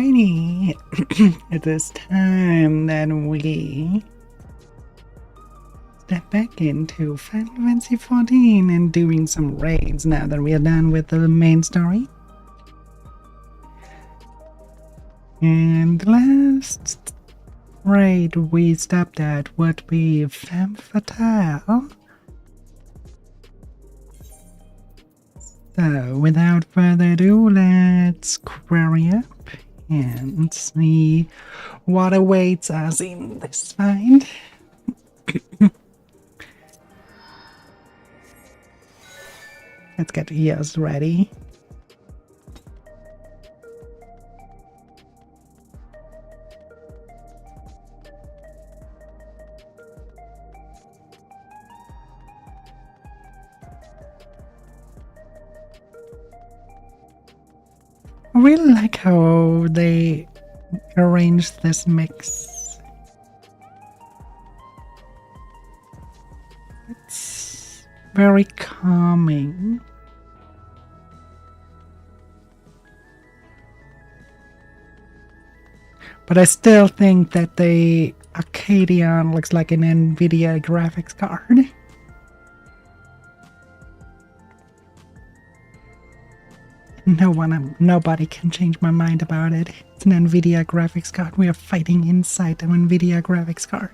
Alrighty, it is time that we step back into Final Fantasy XIV and doing some raids now that we are done with the main story. And the last raid we stopped at would be Femme Fatale. So, without further ado, let's query up and see what awaits us in this find. Let's get ears ready. I really like how they arranged this mix. It's very calming. But I still think that the Arcadian looks like an NVIDIA graphics card. Nobody can change my mind about it. It's an NVIDIA graphics card. We are fighting inside an NVIDIA graphics card.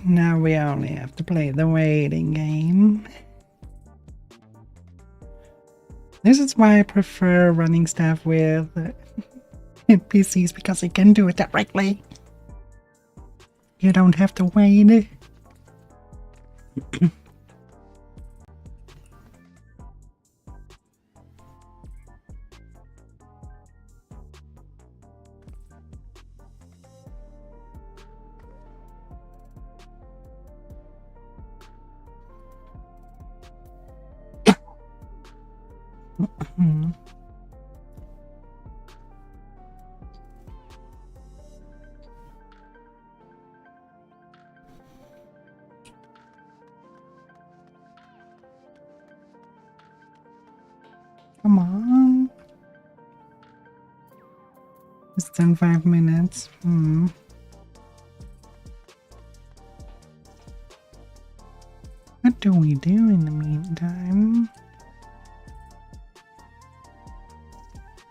Now we only have to play the waiting game. This is why I prefer running stuff with NPCs, because you can do it directly. You don't have to wait. Come on. It's done 5 minutes. What do we do in the meantime?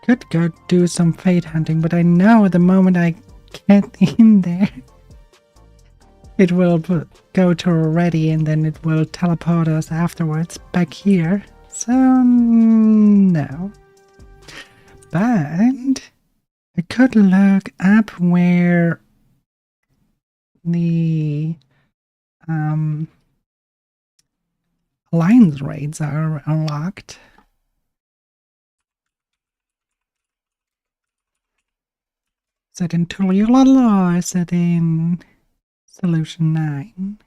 Could go do some fate hunting, but I know the moment I get in there, it will go to ready and then it will teleport us afterwards back here. So, no. But I could look up where the alliance raids are unlocked. Is it in Tulula or is it in Solution 9?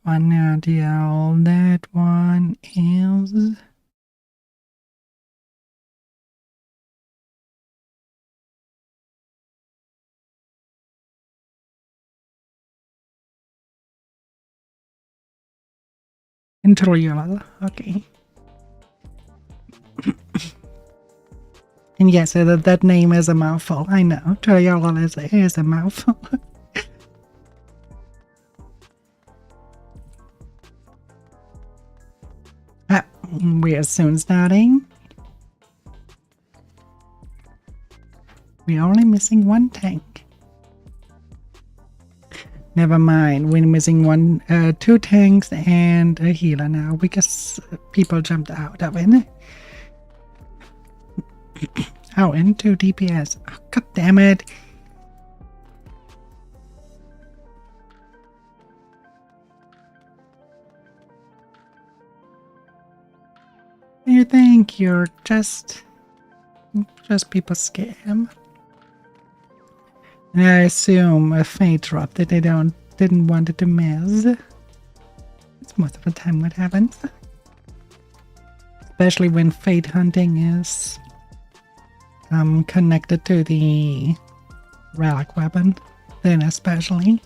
One idea, all that one is Interior, okay. And yes, that name is a mouthful. I know. Toriola is a mouthful. We are soon starting. We're only missing one tank. Never mind, we're missing two tanks and a healer now because people jumped out of it. Oh, and 2 DPS. Oh, God damn it. You think you're just people scam? And I assume a fate drop that they didn't want it to miss. It's most of the time what happens. Especially when fate hunting is connected to the relic weapon, then especially.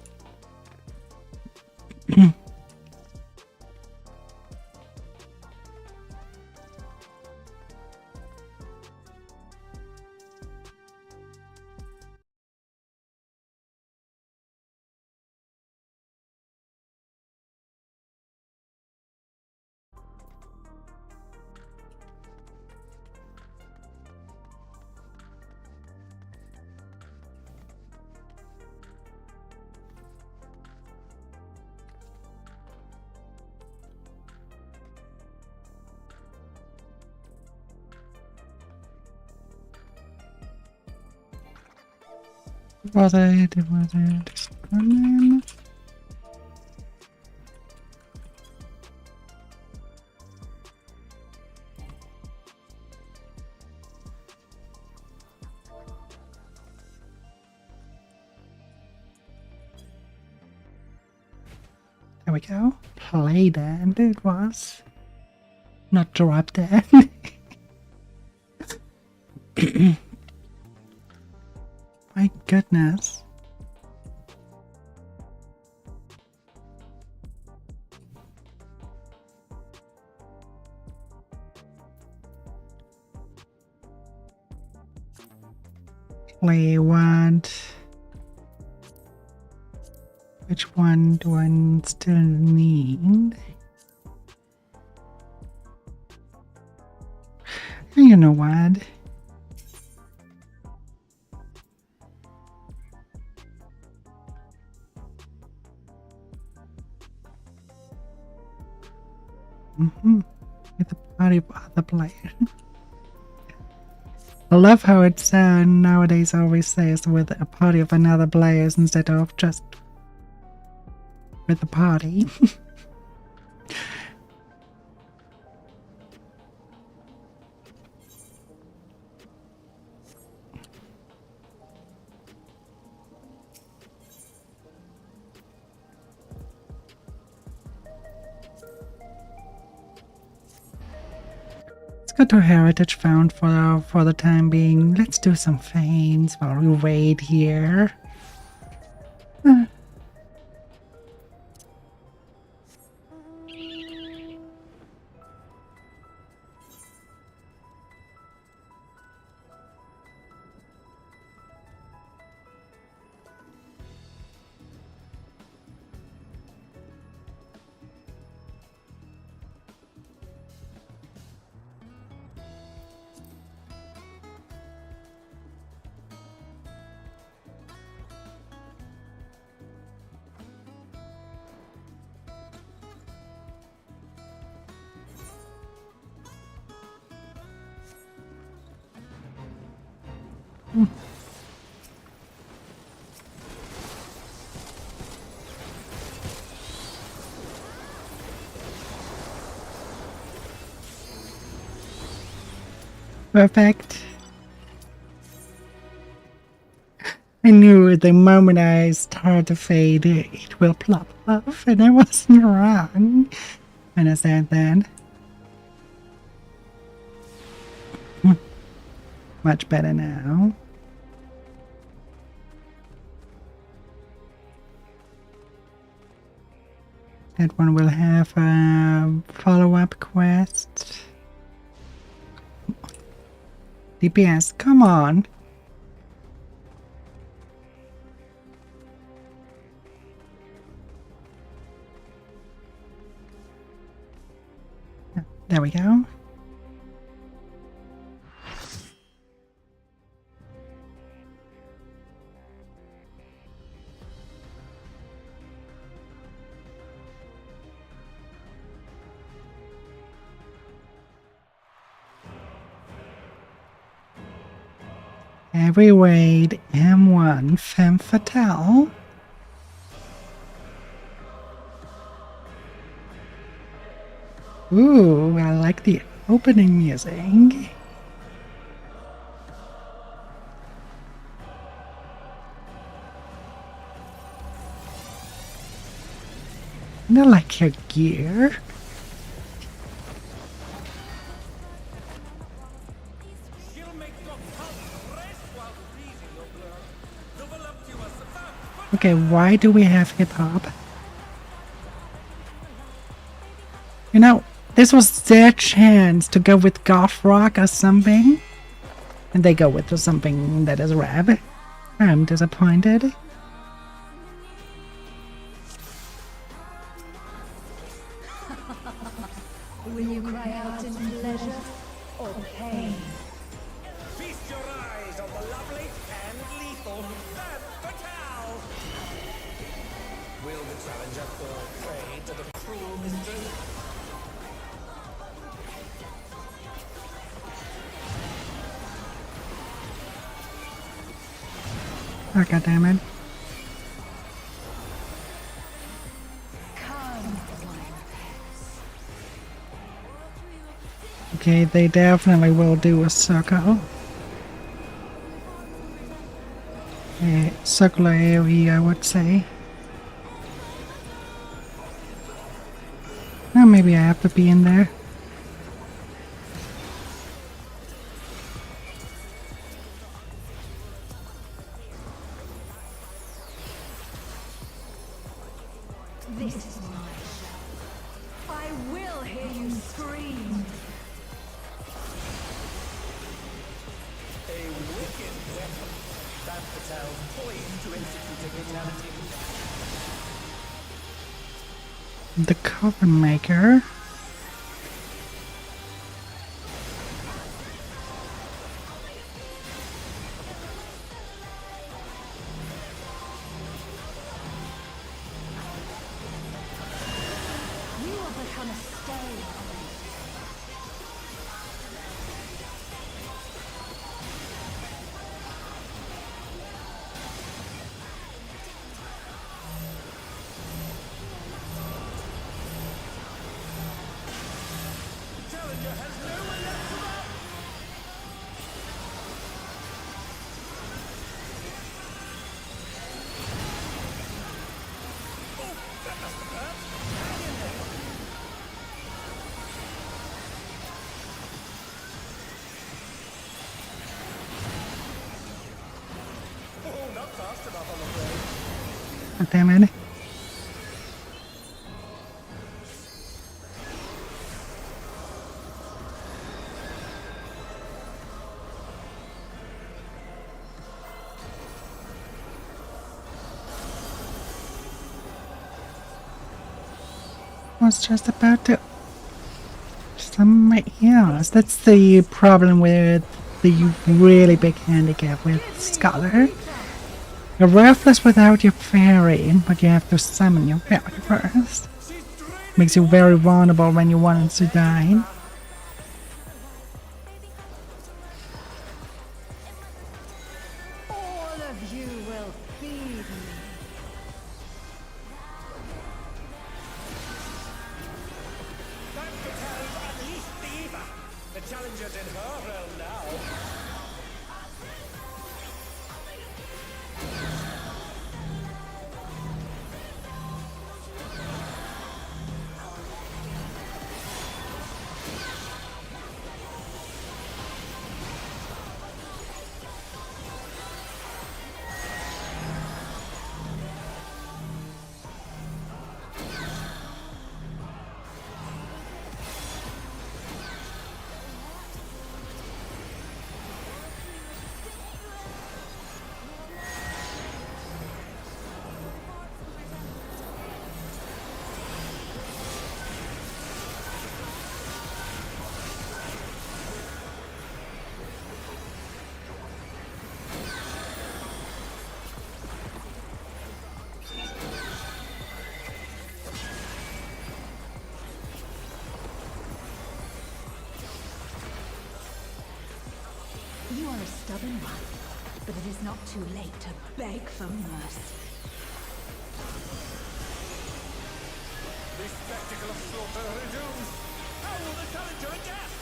Was it? There we go. Play dead it was. Not drop dead. My goodness. Play what? Which one do I still need? You know what? With a party of other players. I love how it's nowadays always says with a party of another players instead of just with the party. Let's go to Heritage Found for the time being. Let's do some feints while we wait here. Perfect. I knew the moment I start to fade, it will plop off, and I wasn't wrong when I said that. Much better now. That one will have a follow-up quest. DPS, come on. There we go. Every raid M1 Femme Fatale. Ooh, I like the opening music. And I like your gear. Okay, why do we have hip-hop? You know, this was their chance to go with goth rock or something. And they go with something that is rap. I'm disappointed. Will you cry out in pleasure or pain? Feast your eyes on the lovely and lethal Femme Fatale! Will the challenger fall prey to the cruel mistress? Oh, goddammit. Okay, they definitely will do a circle. A circular AoE, I would say. Now maybe I have to be in there. This is my show. I will hear you scream. A wicked weapon. Femme Fatale poised to execute a fatality. The Coven Maker. You will become a stain. Challenger has nowhere left to run! Oh, that must have hurt! Hang in there! Oh, not fast enough, I'm afraid. God damn it. I was just about to my ears. That's the problem with the really big handicap with Scholar. You're worthless without your fairy, but you have to summon your fairy first. Makes you very vulnerable when you want to die. All of you will feed me. Femme Fatale unleashed the Eva! The challenger's in her realm now! stubborn one, but it is not too late to beg for mercy. The spectacle of slaughter resumes. How will the challenger adapt?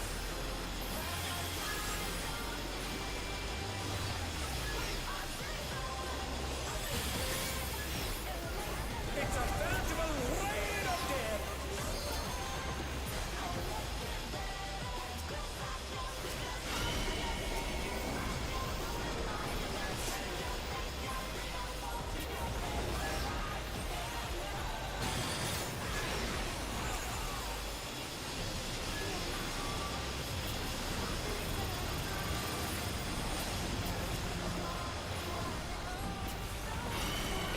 It's a veritable rain of death.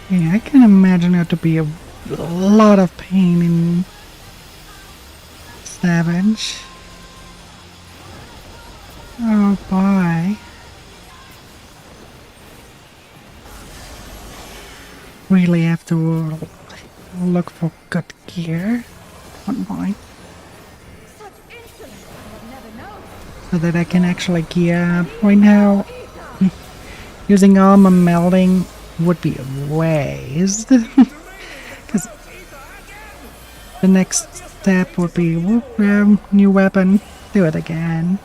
Yeah, I can imagine it to be a lot of pain in Savage. Oh boy. Really have to look for good gear. One point. Such insolence I have never known. So that I can actually gear up. Right now, using armor melding would be a waste. Because the next step would be, new weapon, do it again.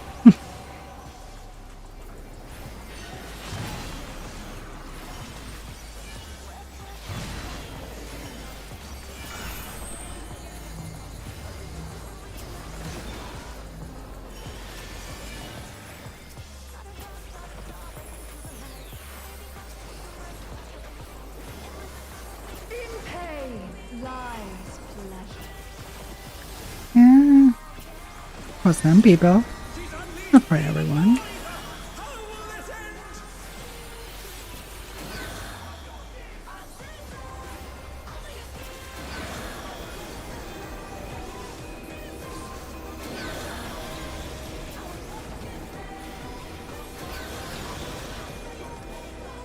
In pain lies pleasure. Yeah. For some people. Not for everyone. How will this end?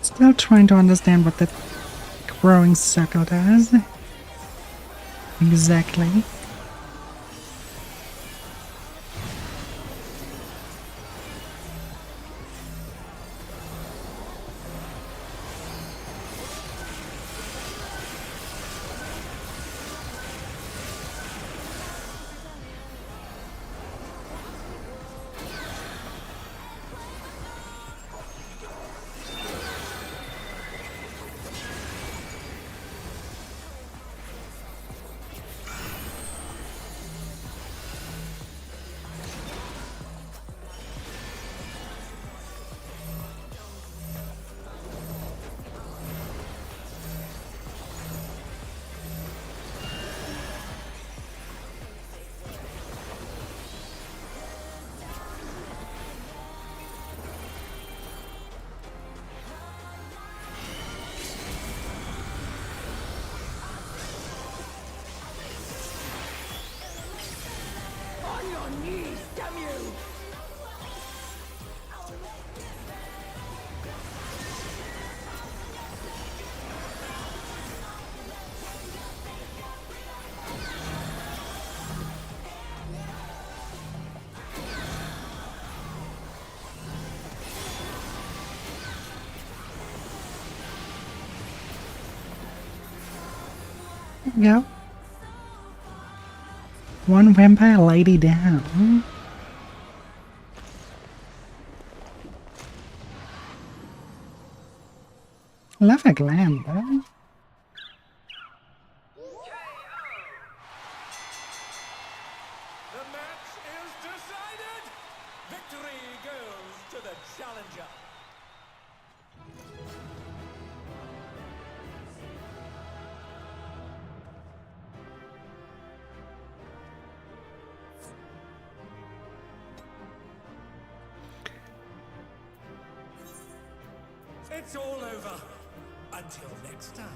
Still trying to understand what that growing circle does. Exactly. On your knees, damn you! Yep. One vampire lady down. Love a glam, though. The match is decided. Victory goes to the challenger. It's all over. Until next time.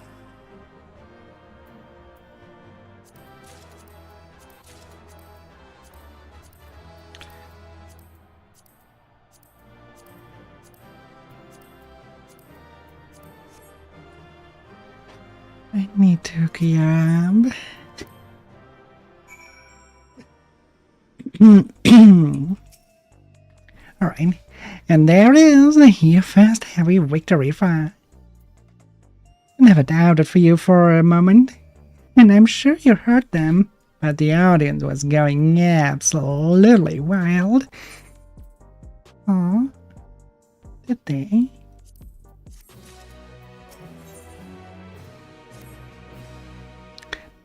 I need to grab. Alright. And there is your first heavy victory for. Never doubted for you for a moment, and I'm sure you heard them, but the audience was going absolutely wild. Oh, did they?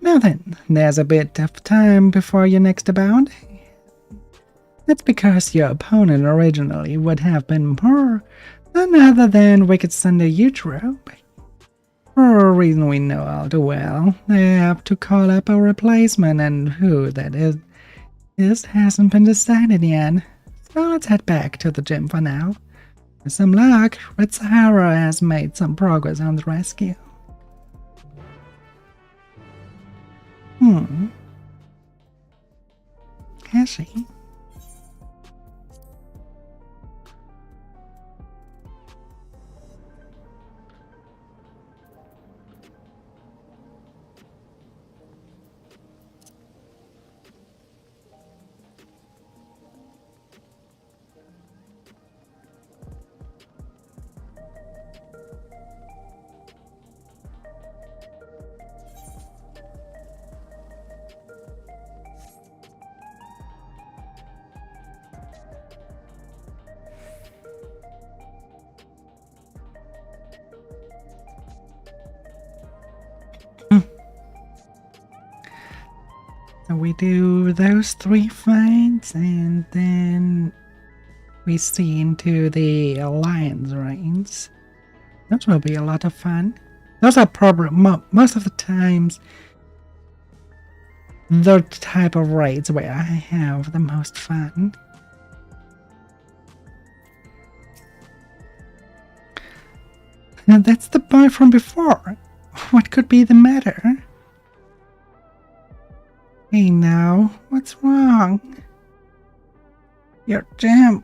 Now then, there's a bit of time before your next bout. That's because your opponent originally would have been none other than Wicked Sunday Utrope. For a reason we know all too well, they have to call up a replacement, and who that is hasn't been decided yet. So let's head back to the gym for now. With some luck, Red Sahara has made some progress on the rescue. Has she? So we do those 3 fights, and then we see into the alliance raids. Those will be a lot of fun. Those are probably most of the times the type of raids where I have the most fun. And that's the boy from before. What could be the matter? Hey now, what's wrong? Your gym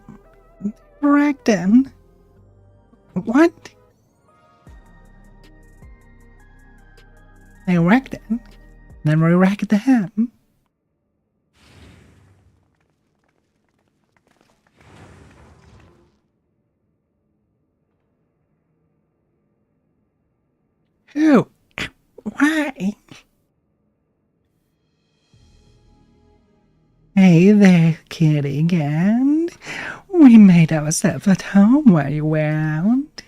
wrecked him. What? They wrecked him? Then we wrecked him? Who? Why? Hey there, kitty again. We made ourselves at home while you were out.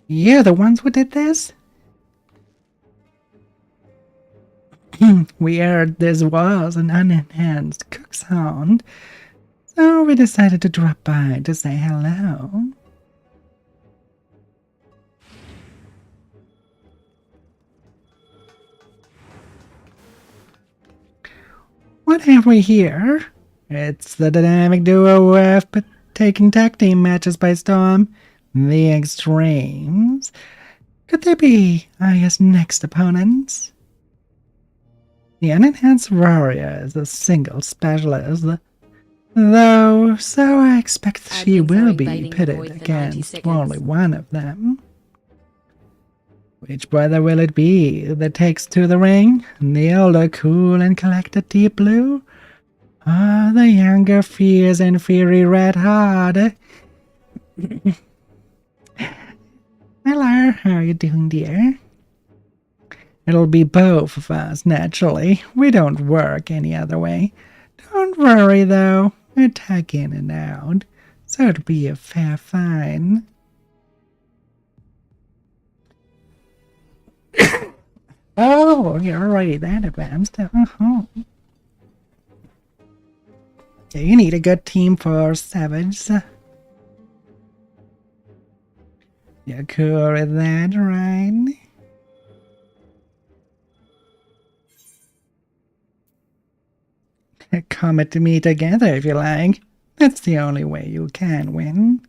You're the ones who did this? We heard this was an unenhanced cook's hound, so we decided to drop by to say hello. What have we here? It's the dynamic duo who have taken tag team matches by storm, the Extremes. Could they be Aya's next opponents? The unenhanced warrior is a single specialist, though, so I expect she will be pitted against only one of them. Which brother will it be that takes to the ring? The older, cool and collected Deep Blue? Or the younger, fierce and fiery Red Heart? Hello, how are you doing, dear? It'll be both of us, naturally. We don't work any other way. Don't worry, though. We tag in and out, so it'll be a fair fine. Oh, you're already that advanced. Yeah, you need a good team for Savage. You're cool with that, right? Come at me together if you like. That's the only way you can win.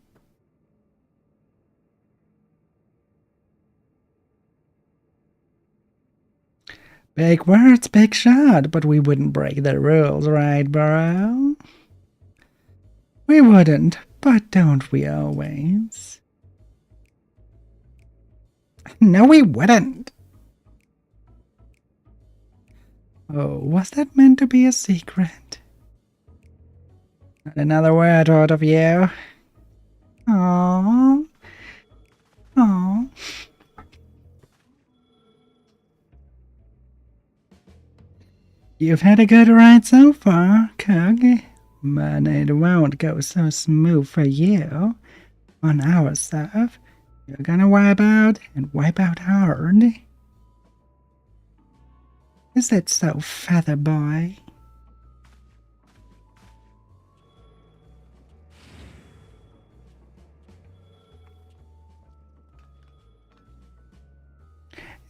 Big words, big shot, but we wouldn't break the rules, right, bro? We wouldn't, but don't we always? No, we wouldn't. Oh, was that meant to be a secret? Not another word out of you. Aww. Aww. You've had a good ride so far, Cug, but it won't go so smooth for you. On our stuff, you're gonna wipe out and wipe out hard. Is that so, Feather Boy?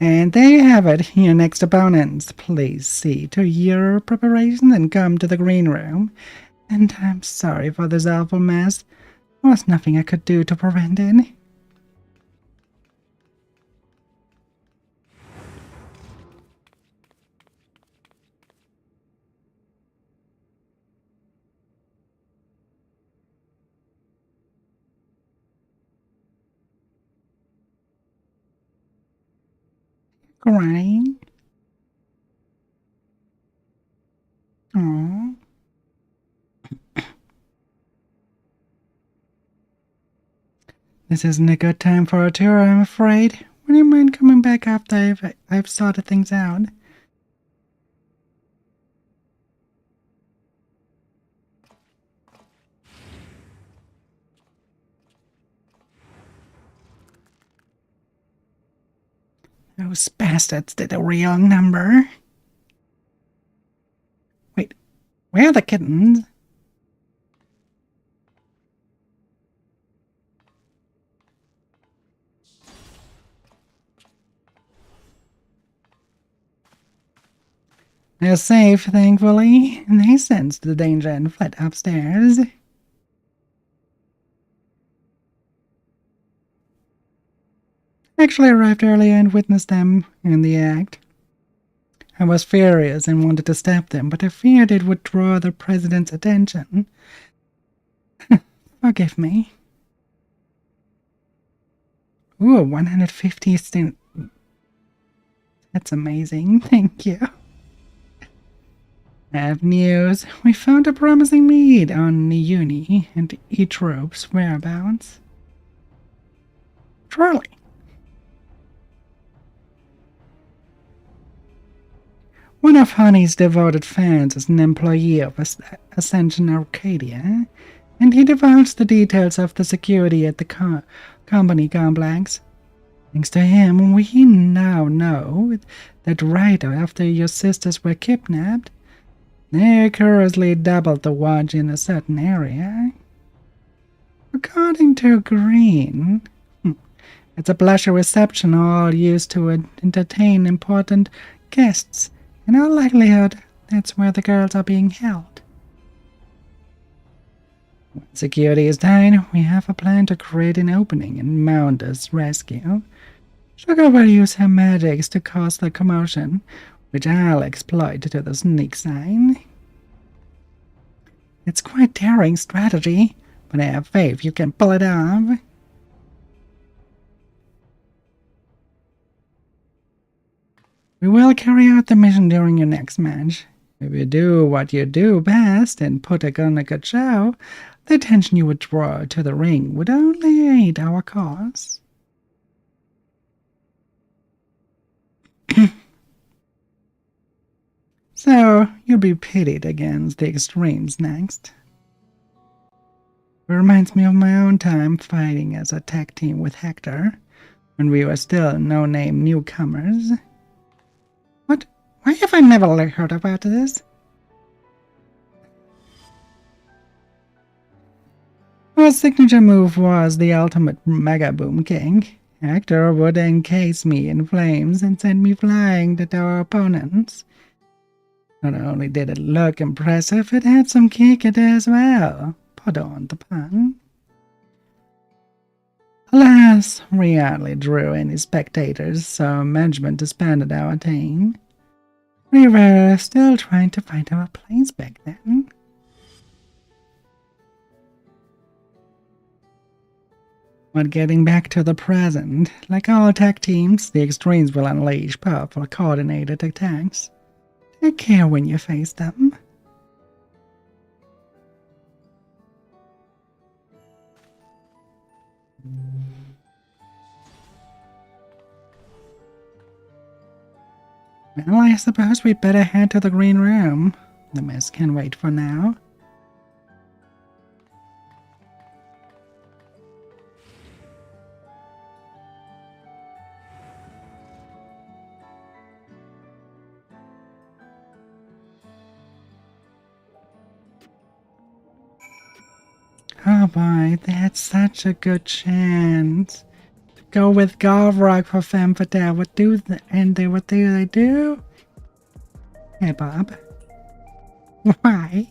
And there you have it, your next opponents. Please see to your preparation and come to the green room. And I'm sorry for this awful mess. There was nothing I could do to prevent it. Crying. Aww. This isn't a good time for a tour, I'm afraid. Would you mind coming back after I've sorted things out? Those bastards did a real number. Wait, where are the kittens? They're safe, thankfully. They sensed the danger and fled upstairs. Actually arrived earlier and witnessed them in the act. I was furious and wanted to stop them, but I feared it would draw the president's attention. Forgive me. Ooh, 150 students. That's amazing, thank you. I have news. We found a promising lead on Uni and E-Trope's whereabouts. Truly. One of Honey's devoted fans is an employee of Ascension Arcadia, and he divulged the details of the security at the company complex. Thanks to him, we now know that right after your sisters were kidnapped, they curiously doubled the watch in a certain area. According to Green, it's a pleasure reception hall used to entertain important guests. In all likelihood, that's where the girls are being held. When security is tight, we have a plan to create an opening and mount a rescue. Sugar will use her magics to cause the commotion, which I'll exploit to the sneak side. It's quite daring strategy, but I have faith you can pull it off. We will carry out the mission during your next match. If you do what you do best and put on a good show, the attention you would draw to the ring would only aid our cause. So, you'll be pitted against the extremes next. It reminds me of my own time fighting as a tag team with Hector, when we were still no-name newcomers. What? Why have I never heard about this? Our signature move was the ultimate Mega Boom King. Hector would encase me in flames and send me flying to our opponents. Not only did it look impressive, it had some kick it as well. Pardon the pun. Alas, we hardly drew any spectators, so management disbanded our team. We were still trying to find our place back then. But getting back to the present, like all tag teams, the Extremes will unleash powerful coordinated attacks. Take care when you face them. Well, I suppose we'd better head to the green room. The mess can wait for now. Oh boy, that's such a good chance. Go with Garvrock for Femme Fatale. What do they do? Hey, Bob. Why?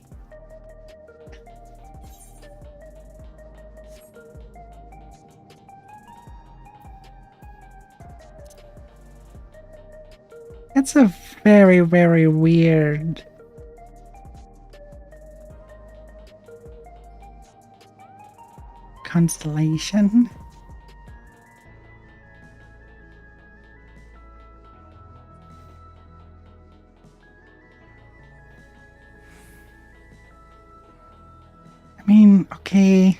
That's a very, very weird constellation. I mean, okay.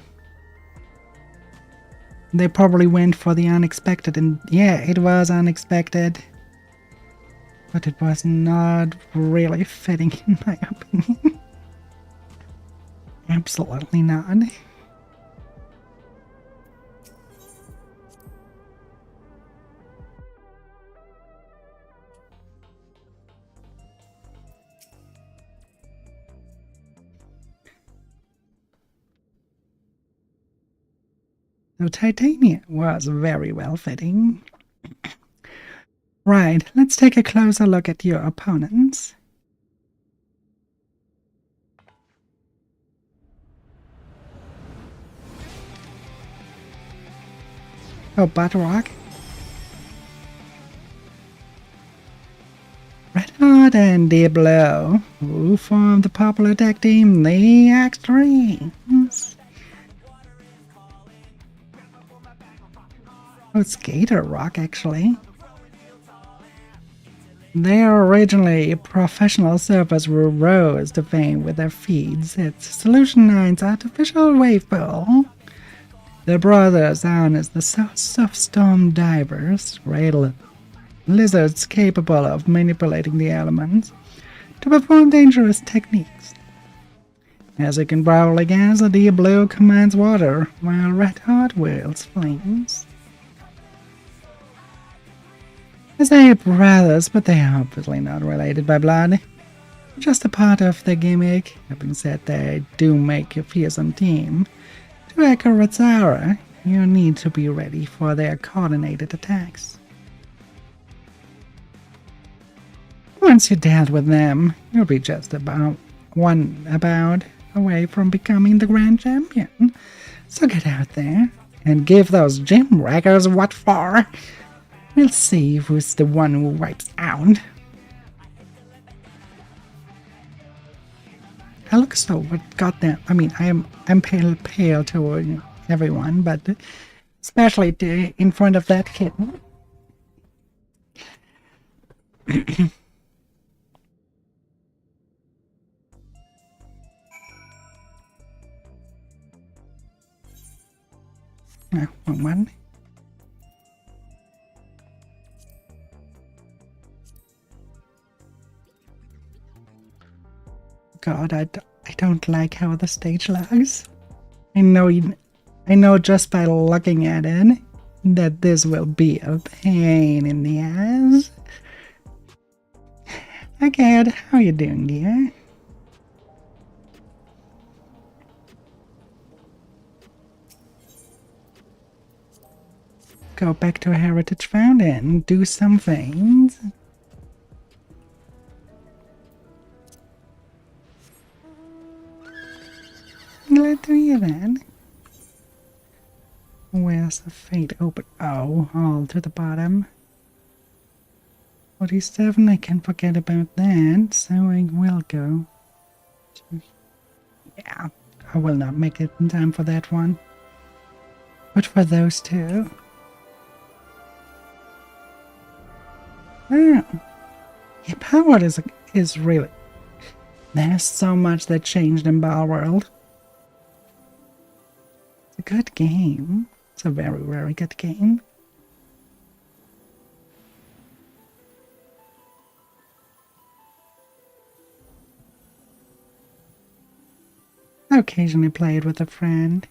They probably went for the unexpected, and yeah, it was unexpected. But it was not really fitting, in my opinion. Absolutely not. The titanium was very well fitting. Right, let's take a closer look at your opponents. Oh, Butterrock. Red Hot and Diablo, who formed the popular tag team, the Extremes. Oh, it's Gator Rock, actually. They are originally professional surfers who rose to fame with their feeds at Solution 9's artificial wave pool. Their brothers known as the Soft Storm Divers, rail lizards capable of manipulating the elements to perform dangerous techniques. As you can probably guess, the Diablo commands water, while Red Hot wields flames. I say brothers, but they are obviously not related by blood. Just a part of the gimmick. Having said they do make a fearsome team. To echo Ratzara, you need to be ready for their coordinated attacks. Once you dealt with them, you'll be just about one bout away from becoming the grand champion. So get out there and give those gym wreckers what for. We'll see who's the one who wipes out. I look so goddamn. I mean, I'm pale toward everyone, but especially in front of that kitten. Wrong one. God, I don't like how the stage looks. I know just by looking at it that this will be a pain in the ass. Okay, how you doing, dear? Go back to Heritage Fountain, do some things. Glad to hear that. Where's the fate open? Oh, all to the bottom. 47, I can forget about that, so I will go. Yeah, I will not make it in time for that one. But for those two. Oh. Your power is is really... There's so much that changed in Balworld. It's a good game. It's a very, very good game. I occasionally play it with a friend.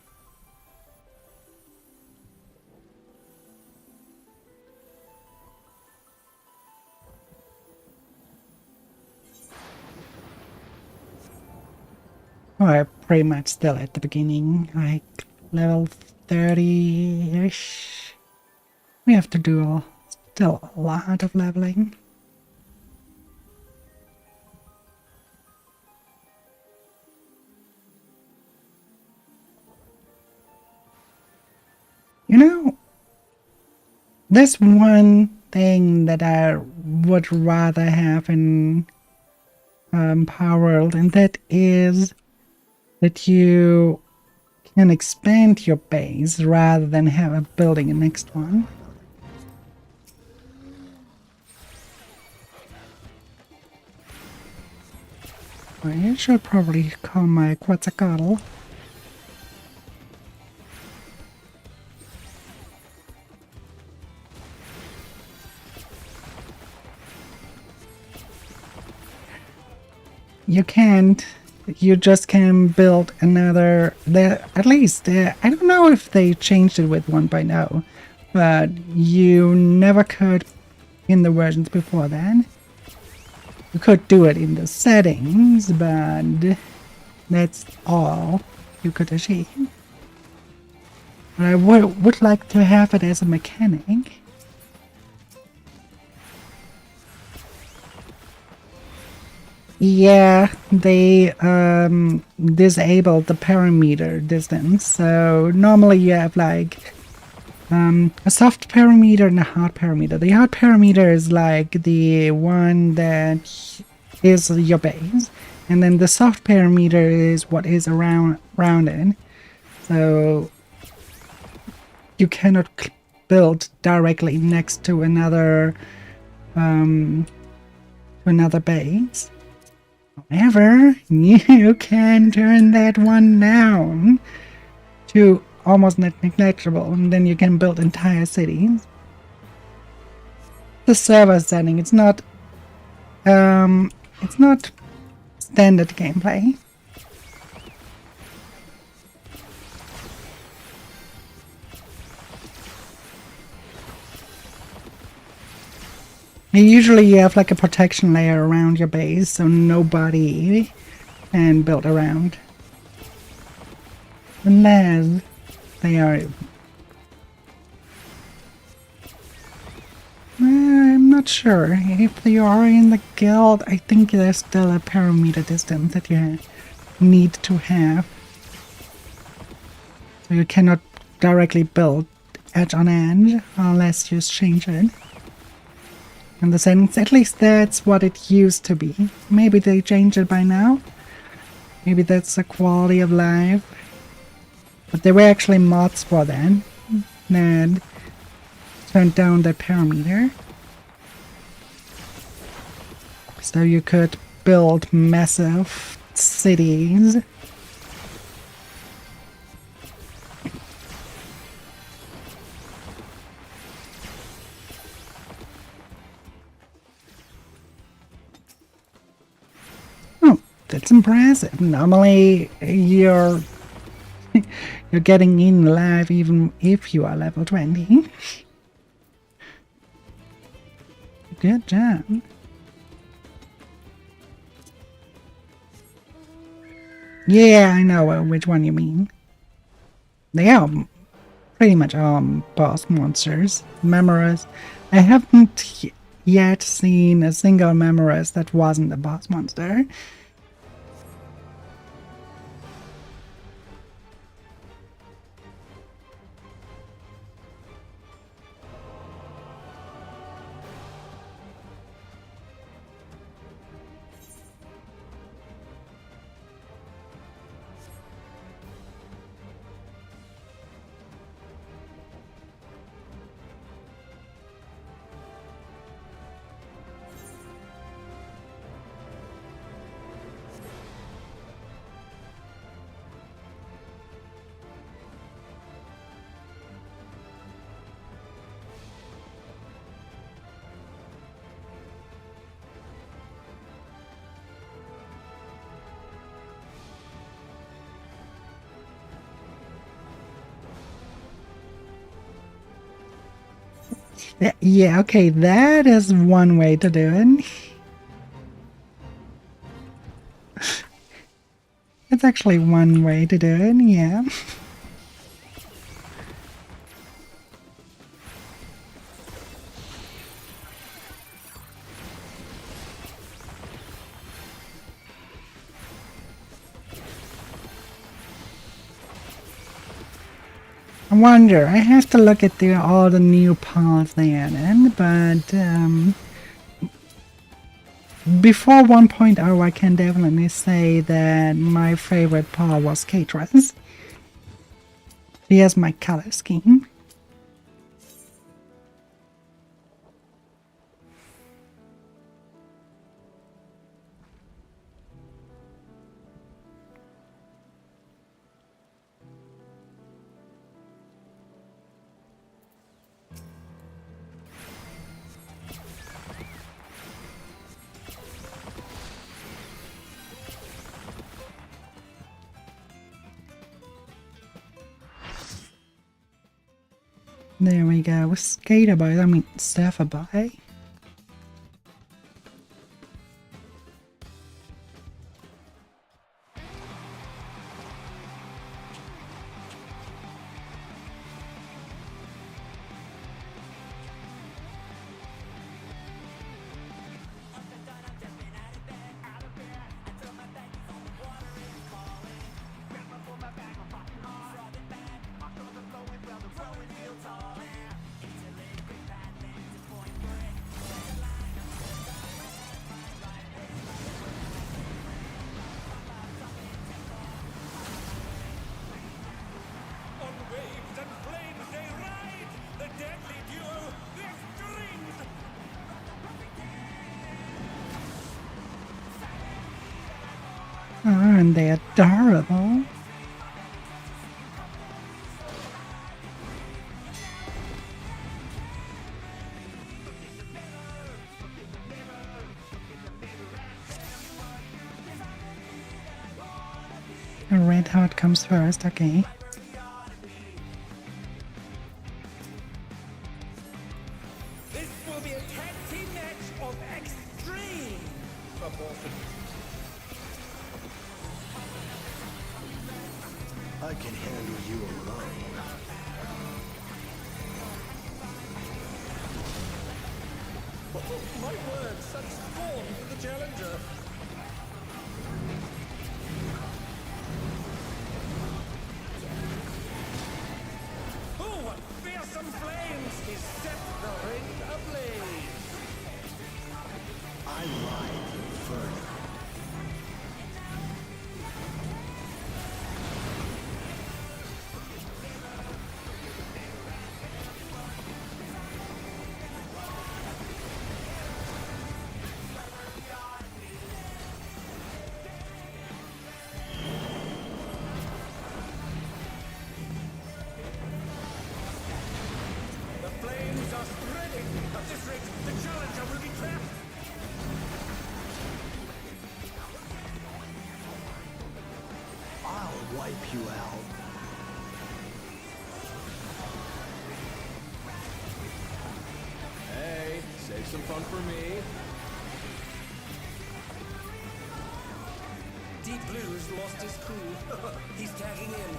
Or pretty much still at the beginning, like level 30-ish. We have to do still a lot of leveling. You know, there's one thing that I would rather have in Power World, and that is that you can expand your base rather than have a building a next one. I should probably call my Quetzalcoatl. You can't. You just can build another. At least I don't know if they changed it with 1.0, but you never could in the versions before that. You could do it in the settings, but that's all you could achieve. But I would like to have it as a mechanic. Yeah, they disabled the parameter distance. So normally you have like a soft parameter and a hard parameter. The hard parameter is like the one that is your base, and then the soft parameter is what is around it. So you cannot build directly next to another base. However, you can turn that one down to almost negligible, and then you can build entire cities. The server setting, it's not standard gameplay. Usually you have like a protection layer around your base, so nobody can build around. Unless they are... I'm not sure. If they are in the guild, I think there's still a parameter distance that you need to have. So you cannot directly build edge on edge unless you change it. In the sense, at least that's what it used to be. Maybe they changed it by now. Maybe that's the quality of life. But there were actually mods for that turned down that parameter. So you could build massive cities. That's impressive. Normally you're getting in live even if you are level 20. Good job. Yeah, I know which one you mean. They are pretty much boss monsters. Memoras. I haven't yet seen a single Memoras that wasn't a boss monster. Yeah, okay, that is one way to do it. It's actually one way to do it, yeah. I wonder, I have to look at all the new paths they added, but before 1.0 I can definitely say that my favorite path was Catrus. She has my color scheme. There we go, skater boy, I mean surfer boy. On waves and flames they ride, the deadly duo, their strings. Aren't they adorable? A red heart comes first, okay. This will be a tag team match of extreme proportions. I can handle you alone. My word, such scorn for the challenger. Oh, what fearsome flames! He set the ring ablaze. I ride the inferno. The flames are spreading. At this rate, the challenger will be trapped. I'll wipe you out. Hey, save some fun for me. Deep Blue's lost his cool. He's tagging in.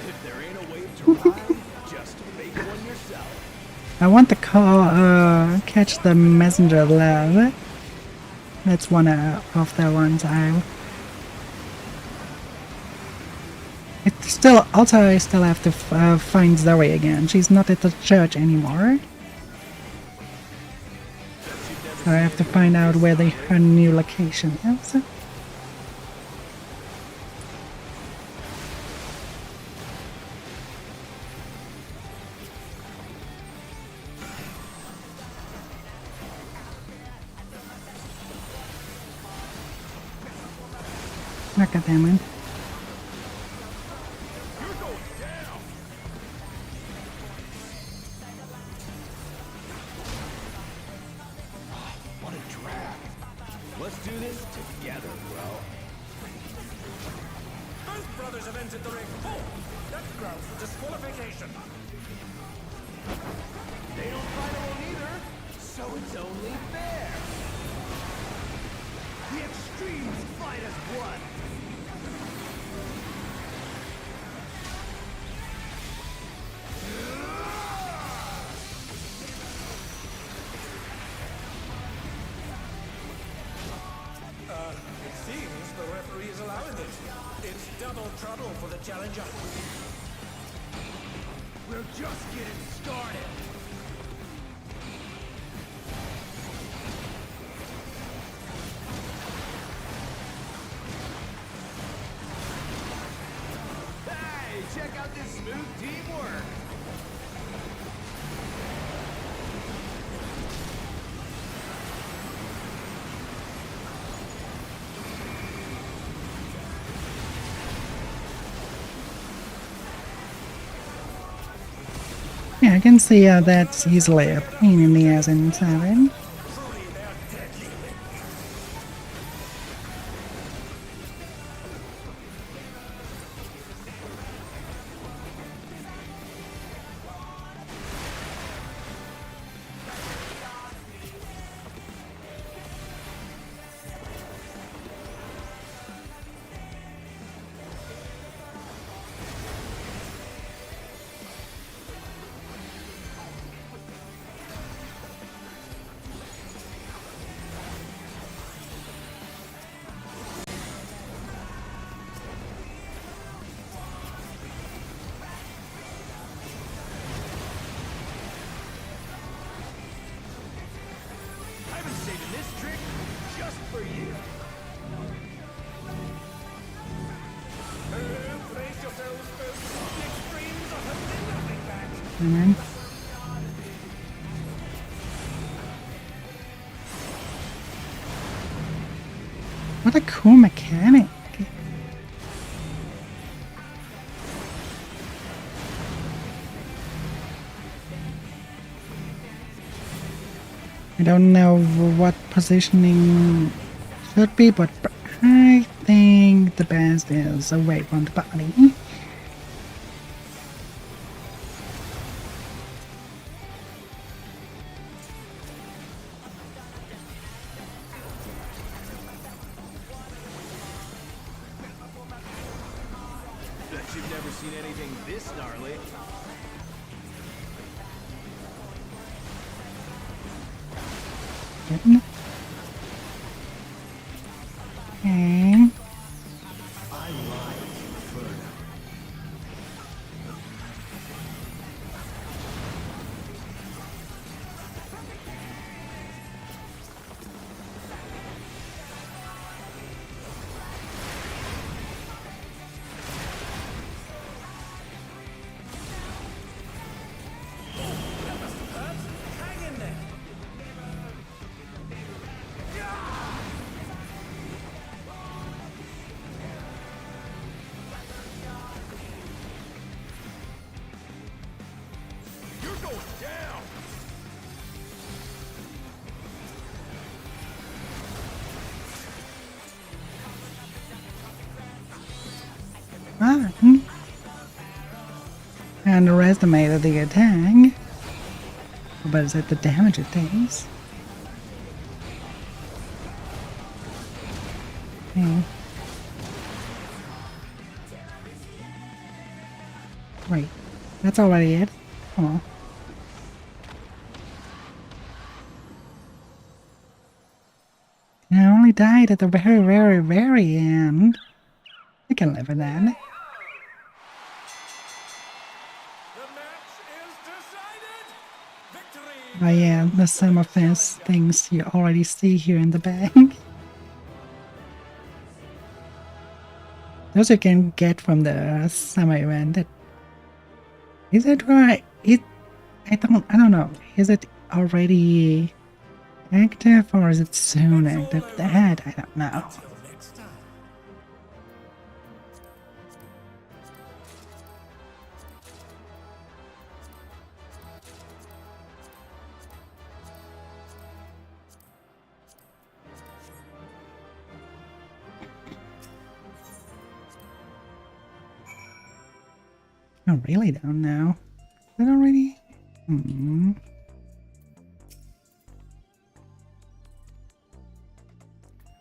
If there ain't a wave to ride, just make one yourself. I want to catch the messenger love. That's one of the ones I... It's still, also I still have to find Zoe again. She's not at the church anymore. So I have to find out where her new location is. Look at them, man. What a drag. Let's do this together, bro. Both brothers allies have entered the ring. Oh, that's grounds for disqualification. They don't fight alone either, so it's only fair. The extremes fight as one. It seems the referee is allowing it. It's double trouble for the challenger. We're just getting started. Hey, check out this smooth teamwork. Yeah, I can see how that's easily a pain in the ass in 7. Truly, they are deadly. I've been saving this trick just for you. Brace yourselves, folks. The extremes are holding nothing back. And then, what a cool mechanic. I don't know what positioning should be, but I think the best is away from the body. Bet you've never seen anything this gnarly. Okay. I lie further. Hang in there. You're going down. Fun. I underestimated the attack. But is it the damage it takes? Okay. Wait, that's already it? Oh. I only died at the very, very, very end. I can live with that. The match is decided. Victory. Oh yeah, the sum of these things you already see here in the back. Those you can get from the summer event. Is it right? I don't know. Is it already active or is it soon active? That I don't know. Till next time. I really don't know. I don't really...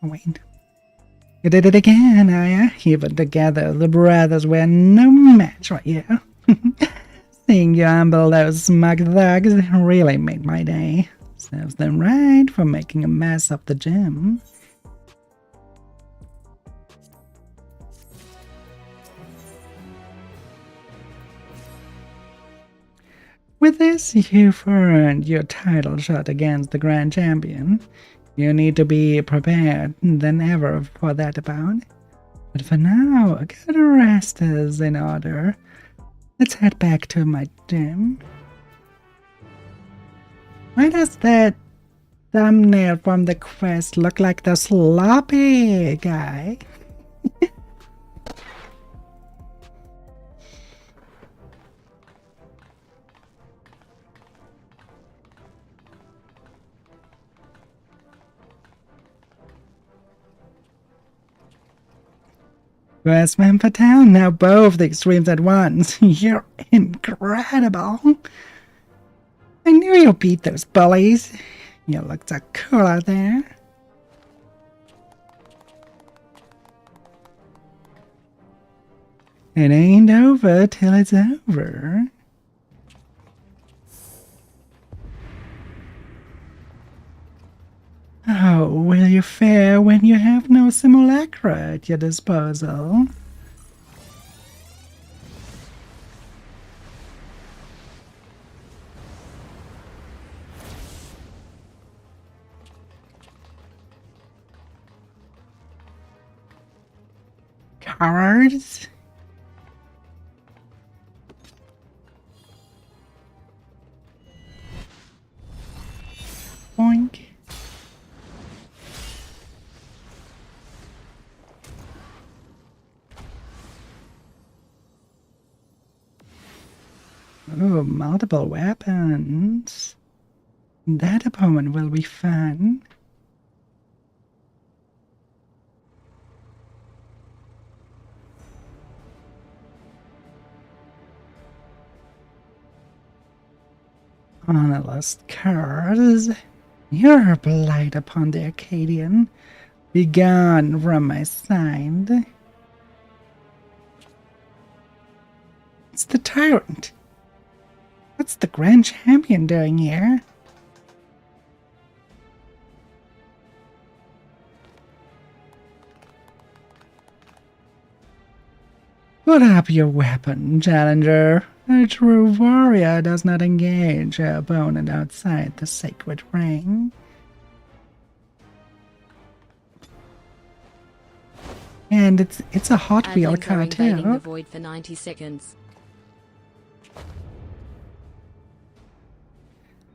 Oh, wait. You did it again, Aya. Even together, the brothers were no match for you. Seeing you humble those smug thugs really made my day. Serves them right for making a mess of the gym. With this, you've earned your title shot against the Grand Champion. You need to be prepared than ever for that bout. But for now, a good rest is in order. Let's head back to my gym. Why does that thumbnail from the quest look like the sloppy guy? Where's Femme Fatale? Now both the extremes at once. You're incredible. I knew you'd beat those bullies. You look so cool out there. It ain't over till it's over. How will you fare when you have no simulacra at your disposal? Cowards? Boink. Oh, multiple weapons. That opponent will be fun. Honest curs, your blight upon the Arcadian. Begone from my side. It's the tyrant. What's the Grand Champion doing here? Put up your weapon, challenger. A true warrior does not engage her opponent outside the sacred ring. And it's a Hot Wheel car too. The void for 90 seconds.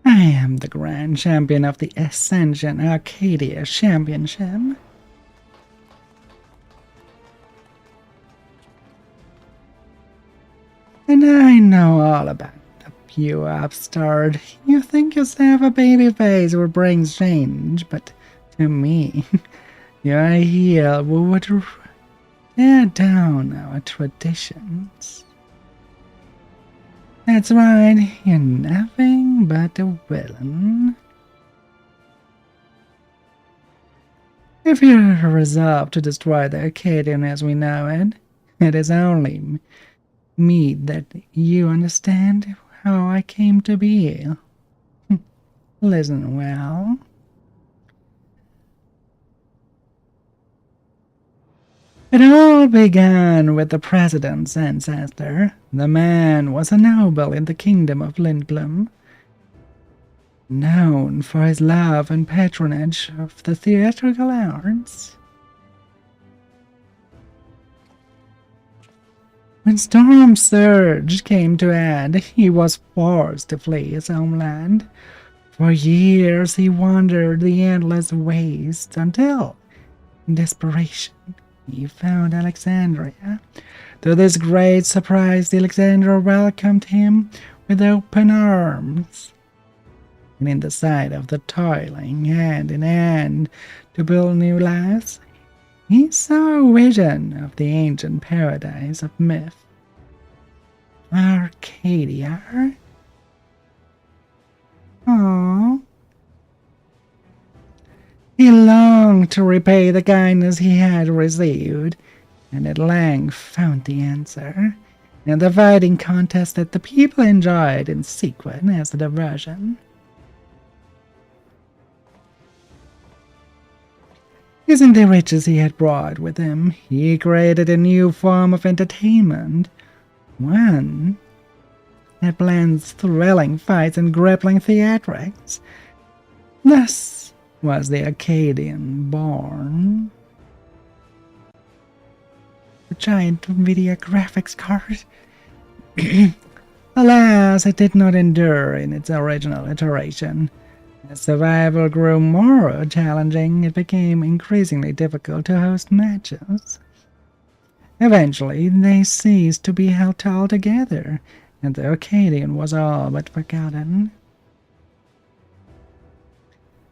I am the Grand Champion of the Ascension Arcadia Championship. And I know all about you, upstart. You think yourself a baby face who brings change, but to me, you're a heel who would tear down our traditions. That's right, you're nothing but a villain. If you're resolved to destroy the Arcadian as we know it, it is only me that you understand how I came to be. Listen well. It all began with the president's ancestor. The man was a noble in the kingdom of Lindblom, known for his love and patronage of the theatrical arts. When Storm Surge came to end, he was forced to flee his homeland. For years he wandered the endless wastes until, in desperation, he found Alexandria. To this great surprise, Alexandria welcomed him with open arms. And in the sight of the toiling hand in hand to build new lives, he saw a vision of the ancient paradise of myth. Arcadia? Aww. He longed to repay the kindness he had received, and at length found the answer in the fighting contest that the people enjoyed in secret as a diversion. Using the riches he had brought with him, he created a new form of entertainment, one that blends thrilling fights and grappling theatrics. Thus was the Arcadian born. The giant video graphics card. Alas, it did not endure in its original iteration. As survival grew more challenging, it became increasingly difficult to host matches. Eventually, they ceased to be held altogether, and the Arcadian was all but forgotten.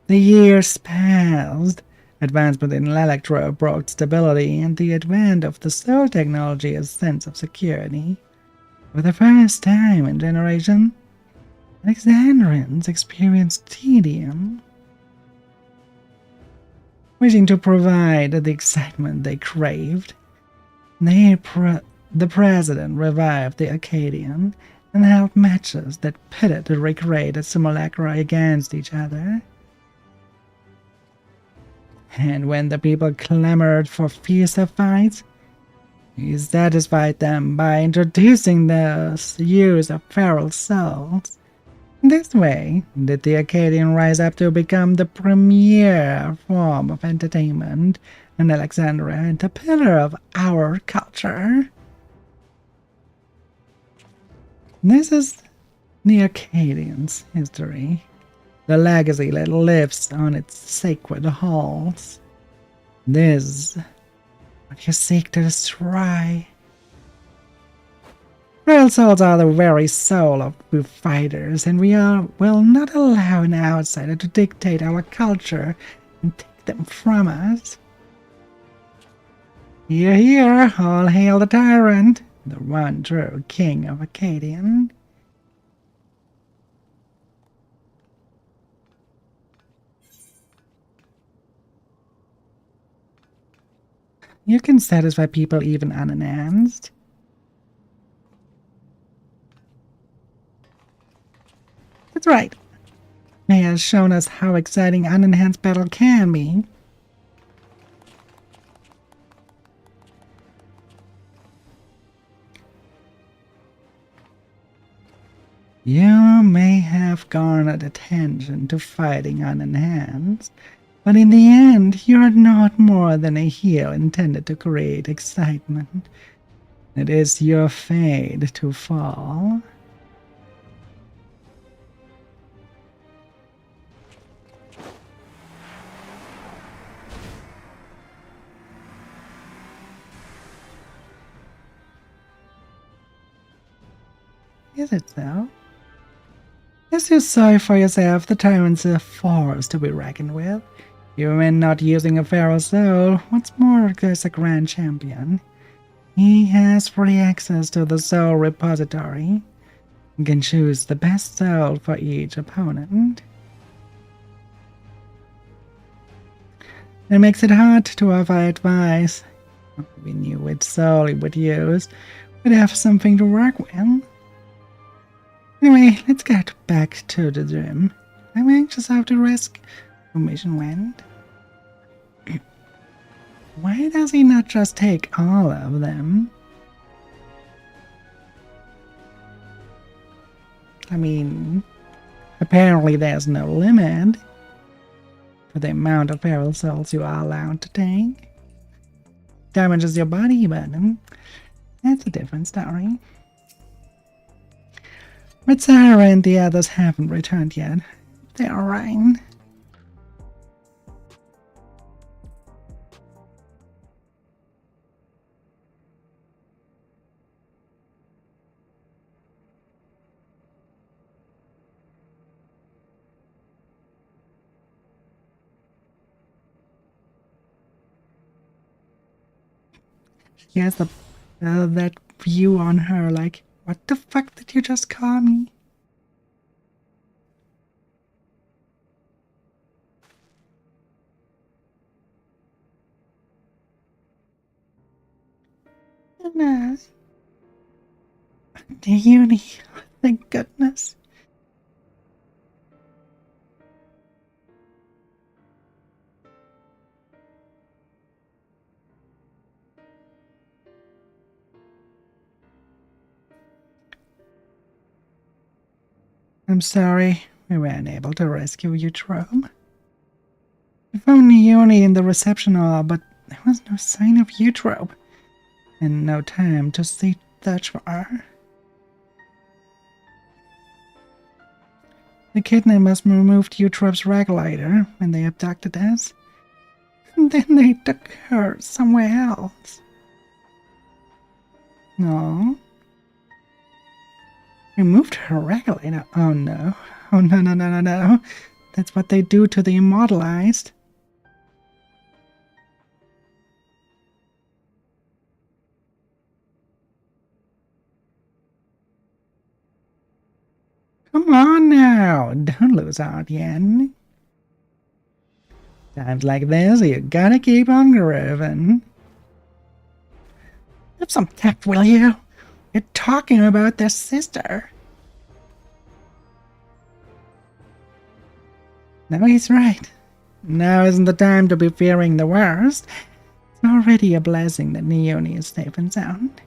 The years passed. Advancement in electro brought stability, and the advent of the soul technology a sense of security. For the first time in generation, Alexandrians experienced tedium. Wishing to provide the excitement they craved, the president revived the Arcadian and held matches that pitted the recreated simulacra against each other. And when the people clamored for fiercer fights, he satisfied them by introducing the use of feral souls. This way did the Arcadian rise up to become the premier form of entertainment in Alexandria and a pillar of our culture. This is the Arcadian's history, the legacy that lives on its sacred halls. This, what you seek to destroy. Real souls are the very soul of we fighters, and we will not allow an outsider to dictate our culture and take them from us. Hear, hear, all hail the tyrant, the one true king of Arcadian. You can satisfy people even unenhanced. That's right. May has shown us how exciting unenhanced battle can be. You may have garnered attention to fighting unenhanced, but in the end, you are not more than a heel intended to create excitement. It is your fate to fall. Is it so? As you saw for yourself, the tyrant's a force to be reckoned with. Even not using a feral soul, what's more, there's a grand champion. He has free access to the soul repository. You can choose the best soul for each opponent. It makes it hard to offer advice. If we knew which soul he would use, we'd have something to work with. Anyway, let's get back to the gym. I'm anxious after risk. Mission went. Why does he not just take all of them? I mean, apparently there's no limit for the amount of feral souls you are allowed to take. Damages your body, but that's a different story. But Sarah and the others haven't returned yet. They're right. She has that view on her like, What the fuck did you just call me? No. The uni. Thank goodness. I'm sorry, we were unable to rescue you, Trome. We found Uni in the reception hall, but there was no sign of Eutrope, and no time to search for her. The kidnappers removed Eutrope's regulator when they abducted us, and then they took her somewhere else. No. Removed her regulator? Oh no. Oh no, no, no, no, no. That's what they do to the immortalized. Come on now, don't lose heart yet. Times like this, you gotta keep on grooving. Have some tact, will you? You're talking about their sister. No, he's right. Now isn't the time to be fearing the worst. It's already a blessing that Neone is safe and sound.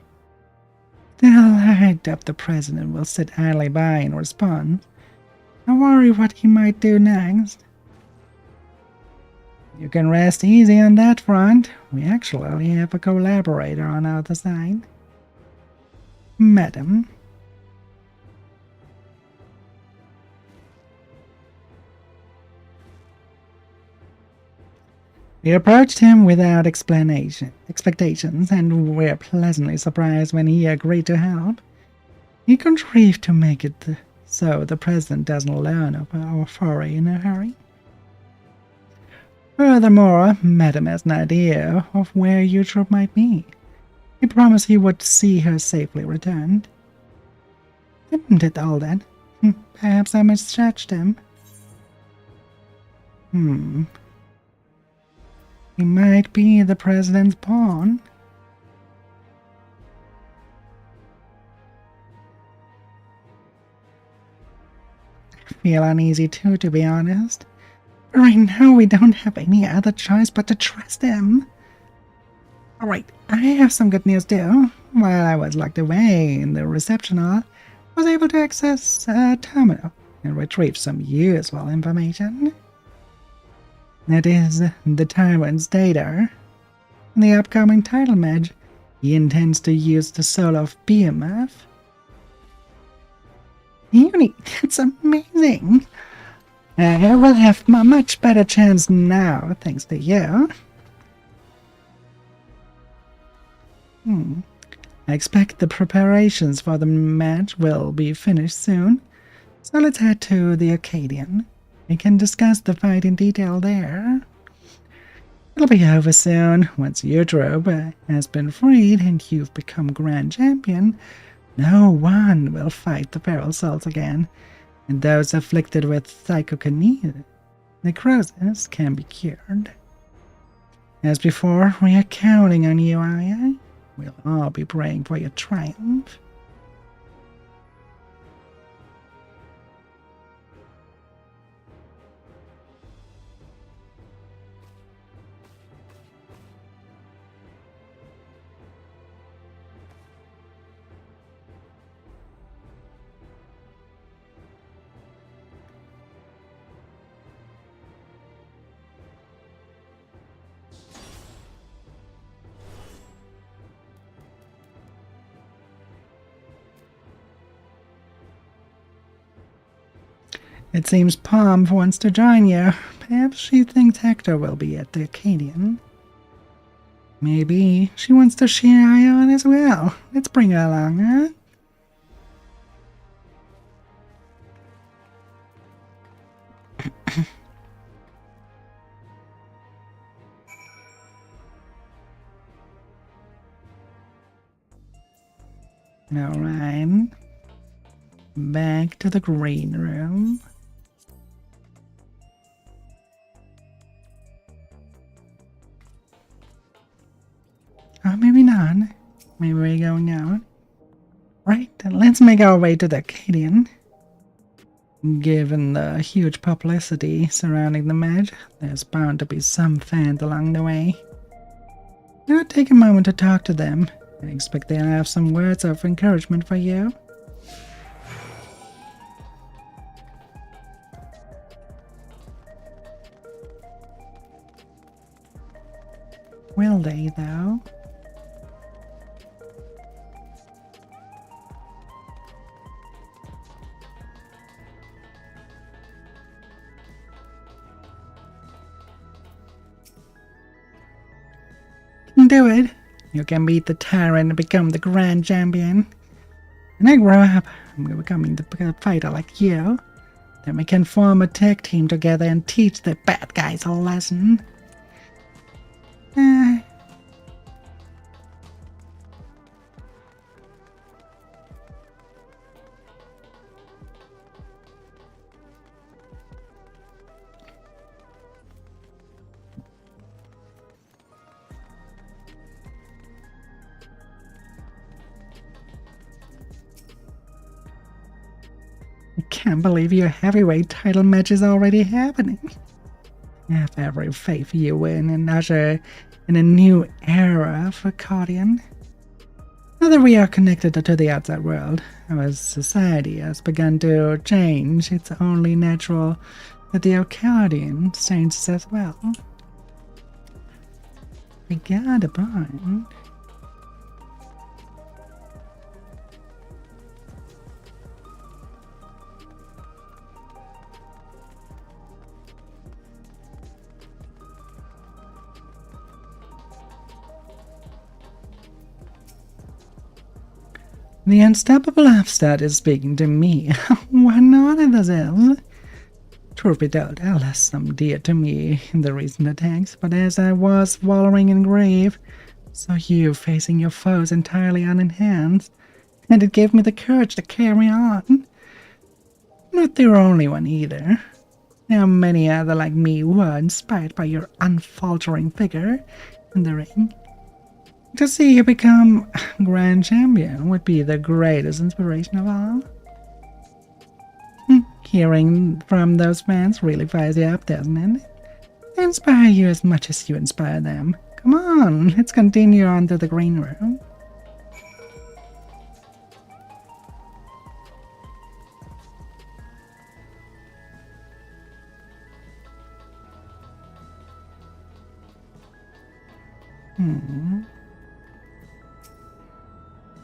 Still, I doubt the president will sit idly by in response. I worry what he might do next. You can rest easy on that front. We actually have a collaborator on our side. Madam. We approached him without expectations, and were pleasantly surprised when he agreed to help. He contrived to make it so the president doesn't learn of our foray in a hurry. Furthermore, Madam has an idea of where Eutrope might be. He promised he would see her safely returned. Didn't it all then? Perhaps I misjudged him. He might be the president's pawn. I feel uneasy too, to be honest. But right now we don't have any other choice but to trust him. Alright, I have some good news too. While I was locked away in the reception hall, I was able to access a terminal and retrieve some useful information. That is, the tyrant's data. In the upcoming title match, he intends to use the soul of Behemoth. Uni, that's amazing! I will have a much better chance now, thanks to you. I expect the preparations for the match will be finished soon, so let's head to the Arcadian. We can discuss the fight in detail there. It'll be over soon. Once Eutrope has been freed and you've become Grand Champion, no one will fight the feral souls again, and those afflicted with necrosis can be cured. As before, we are counting on you, Aya. We'll all be praying for your triumph. It seems Palm wants to join you. Perhaps she thinks Hector will be at the Arcadian. Maybe she wants to share Ion as well. Let's bring her along, huh? Alright. Back to the green room. Oh, maybe not. Maybe we're going out. Right, then let's make our way to the Acadian. Given the huge publicity surrounding the match, there's bound to be some fans along the way. Now take a moment to talk to them. I expect they'll have some words of encouragement for you. Will they, though? Do it. You can beat the tyrant and become the grand champion. When I grow up, I'm becoming the fighter like you. Then we can form a tag team together and teach the bad guys a lesson. I can't believe your heavyweight title match is already happening. I have every faith you win and usher in a new era for Cardian. Now that we are connected to the outside world, our society has begun to change. It's only natural that the Arcadian changes as well. We got a point. The unstoppable upstart is speaking to me. What not of this is? Truth be told, I lost some dear to me in the recent attacks, but as I was wallowing in grief, saw you facing your foes entirely unenhanced, and it gave me the courage to carry on. Not the only one either. There are many other like me who are inspired by your unfaltering vigor in the ring. To see you become Grand Champion would be the greatest inspiration of all. Hearing from those fans really fires you up, doesn't it? They inspire you as much as you inspire them. Come on, let's continue on to the green room.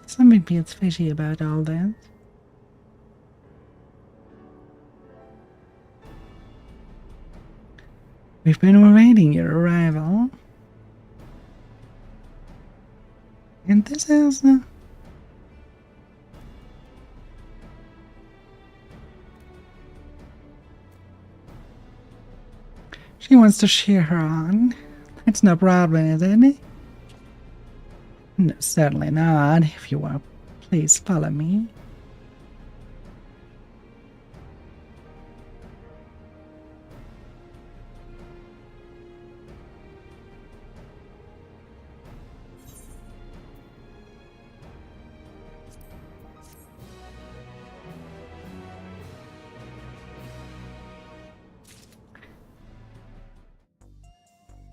Something feels fishy about all that. We've been awaiting your arrival. And this is... She wants to cheer her on. That's no problem, is it? No, certainly not. If you will, please follow me.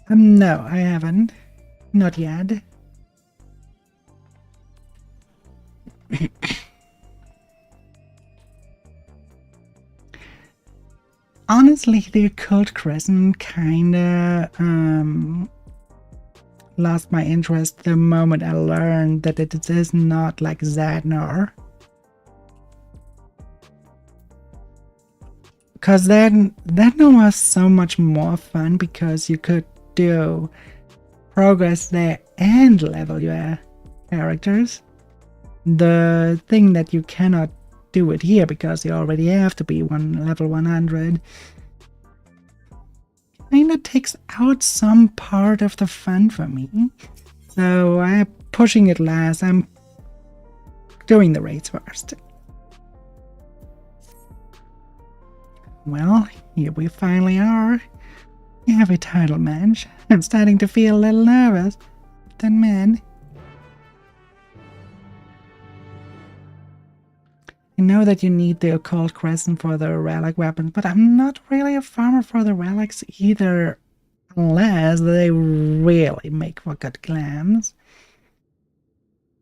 No, I haven't. Not yet. Honestly, the Occult Crescent kinda lost my interest the moment I learned that it is not like Zadnor. Because that was so much more fun because you could do progress there and level your characters. The thing that you cannot do it here because you already have to be level 100 kinda takes out some part of the fun for me. So I'm pushing it last. I'm doing the raids first. Well, here we finally are. We have a title match. I'm starting to feel a little nervous. Then, man, I know that you need the occult crescent for the relic weapons, but I'm not really a farmer for the relics either, unless they really make for good clams.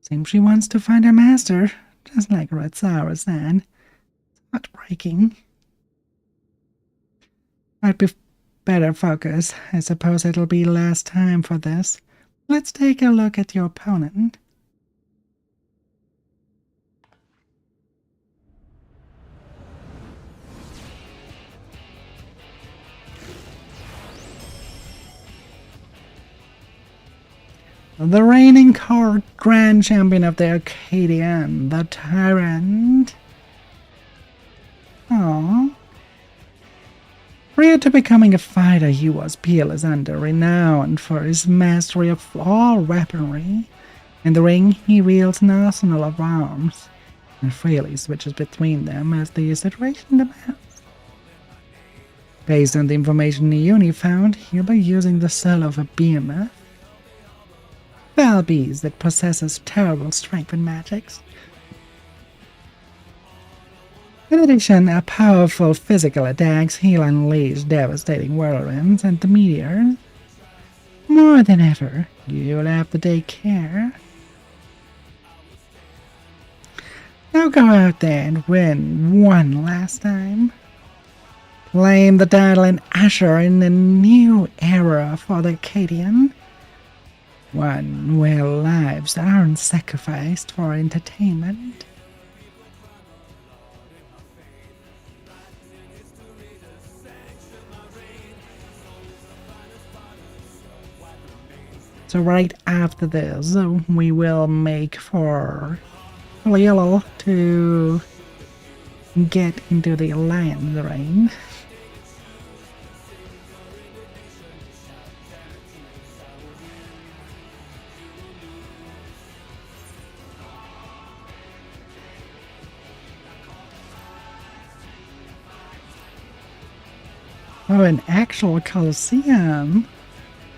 Seems she wants to find her master, just like Red Sour said. It's heartbreaking. Might be better focus. I suppose it'll be last time for this. Let's take a look at your opponent. The reigning Grand Champion of the Arcadian, the Tyrant. Aww. Prior to becoming a fighter, he was peerless and renowned for his mastery of all weaponry. In the ring, he wields an arsenal of arms, and freely switches between them as the situation demands. Based on the information Uni found, he'll be using the cell of a behemoth. Foul beast that possesses terrible strength and magics. In addition, a powerful physical attacks, he'll unleash devastating whirlwinds and the meteors. More than ever, you'll have to take care. Now go out there and win one last time. Claim the title and usher in a new era for the Arcadian. One where lives aren't sacrificed for entertainment. So right after this, we will make for Lilo to get into the Alliance reign. Oh, an actual Colosseum.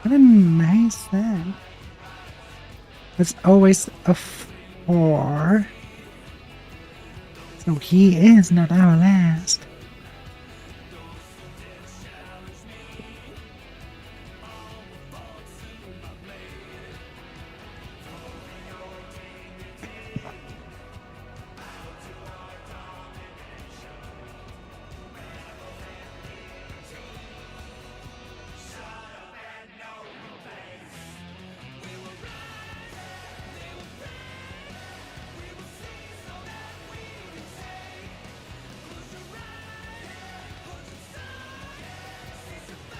What a nice thing. It's always a 4. So he is not our last.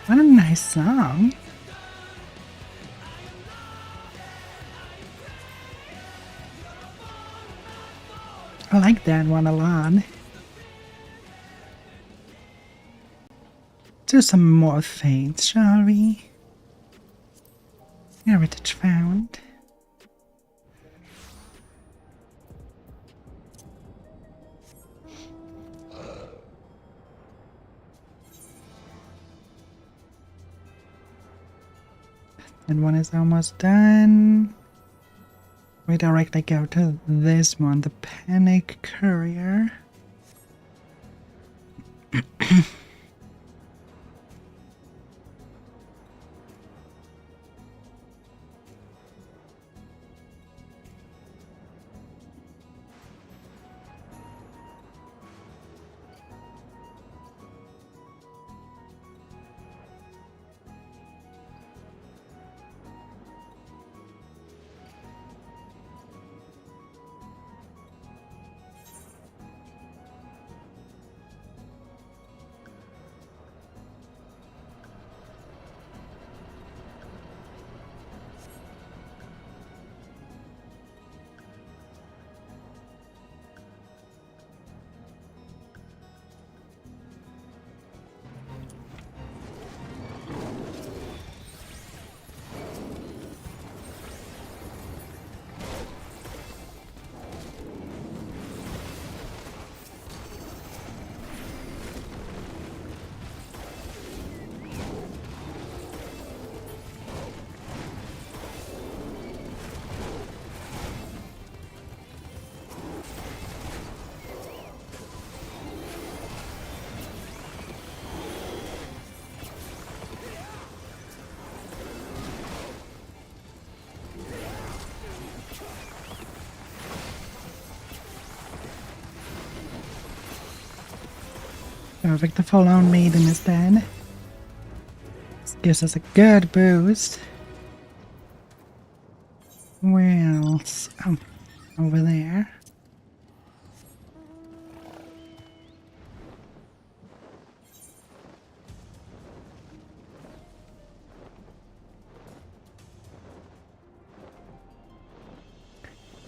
What a nice song. I like that one a lot. Do some more fates, shall we? Heritage found. And one is almost done. We directly go to this one, the Panic Courier. Perfect, the full-on maiden is dead. This gives us a good boost. Where else? Oh, over there.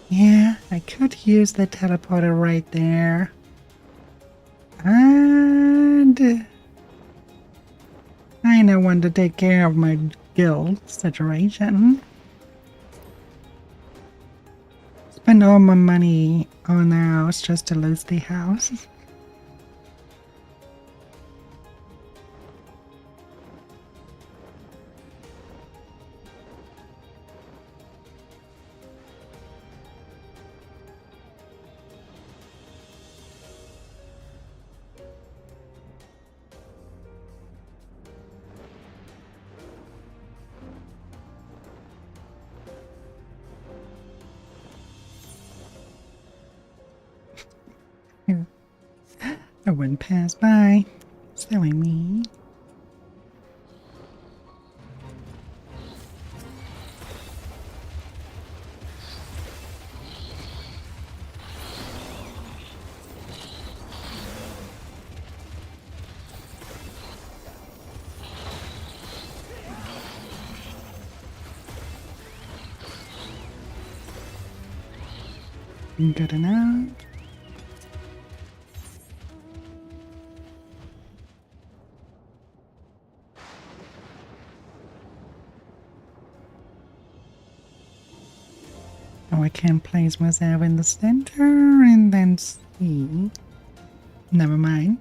Yeah, I could use the teleporter right there. And I know when to take care of my guild situation. Spend all my money on the house just to lose the house. I wouldn't pass by. Silly me. Good enough. Oh, I can place myself in the center and then see. Never mind.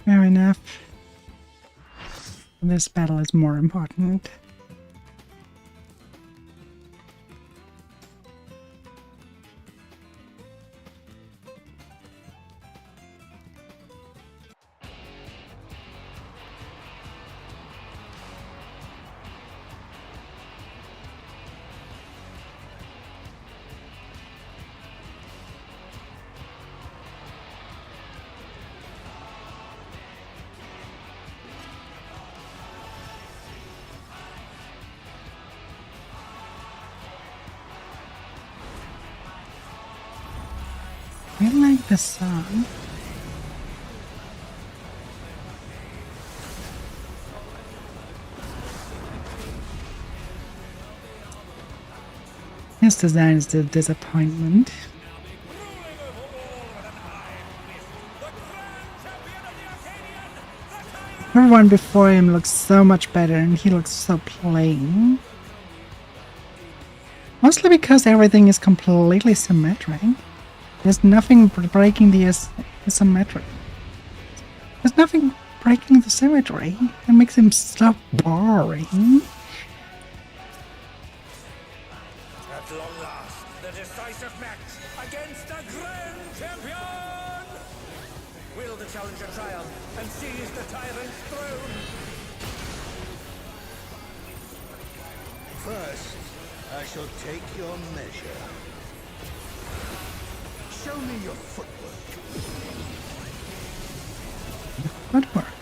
Fair enough. This battle is more important. I like the song. His design is a disappointment. Everyone before him looks so much better and he looks so plain. Mostly because everything is completely symmetric. There's nothing breaking the asymmetry. There's nothing breaking the symmetry. It makes him so boring. At long last, the decisive match against the Grand Champion! Will the challenger triumph and seize the tyrant's throne? First, I shall take your measure. Show me your footwork. Footwork.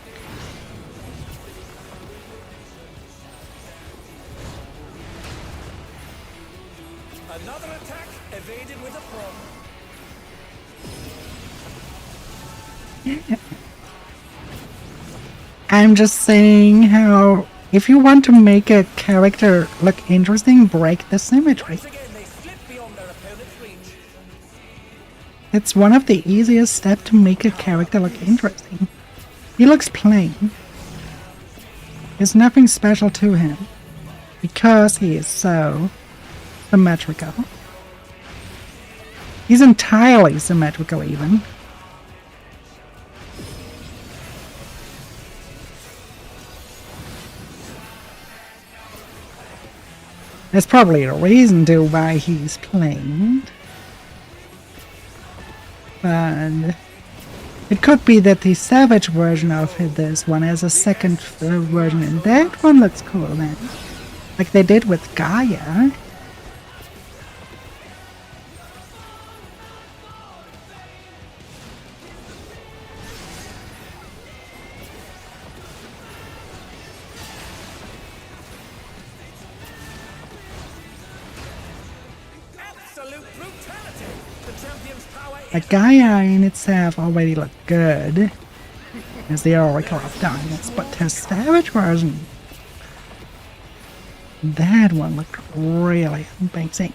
Another attack evaded with a prop. I'm just saying how if you want to make a character look interesting, break the symmetry. Once again, they slip beyond their opponent. It's one of the easiest steps to make a character look interesting. He looks plain. There's nothing special to him, because he is so symmetrical. He's entirely symmetrical even. There's probably a reason to why he's plain. But it could be that the savage version of this one has a second version, and that one looks cool, man. Like they did with Gaia. Absolute brutality! The champion's power is Like Gaia in itself already looked good as the Oracle of Darkness, but the savage version, that one looked really amazing.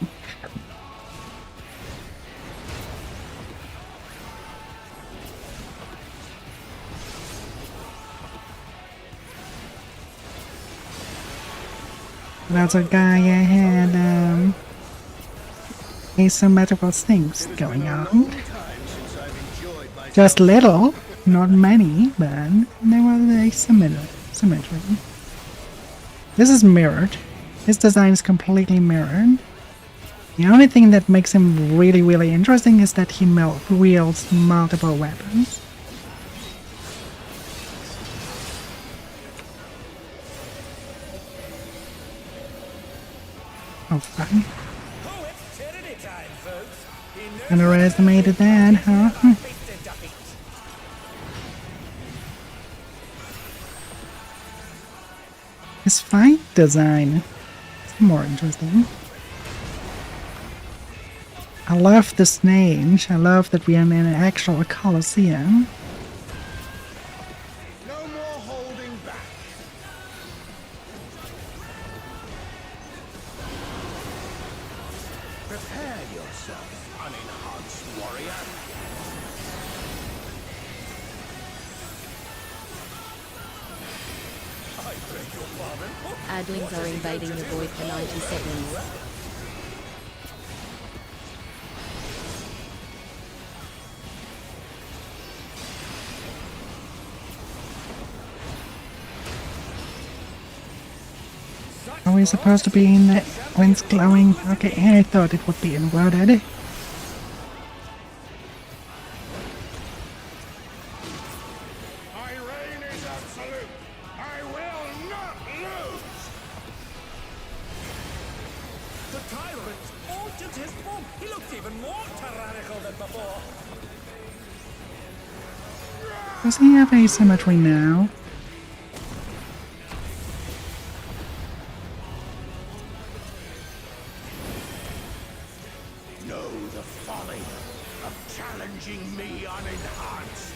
That's a Gaia had asymmetrical things going on. Just little, not many, but they were symmetry. This is mirrored. His design is completely mirrored. The only thing that makes him really, really interesting is that he wields multiple weapons. Oh, fun. oh, it's tyranny time, folks. He knows Underestimated that, huh? beast in defeat. His fight design is more interesting. I love the stage. I love that we are in an actual coliseum. No more holding back. Prepare yourself, unenhanced warrior. I beg your pardon. Adlings are invading the void for 90 seconds. Are we supposed to be in the when it's glowing? Okay, I thought it would be inverted. My reign is absolute. I will not lose. The tyrant altered his form. He looks even more tyrannical than before. Does he have asymmetry now? Know the folly of challenging me unenhanced.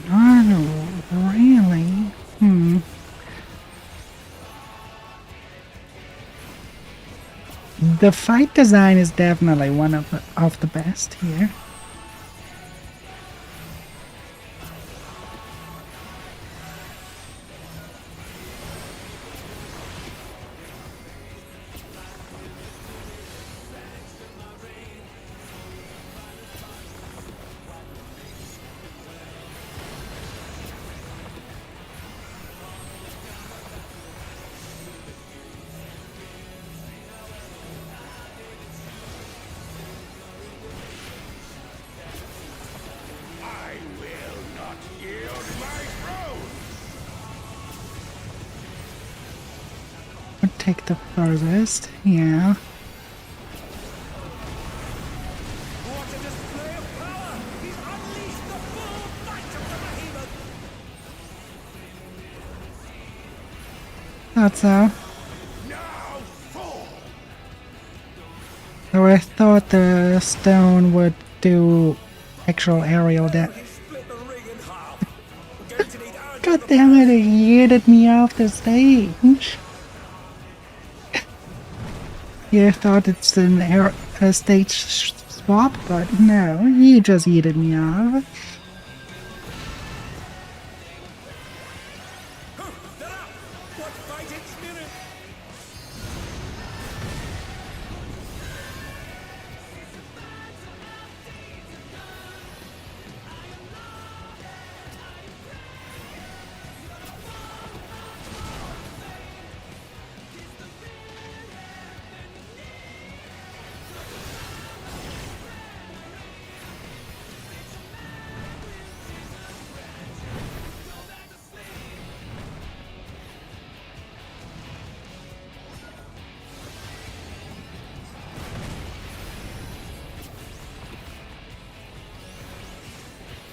Not really. The fight design is definitely one of the best here. I will not yield my throne. Would take the furthest, yeah. What a display of power! He's unleashed the full might of the behemoth! Thought so. Now fall. Though I thought the stone would do actual aerial damage. He split the ring in half. We're going to need urgent God damn it, it yeeted me off the stage. Yeah, I thought it's a stage swap swap, but no, he just yeeted me off. They're up! What fighting spirit!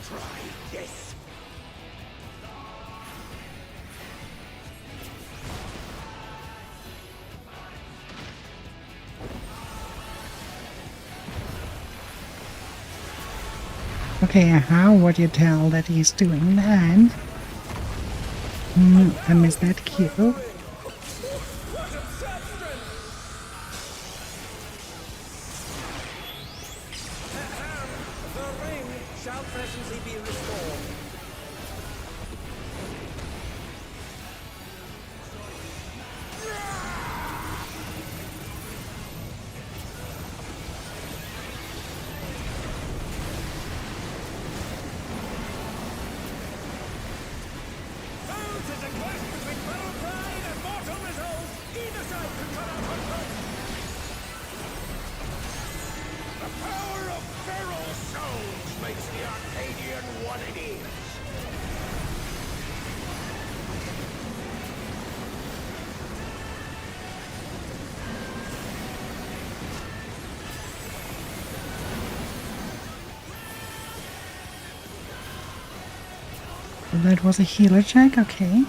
Try this. Okay, how would you tell that he's doing that? I missed that cue. What absurd strength! The ring shall presently be restored. Foes is a clash between battle pride and mortal resolve. Either side can cut out on top. The power of feral souls makes the Arcadian what it is. That was a healer check, okay.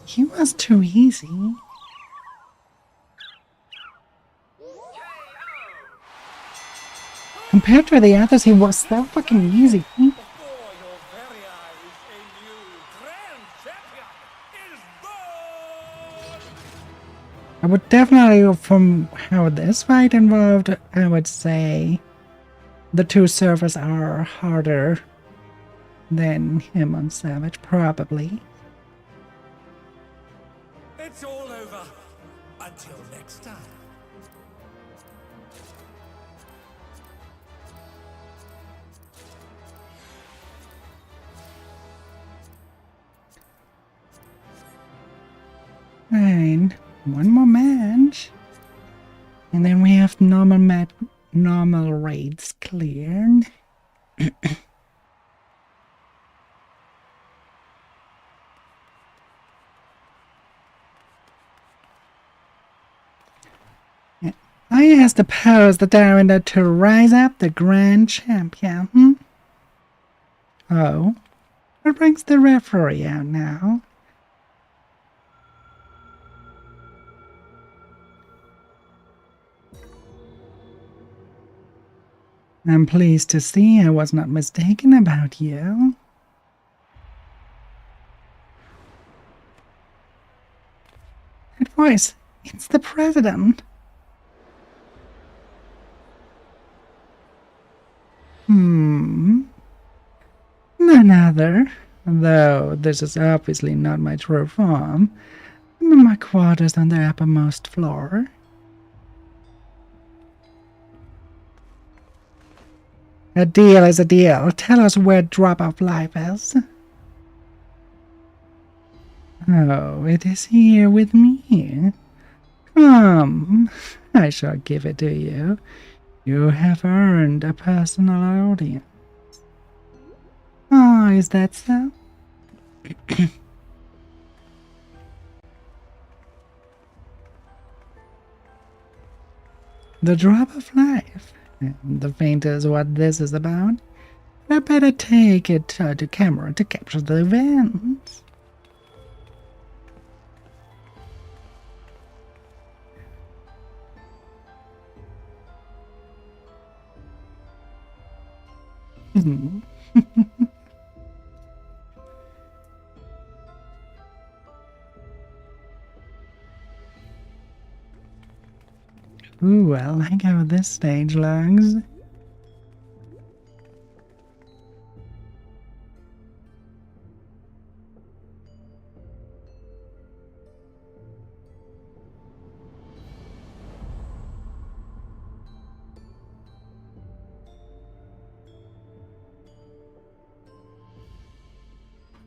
He was too easy. Compared to the others, he was so fucking easy. Before your very eyes, a new grand champion is born! I would definitely, from how this fight involved, I would say the two servers are harder than him on Savage, probably. It's all over. Until next time. Fine. One more match. And then we have normal raids cleared. I asked the powers that are in there to rise up the grand champion. Oh. What brings the referee out now? I'm pleased to see I was not mistaken about you. That voice, it's the president. None other, though this is obviously not my true form. I'm in my quarters on the uppermost floor. A deal is a deal. Tell us where Drop of Life is. Oh, it is here with me. Come, I shall give it to you. You have earned a personal audience. Oh, is that so? The Drop of Life. The fainter is what this is about. I better take it to camera to capture the events. Ooh, I like how this stage looks.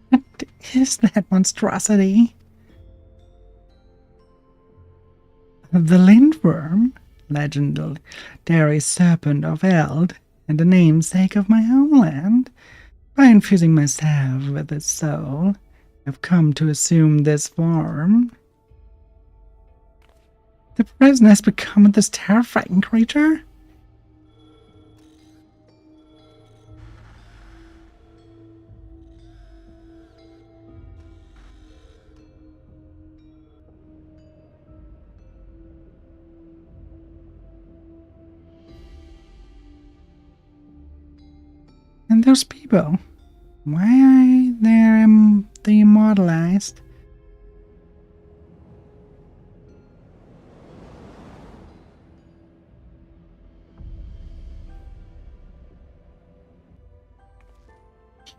What is that monstrosity? The lindworm, legendary serpent of Eld, and the namesake of my homeland. By infusing myself with its soul, I've come to assume this form. The prison has become this terrifying creature. And those people, why are they the immortalized?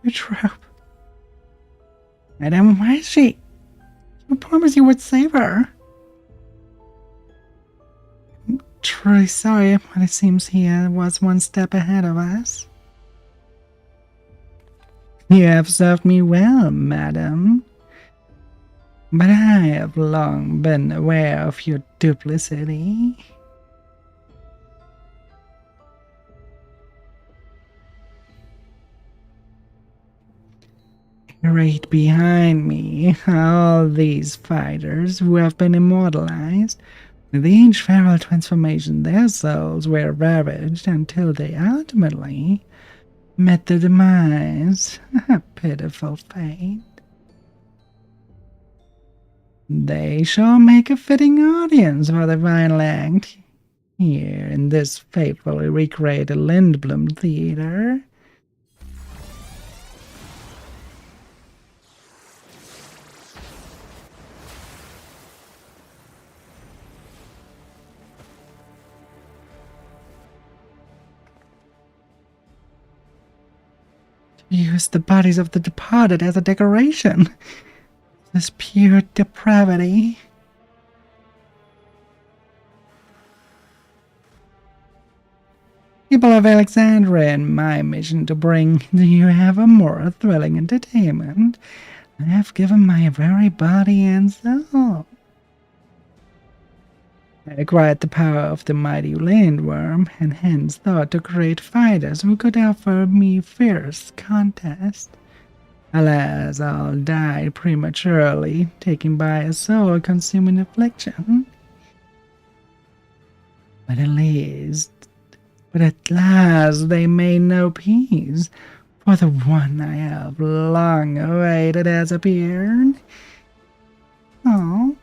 You trope. Madam, why is she? You promised you would save her. I'm truly sorry, but it seems he was one step ahead of us. You have served me well, madam. But I have long been aware of your duplicity. Right behind me are all these fighters who have been immortalized. With each feral transformation, their souls were ravaged until they ultimately met their demise. A pitiful fate. They shall make a fitting audience for the final act here in this faithfully recreated Lindblom Theater. Use the bodies of the departed as a decoration. This pure depravity. People of Alexandria, in my mission to bring you ever more thrilling entertainment, I have given my very body and soul. I acquired the power of the mighty landworm, and hence thought to create fighters who could offer me fierce contest. Alas, all died prematurely, taken by a soul-consuming affliction. But at last they made no peace, for the one I have long awaited has appeared. Oh.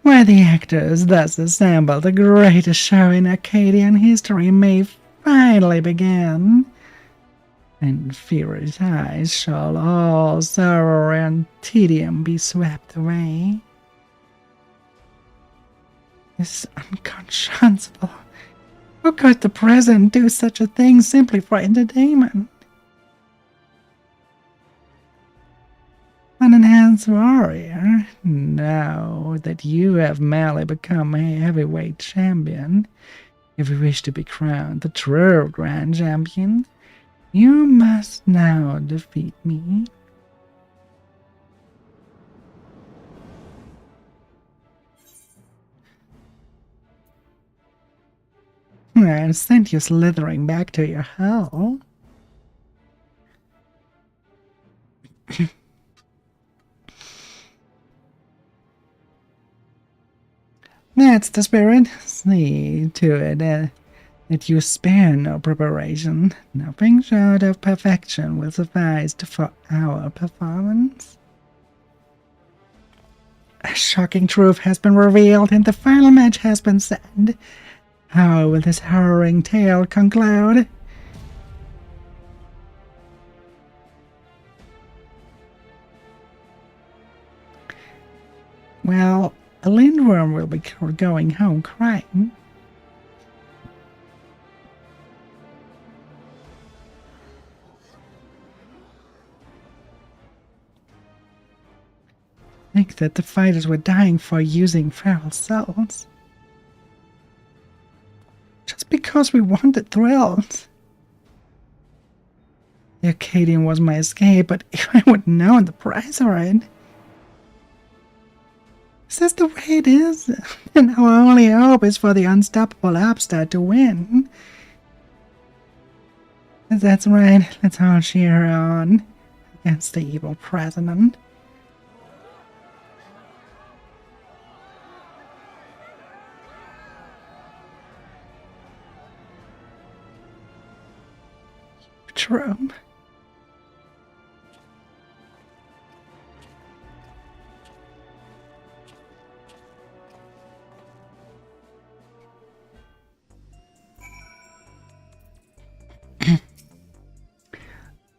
Where the actors thus assembled, the greatest show in Arcadian history may finally begin. And furious eyes shall all sorrow and tedium be swept away. This is unconscionable. How could the president do such a thing simply for entertainment? An enhanced warrior, now that you have merely become a heavyweight champion, if you wish to be crowned the true grand champion, you must now defeat me. I sent you slithering back to your hell. That's the spirit. See to it that you spare no preparation. Nothing short of perfection will suffice for our performance. A shocking truth has been revealed and the final match has been said. How will this harrowing tale conclude? Well, a lindworm will be going home crying. Think that the fighters were dying for using feral souls. Just because we wanted thrills. The Arcadian was my escape, but if I would known the price for it. Is this the way it is? And our only hope is for the unstoppable upstart to win. That's right, let's all cheer on against the evil president. Trump.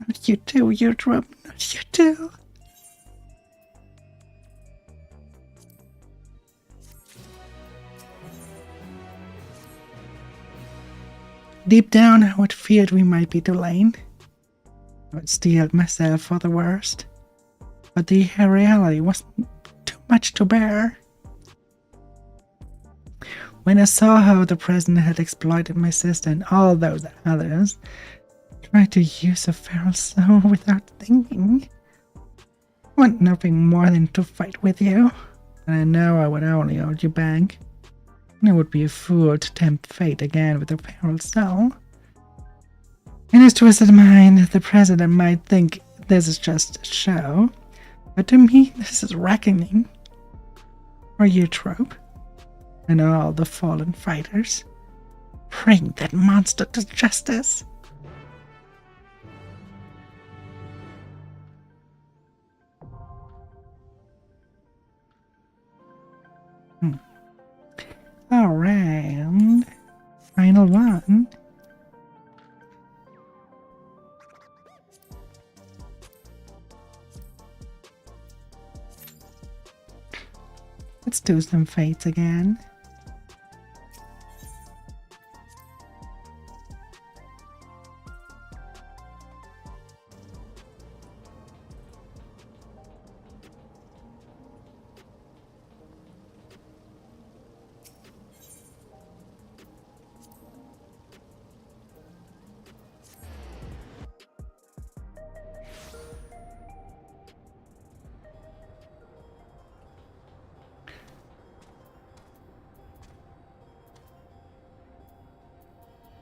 Not you too, you Trump. Not you too. Deep down, I would feared we might be delayed. I would steeled myself for the worst. But the reality was too much to bear. When I saw how the president had exploited my sister and all those others, tried to use a feral soul without thinking, I want nothing more than to fight with you. And I know I would only hold you back. I would be a fool to tempt fate again with a feral soul. In his twisted mind, the president might think this is just a show, but to me, this is reckoning. For you, Trope, and all the fallen fighters, bring that monster to justice. Alright, final one. Let's do some fates again.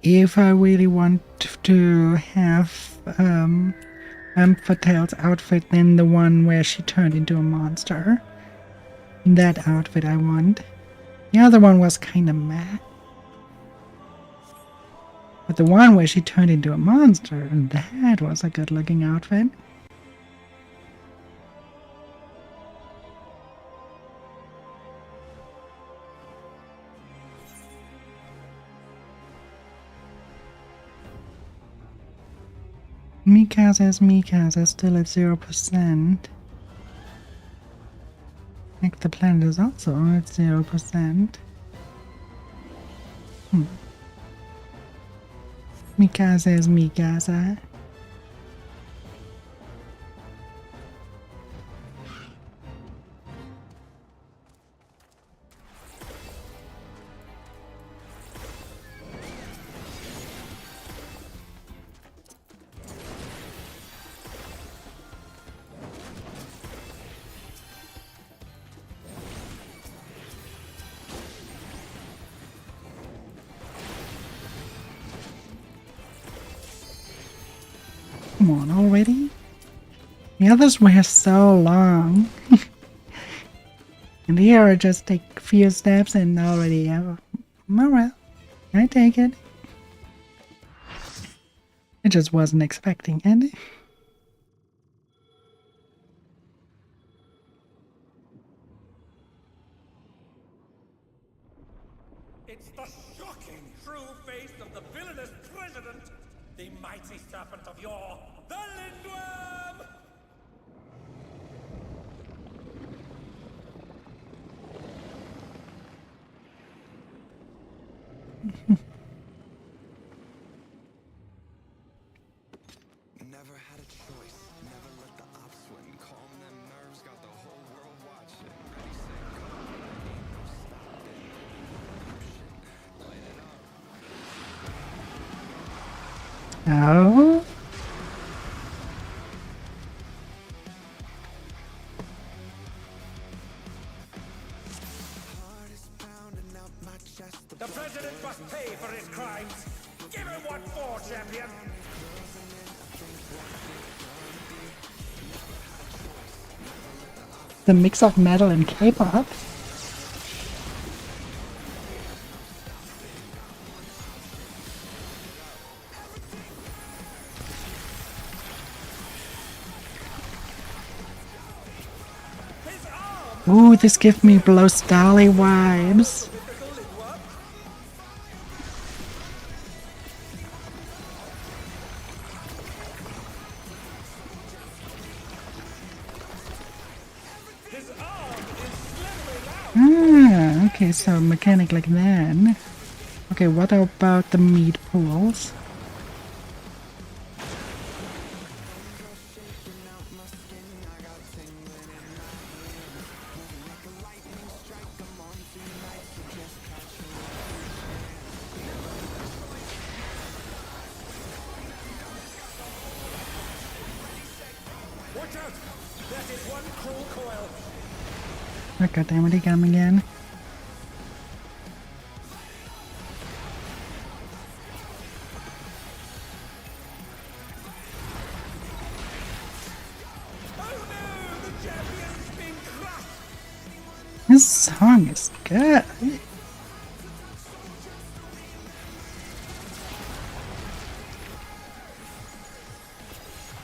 If I really want to have Femme Fatale's outfit, then the one where she turned into a monster. That outfit I want. The other one was kinda meh. But the one where she turned into a monster, that was a good looking outfit. Mikasa still at 0%. Like the planet is also at 0%. Mikasa. Come on already? The others were so long. And here I just take a few steps and already have... Well, I take it. I just wasn't expecting it. It's the shocking true face of the villainous president, the mighty serpent of yore, the Lindworm! Never had a choice. Never let the ops win. Calm them nerves. Got the whole world watching. Ready, set, go. Ain't no stopping. Light it up. Oh? Heart is pounding out my chest. The president must pay for his crimes! Give him what for, champion! The mix of metal and K-pop? Ooh, this gives me Blow Starly vibes. Ah, okay, so mechanic like that. Okay, what about the meat pools? Watch out! That is one cruel coil! Oh, God damn it, he got me again. Oh no! The champion's been crushed! This song is good.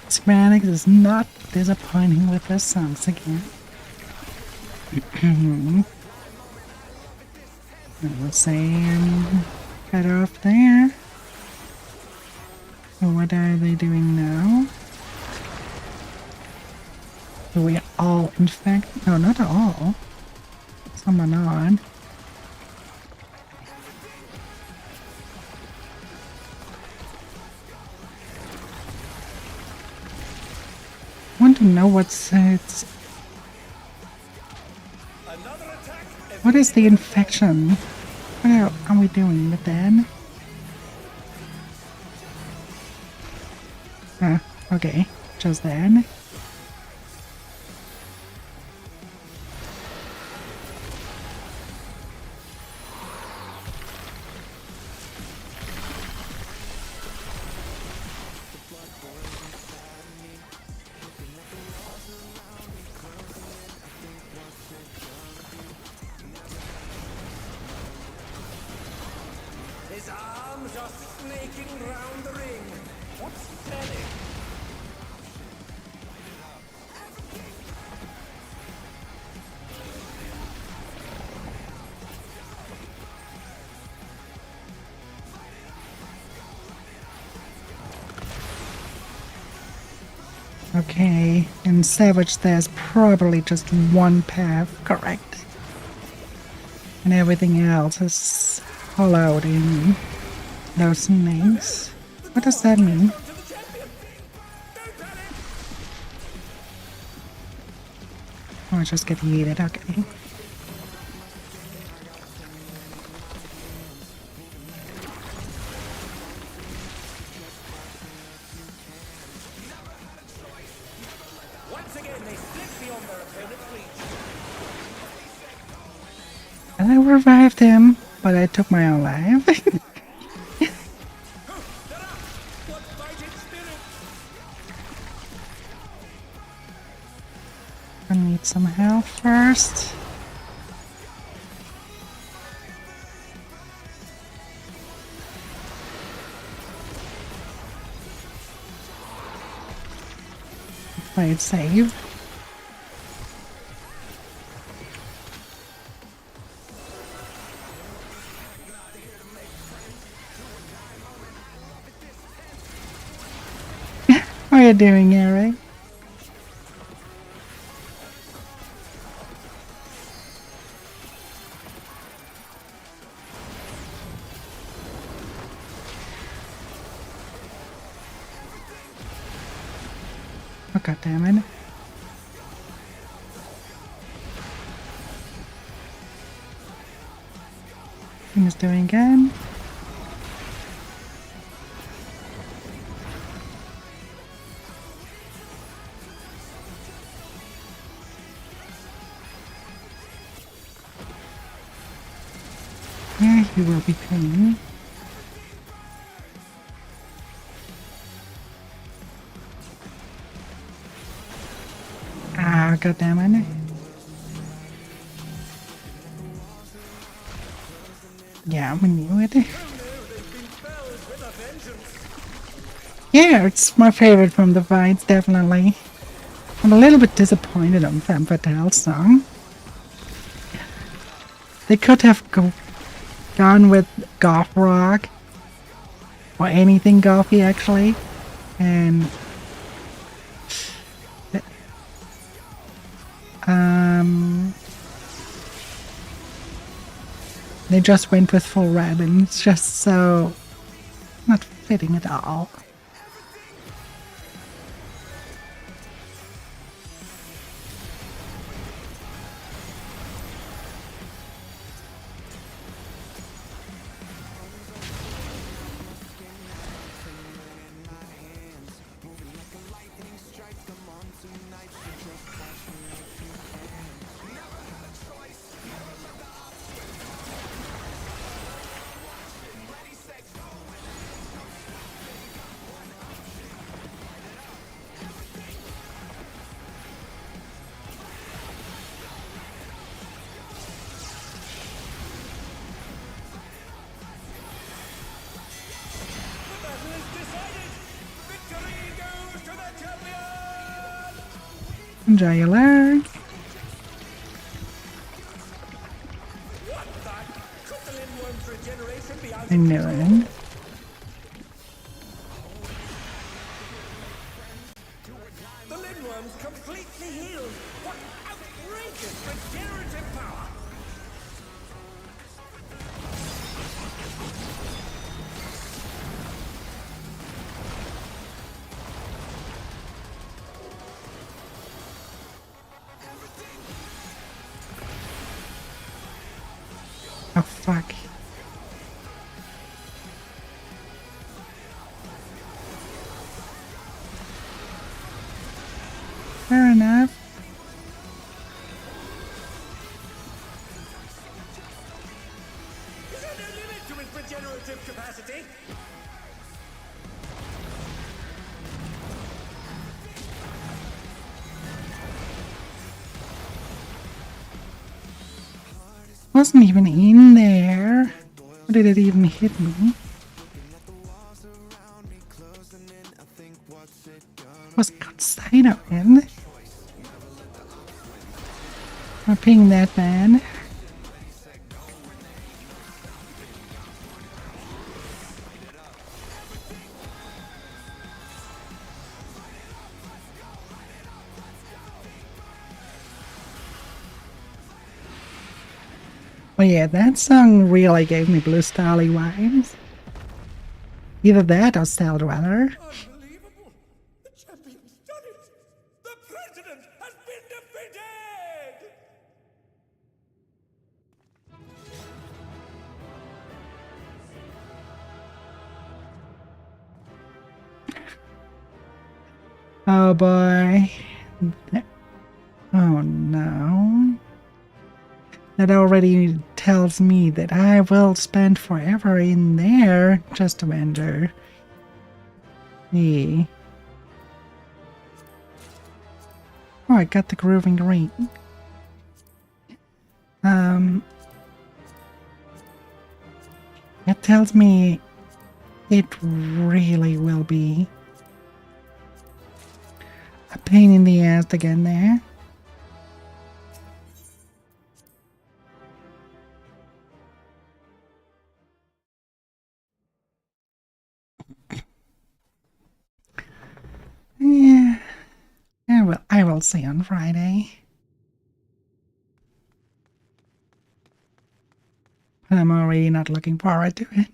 Square Enix is not disappointing with their songs again. I would say I'm better off there. So what are they doing now? Do we all infect? No, not all. Some are not. I want to know what's it's. Another attack! What is the infection? What are we doing with that? Ah, okay, just that. His arms are snaking round the ring. What's selling? Okay, in Savage there's probably just one path, correct? And everything else is hollowed in those snakes. What does that mean? To the champion! Don't panic! Oh, I just get yeeted, okay. Once again, they slip beyond their opponent's reach. And I revived him, but I took my own life. What fighting spirit! I need some help first. Play it safe. How are you doing, Eric? Oh, God damn it. Things doing good. Yeah, he will be paying. Ah, God damn it. Yeah, we knew it. Yeah, it's my favorite from the fights, definitely. I'm a little bit disappointed on Femme Fatale's song. They could have gone with goth rock or anything gothy actually, and they just went with full red, and it's just so not fitting at all. The battle is decided! Victory goes to the champion! Enjoy your learn. What the? Could the Lindworm's regeneration be out I of knew control? it. The Lindworm's completely healed! What outrageous regenerative power! Oh fuck. Fair enough. Is there no limit to its regenerative capacity? Wasn't even in there. How did it even hit me? Was outside of it. I'm ping that bad. Oh yeah, that song really gave me Blue Starly vibes. Either that or Cell Dweller. Unbelievable! The champion's done it! The president has been defeated! Oh boy. Oh no. That already tells me that I will spend forever in there just to enter. Yeah. Oh, I got the grooving ring. It tells me it really will be a pain in the ass to get there. Yeah, I will see on Friday. But I'm already not looking forward to it.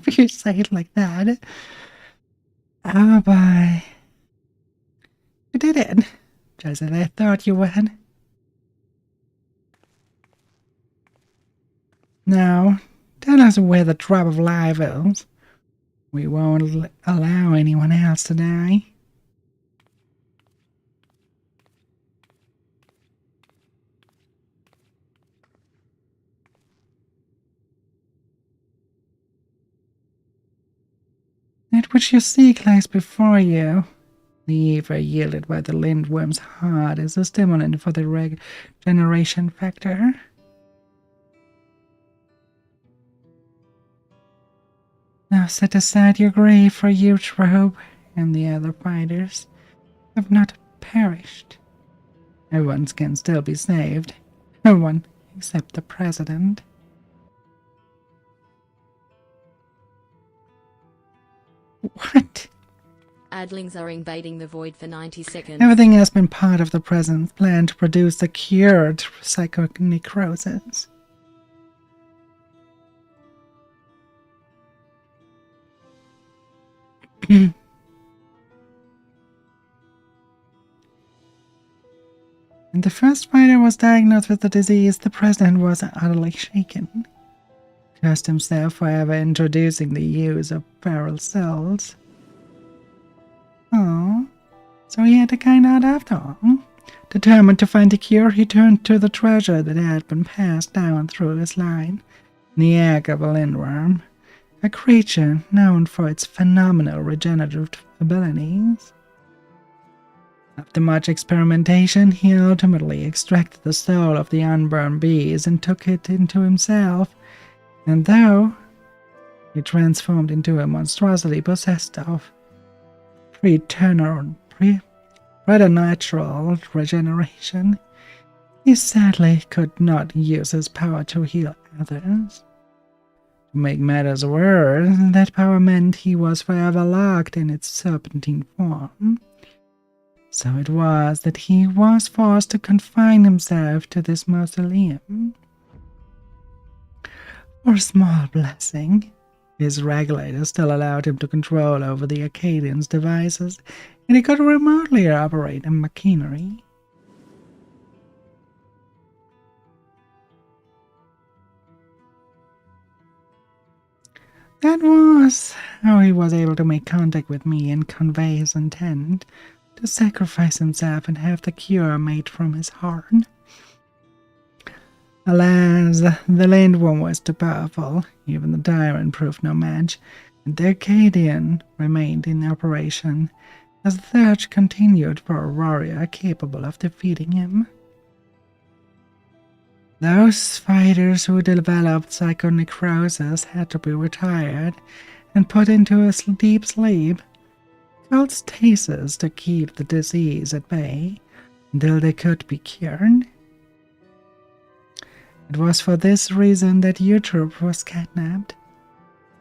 If you say it like that. Oh boy. You did it. Just as I thought you would. Now, tell us where the drop of life is. We won't allow anyone else to die. That which you seek lies before you. The ether yielded by the lindworm's heart is a stimulant for the regeneration factor. Now set aside your grave, for you, Trope, and the other fighters have not perished. Everyone can still be saved. No one except the president. What? Adlings are invading the void for 90 seconds. Everything has been part of the president's plan to produce the cure to psychonecrosis. When the first fighter was diagnosed with the disease, the president was utterly shaken. Cursed himself for ever introducing the use of feral cells. Oh, so he had a kind heart after all. Determined to find a cure, he turned to the treasure that had been passed down through his line, the egg of a lindworm, a creature known for its phenomenal regenerative abilities. After much experimentation, he ultimately extracted the soul of the unborn bees and took it into himself, and though he transformed into a monstrosity possessed of preternatural regeneration, he sadly could not use his power to heal others. To make matters worse, that power meant he was forever locked in its serpentine form. So it was that he was forced to confine himself to this mausoleum. For a small blessing, his regulator still allowed him to control over the Acadians' devices, and he could remotely operate a machinery. That was how he was able to make contact with me and convey his intent to sacrifice himself and have the cure made from his heart. Alas, the lindworm was too powerful. Even the tyrant proved no match, and the Acadian remained in operation as the search continued for a warrior capable of defeating him. Those fighters who developed psychonecrosis had to be retired and put into a deep sleep, called stasis, to keep the disease at bay until they could be cured. It was for this reason that Eutrope was kidnapped.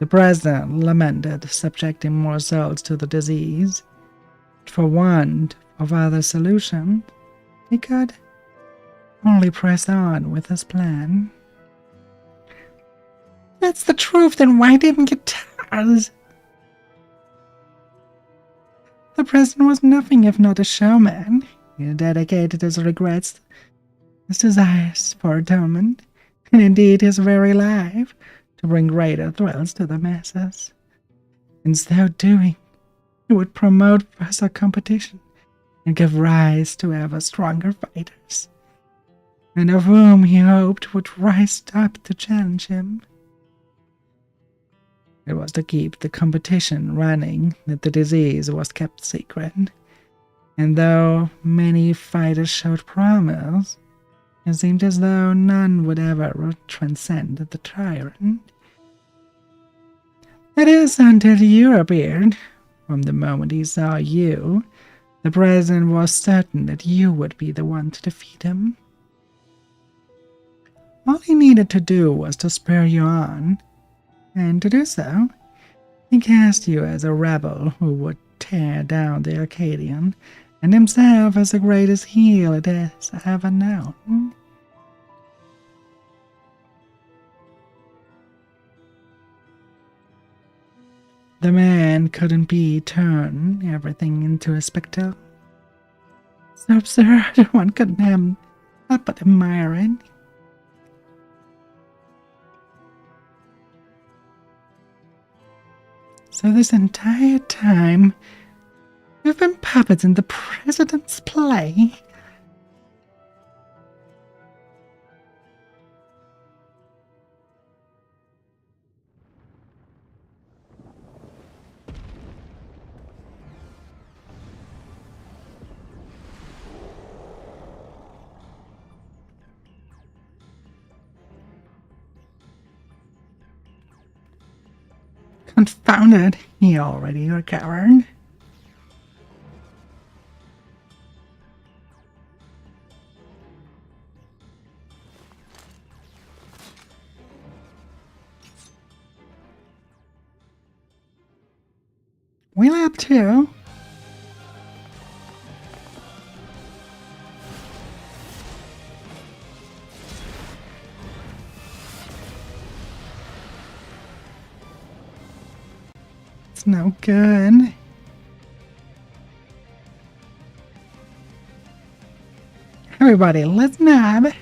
The president lamented subjecting more souls to the disease. For want of other solution, he could only press on with his plan. that's the truth, then why didn't you tell us? The president was nothing if not a showman. He dedicated his regrets, his desires for atonement, and indeed his very life, to bring greater thrills to the masses. In so doing, he would promote further competition and give rise to ever stronger fighters, and of whom he hoped would rise up to challenge him. It was to keep the competition running that the disease was kept secret, and though many fighters showed promise, it seemed as though none would ever transcend the tyrant. That is, until you appeared. From the moment he saw you, the president was certain that you would be the one to defeat him. All he needed to do was to spur you on, and to do so, he cast you as a rebel who would tear down the Arcadian, and himself as the greatest heel it has ever known. The man couldn't be turn everything into a spectacle. So absurd, one couldn't help but admire it. So this entire time, you've been puppets in the president's play? Confounded, he already recovered. We'll have to. It's no good. Everybody, let's nab.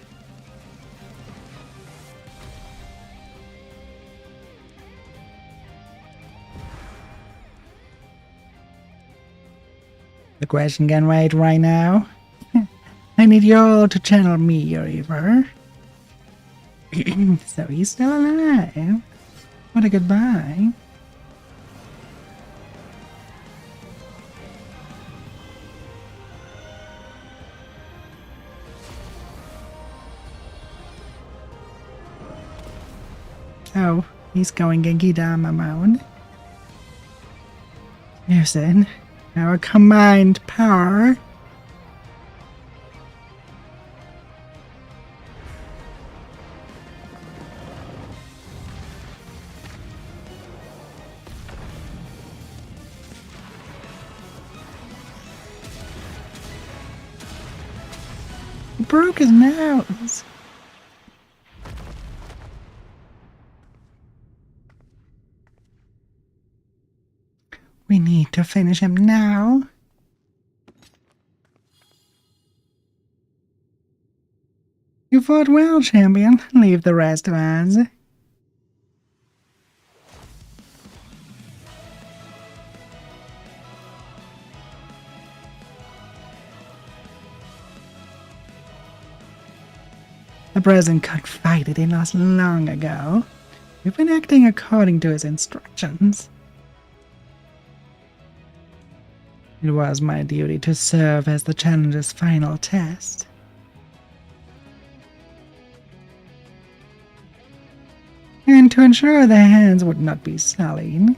The question can wait right now. I need you all to channel me, your Ever. So he's still alive. What a goodbye. Oh, he's going Genki Dama mode. Using our combined power. He broke his nose. We need to finish him now. You fought well, champion. Leave the rest to us. The president confided in us long ago. We've been acting according to his instructions. It was my duty to serve as the challenger's final test. And to ensure their hands would not be sullied.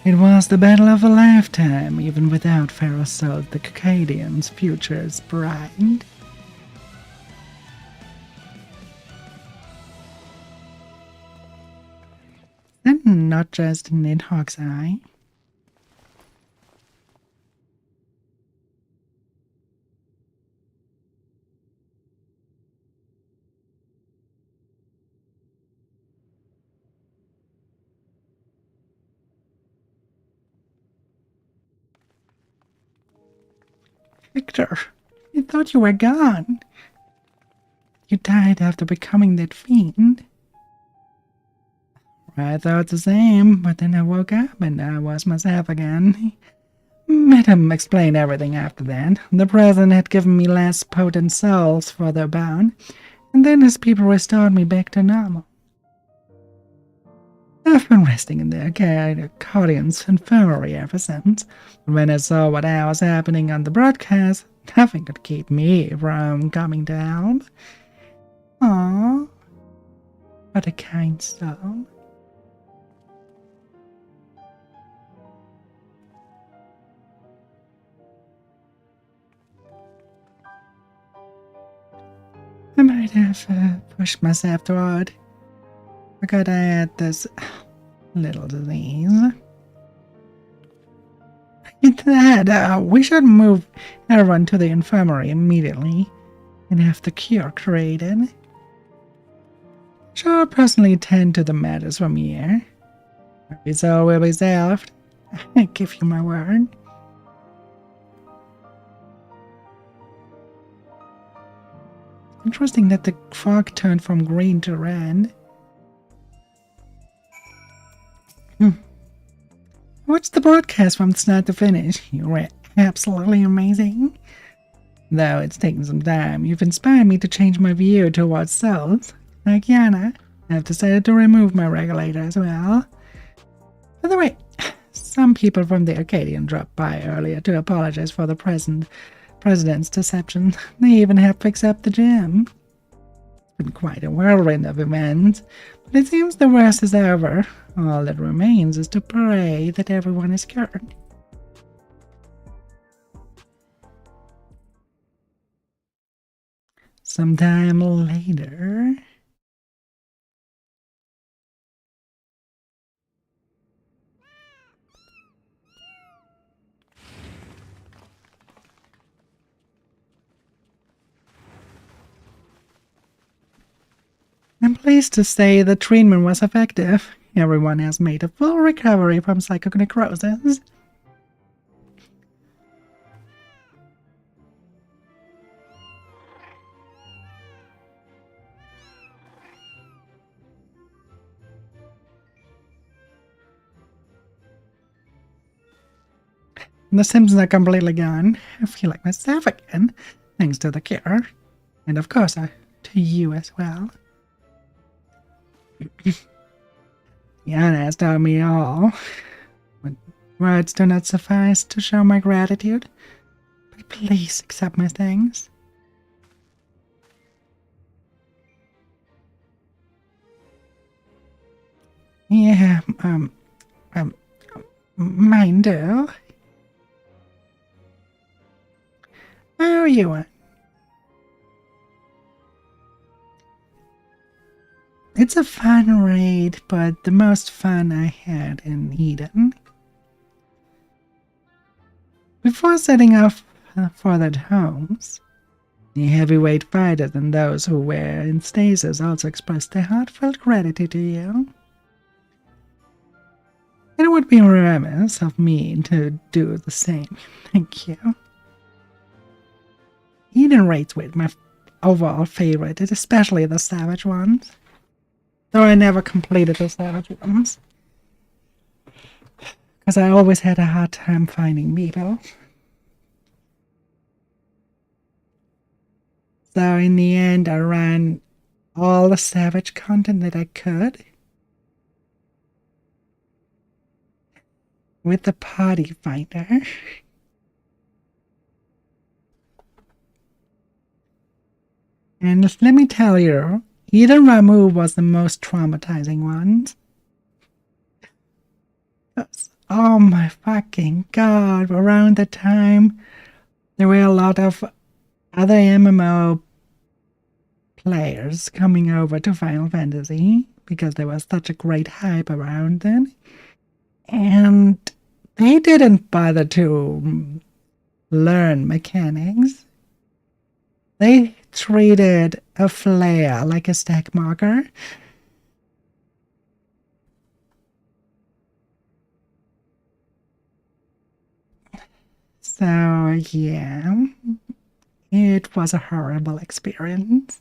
It was the battle of a lifetime. Even without Pharaoh's soul, the Caucadian's future is bright. And not just Nidhogg's eye. Victor, I thought you were gone. You died after becoming that fiend. I thought the same, but then I woke up and I was myself again. Madam explained everything after that. The president had given me less potent souls for their bound, and then his people restored me back to normal. I've been resting in the Acadian's infirmary ever since. When I saw what was happening on the broadcast, nothing could keep me from coming to help. Aww. What a kind soul. I might have pushed myself too hard. Forgot I had this little disease. Instead, we should move everyone to the infirmary immediately and have the cure created. Shall personally tend to the matters from here. Its all will be solved. I give you my word. Interesting that the fog turned from green to red. Watch the broadcast from start to finish. You were absolutely amazing. Though it's taken some time, you've inspired me to change my view towards souls. Like Yana, I've decided to remove my regulator as well. By the way, some people from the Acadian dropped by earlier to apologize for the president's deception. They even helped fix up the gym. It's been quite a whirlwind of events, but it seems the worst is over. All that remains is to pray that everyone is cured. Sometime later... I'm pleased to say the treatment was effective. Everyone has made a full recovery from psychic necrosis. The symptoms are completely gone. I feel like myself again, thanks to the cure. And of course, to you as well. Yana has told me all, but words do not suffice to show my gratitude. But please accept my thanks. Yeah, mine do. How are you? It's a fun raid, but the most fun I had in Eden. Before setting off for their homes, the heavyweight fighters and those who were in stasis also expressed their heartfelt gratitude to you. It would be remiss of me to do the same. Thank you. Eden raids were my overall favorite, especially the savage ones. Though I never completed the savage ones. Because I always had a hard time finding people. So in the end, I ran all the savage content that I could. With the party finder. And let me tell you, Eden Ramu was the most traumatizing one. Oh my fucking god, around the time there were a lot of other MMO players coming over to Final Fantasy because there was such a great hype around it. And they didn't bother to learn mechanics. They treated a flare like a stack marker. So, yeah, it was a horrible experience.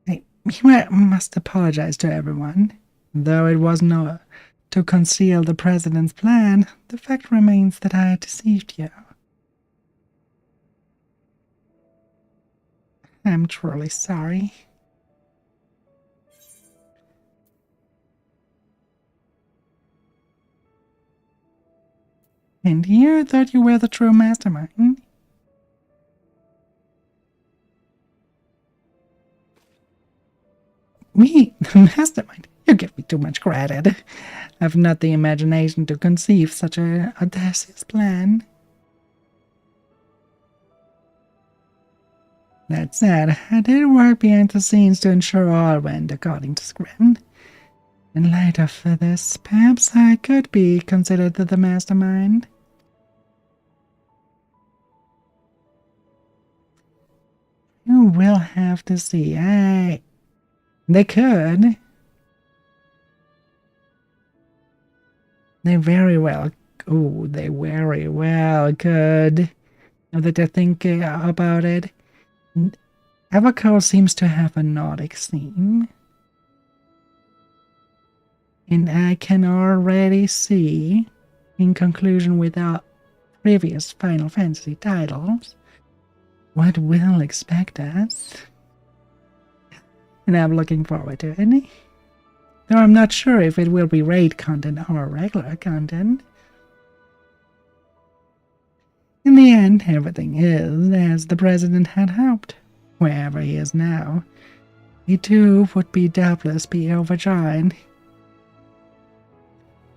I must apologize to everyone. Though it was not to conceal the president's plan, the fact remains that I deceived you. I'm truly sorry. And you thought you were the true mastermind? Me, the mastermind? You give me too much credit. I've not the imagination to conceive such an audacious plan. That said, I did work behind the scenes to ensure all went according to script. In light of this, perhaps I could be considered the mastermind. You will have to see. They could. They very well. Oh, they very well could. Now that I think about it, Avocado seems to have a Nordic theme. And I can already see, in conclusion with our previous Final Fantasy titles, what will expect us. And I'm looking forward to it. Though I'm not sure if it will be raid content or regular content. In the end, everything is as the president had hoped. Wherever he is now, he too would doubtless be overjoyed.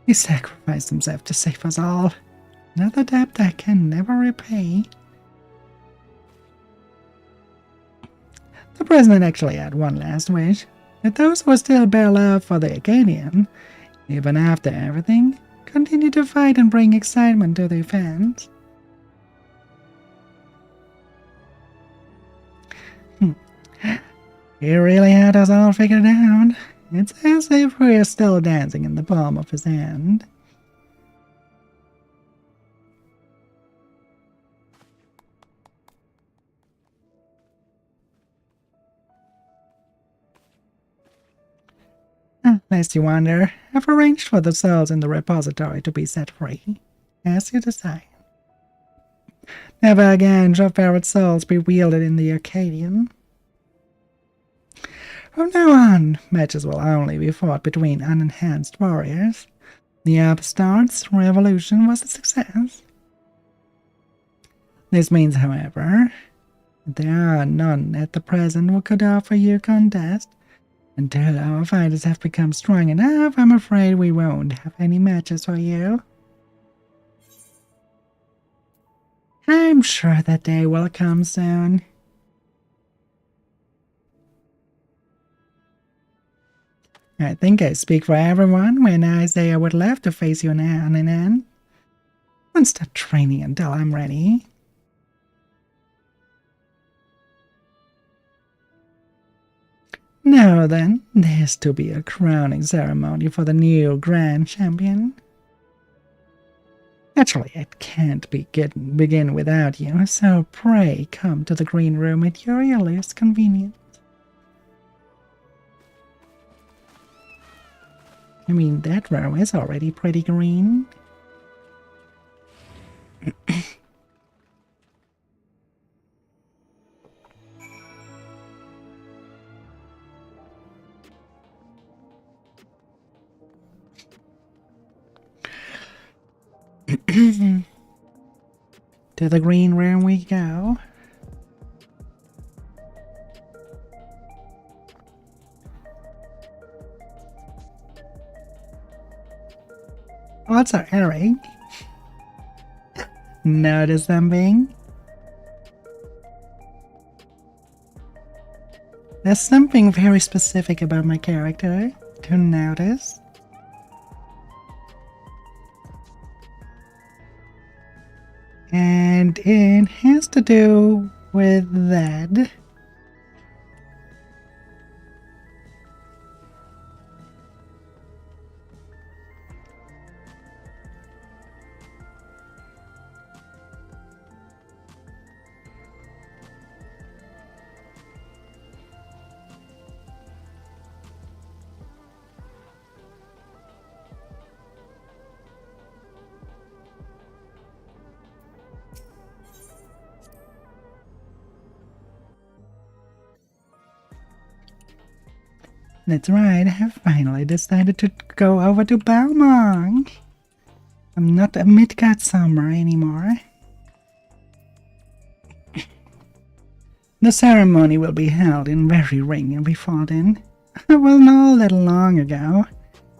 He sacrificed himself to save us all. Another debt I can never repay. The president actually had one last wish, that those who still bear love for the Acadian, even after everything, continue to fight and bring excitement to their fans. He really had us all figured out. It's as if we're still dancing in the palm of his hand. Lest you wonder, I've arranged for the souls in the repository to be set free, as you decide. Never again shall ferret souls be wielded in the Arcadian. From now on, matches will only be fought between unenhanced warriors. The upstart's revolution was a success. This means, however, that there are none at the present who could offer you a contest. Until our fighters have become strong enough, I'm afraid we won't have any matches for you. I'm sure that day will come soon. I think I speak for everyone when I say I would love to face you now on an end. Don't start training until I'm ready. Now then, there's to be a crowning ceremony for the new Grand Champion. Naturally, it can't begin without you, so pray come to the green room at your earliest convenience. I mean, that room is already pretty green. To the green room we go. Also, Eric, notice something? There's something very specific about my character to notice. And it has to do with that. That's right, I have finally decided to go over to Belmont. I'm not a Midgard summer anymore. The ceremony will be held in very ring and before then. I will know that long ago.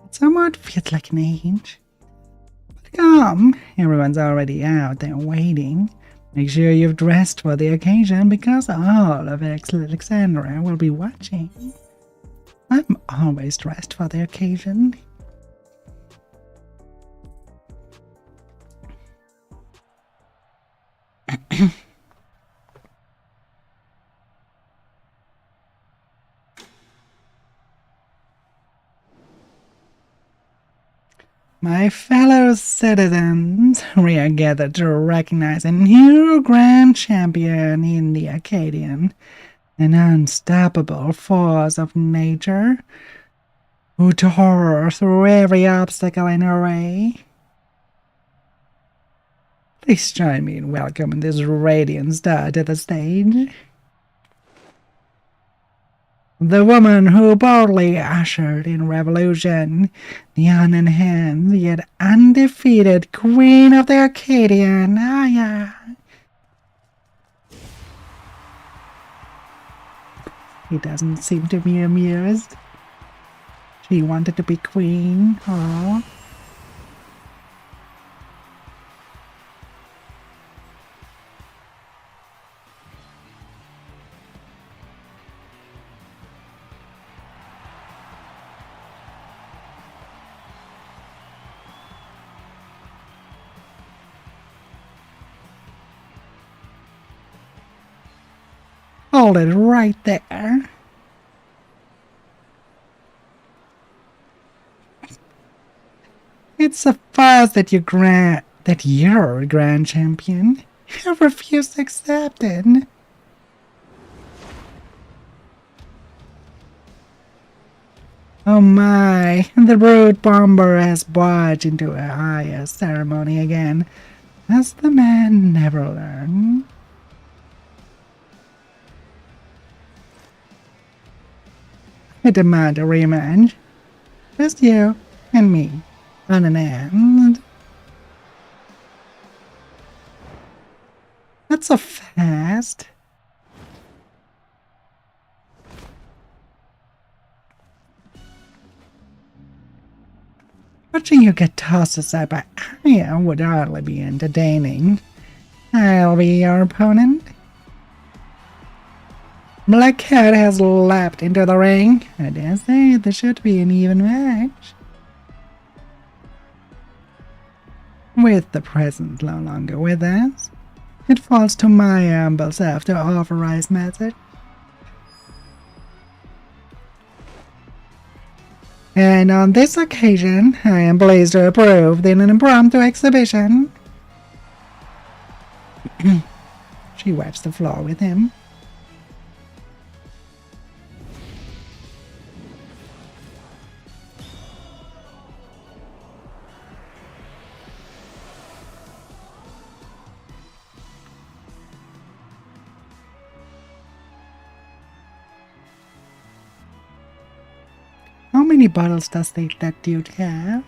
It somewhat feels like an age. But come, everyone's already out there waiting. Make sure you've dressed for the occasion because all of Alexandria will be watching. I'm always dressed for the occasion. My fellow citizens, we are gathered to recognize a new grand champion in the Acadian. An unstoppable force of nature, who tore through every obstacle in her way. Please join me in welcoming this radiant star to the stage. The woman who boldly ushered in revolution, the unenhanced yet undefeated Queen of the Acadian, Aya. He doesn't seem to be amused. She wanted to be queen. Oh. Hold it right there. It's a farce that you're a grand champion. I refuse to accept it. Oh my, the rude bomber has barged into a higher ceremony again. Has the man never learned? I demand a rematch. Just you and me, on an end. Not so fast. Watching you get tossed aside by Aya would hardly be entertaining. I'll be your opponent. Black Cat has leapt into the ring. I dare say this should be an even match. With the present no longer with us, it falls to my humble self to authorize message. And on this occasion, I am pleased to approve an impromptu exhibition. She wipes the floor with him. How many bottles does that dude have?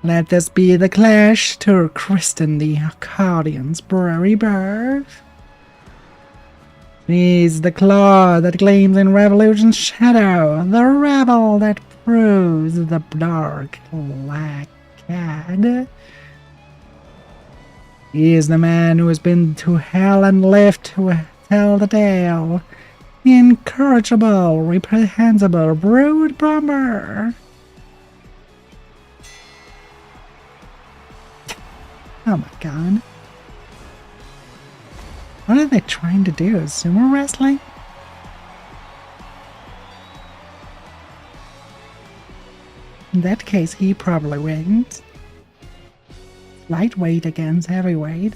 Let this be the clash to christen the Acadian's brewery birth. She's the claw that gleams in revolution's shadow, the rebel that proves the dark black cat. He is the man who has been to hell and lived to tell the tale. The incorrigible, reprehensible brood bomber. Oh my god. What are they trying to do? Sumo wrestling? In that case, he probably wins. Lightweight against heavyweight.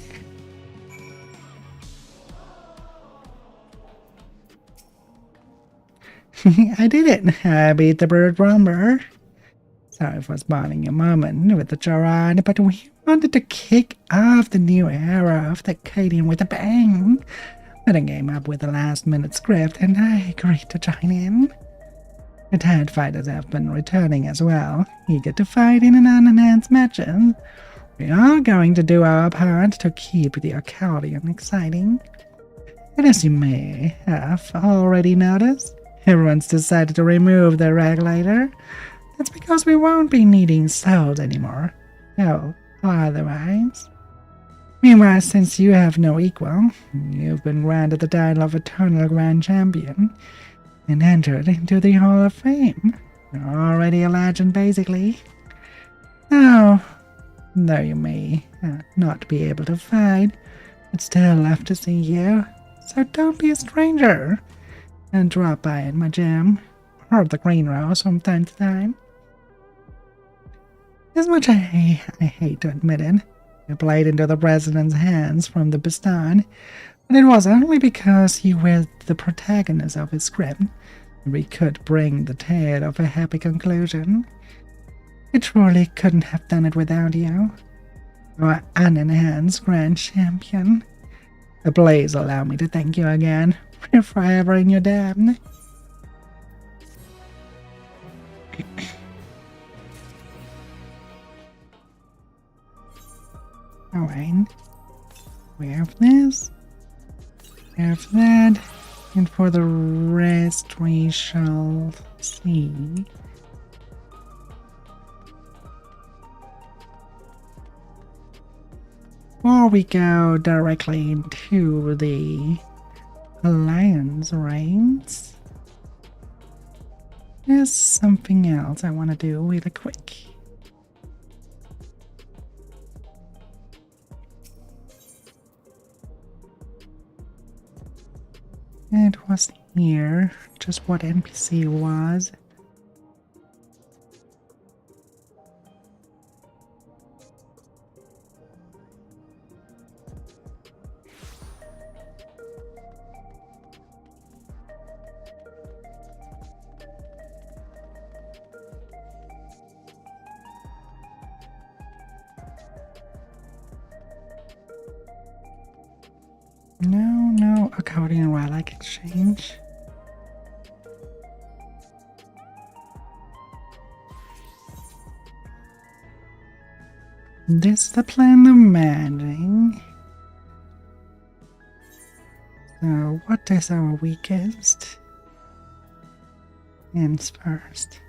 I did it! I beat the bird bomber. Sorry for spawning a moment with the Joran, but we wanted to kick off the new era of the Cadian with a bang. But I came up with a last-minute script and I agreed to join in. The Tide Fighters have been returning as well, eager to fight in an unenhanced matches. We are going to do our part to keep the accordion exciting. And as you may have already noticed, everyone's decided to remove the regulator. That's because we won't be needing souls anymore. No, otherwise. Meanwhile, since you have no equal, you've been granted the title of Eternal Grand Champion and entered into the Hall of Fame. You're already a legend, basically. Now, though you may not be able to fight, I'd still love to see you. So don't be a stranger and drop by at my gym or the Green Rose from time to time. As much I hate to admit it, I played into the president's hands from the Bastan, but it was only because you were the protagonist of his script that we could bring the tale of a happy conclusion. I truly couldn't have done it without you. Our unenhanced Grand Champion. Please allow me to thank you again. We're forever in your debt. Alright. We have this. We have that. And for the rest we shall see. Or we go directly into the Alliance raids. There's something else I want to do really quick. It was here, just what NPC was. No accordion relic exchange. This is the plan of managing. So what is our weakest? Ends first.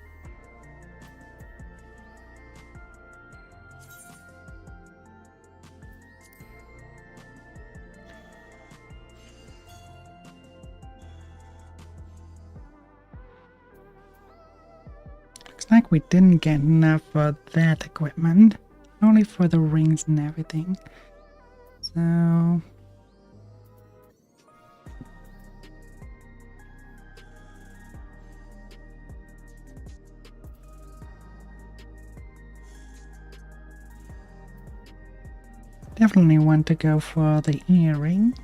Looks like we didn't get enough for that equipment, only for the rings and everything. So definitely want to go for the earring.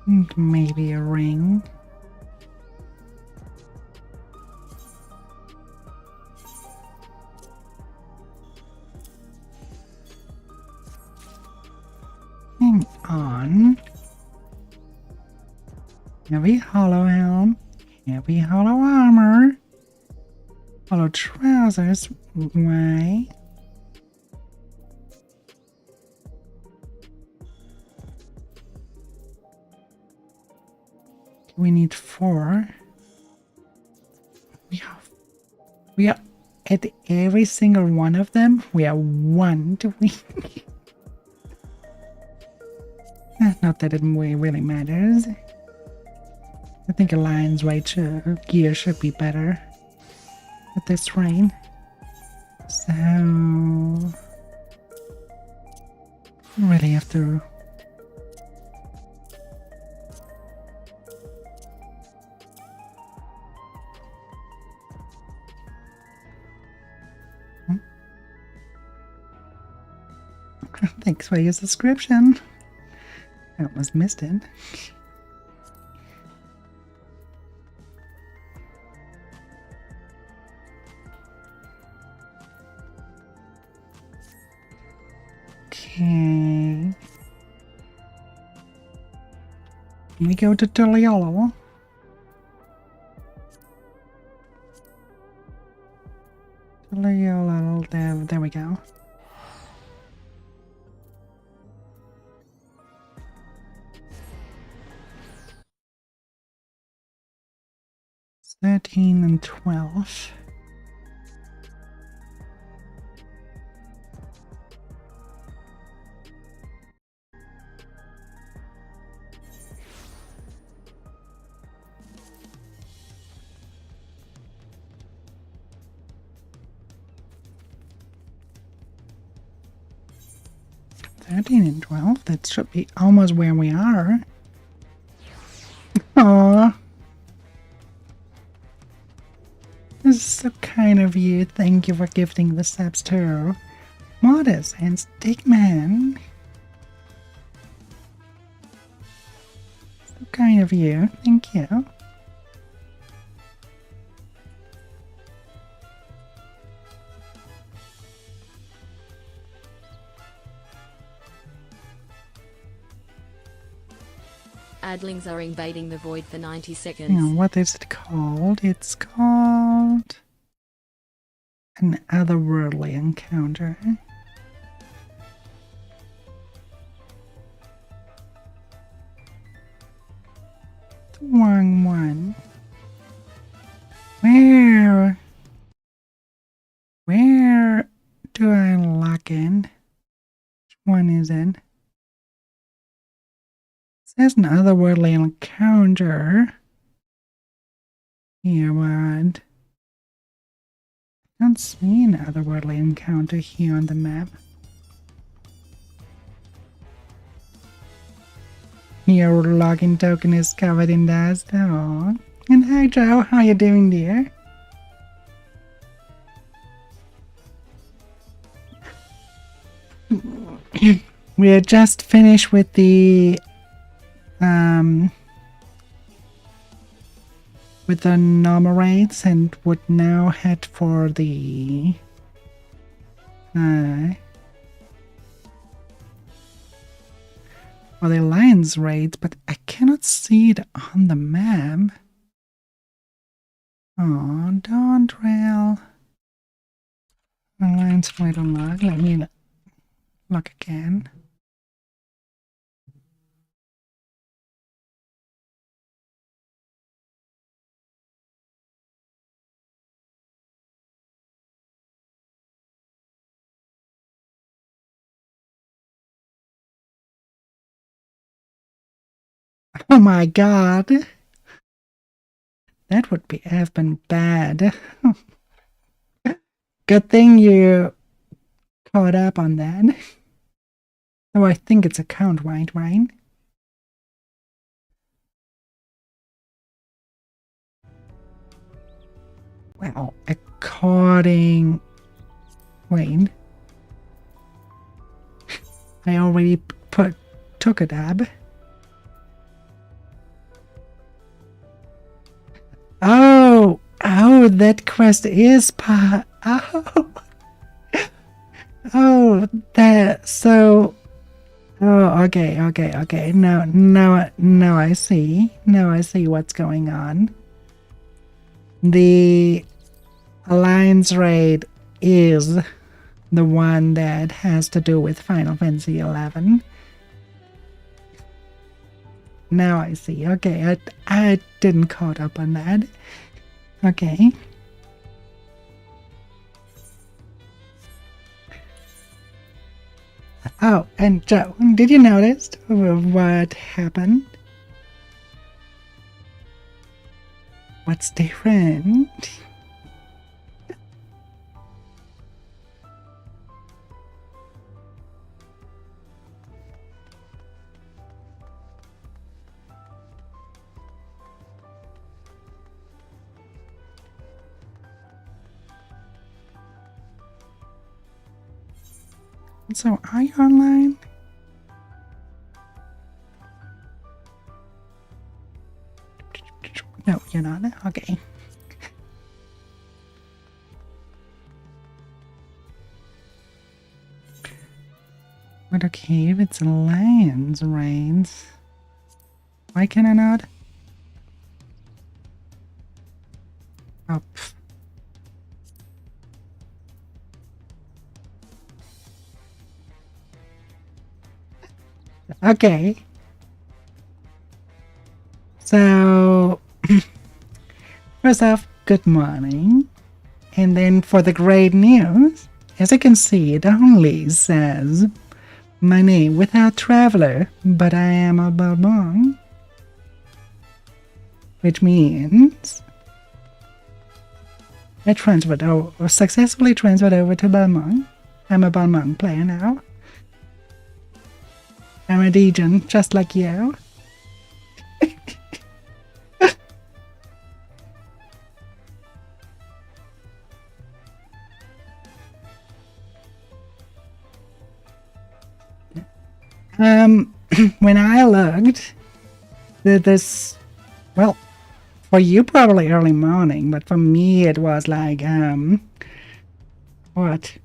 And maybe a ring. Hang on. Heavy hollow helm. Heavy hollow armor. Hollow trousers. Why? We need 4. We are at every single one of them. We are 1 to win. Not that it really matters. I think Alliance gear should be better at this rain. So really have to Thanks for your subscription. I almost missed it. Okay. We go to Tuliolo. Tuliolo, there we go. Thirteen and 12. And 12. That should be almost where we are. Aww. This is so kind of you. Thank you for gifting the subs too. Modest and Stickman. So kind of you. Thank you. Adlings are invading the void for 90 seconds. Now, what is it called? It's called an otherworldly encounter. The wrong one. Where do I lock in? Which one is it? There's an otherworldly encounter here, but I don't see an otherworldly encounter here on the map. Your login token is covered in dust. Oh. And hi Joe, how you doing, dear? We are just finished with the normal raids and would now head for the Alliance raids, but I cannot see it on the map. Oh, don't rail. Alliance raid unlocked. Let me look again. Oh my god. That would have been bad. Good thing you caught up on that. Oh, I think it's a count, right? Well, according... Wait. I already took a dab. Oh, that quest is oh, that, so Oh, okay. Now I see. Now I see what's going on. The Alliance raid is the one that has to do with Final Fantasy XI. Now I see. Okay, I didn't caught up on that. Okay. Oh, and Joe, did you notice what happened? What's different? So, are you online? No, you're not. Okay. But okay, if it's Alliance raids, why can I not? Oh, pff. Okay. So, first off, good morning. And then for the great news, as you can see, it only says my name without traveler, but I am a Balmong. Which means I transferred over, successfully transferred over to Balmong. I'm a Balmong player now. I'm a Degen, just like you. When I looked, this, well, for you probably early morning, but for me it was like, what,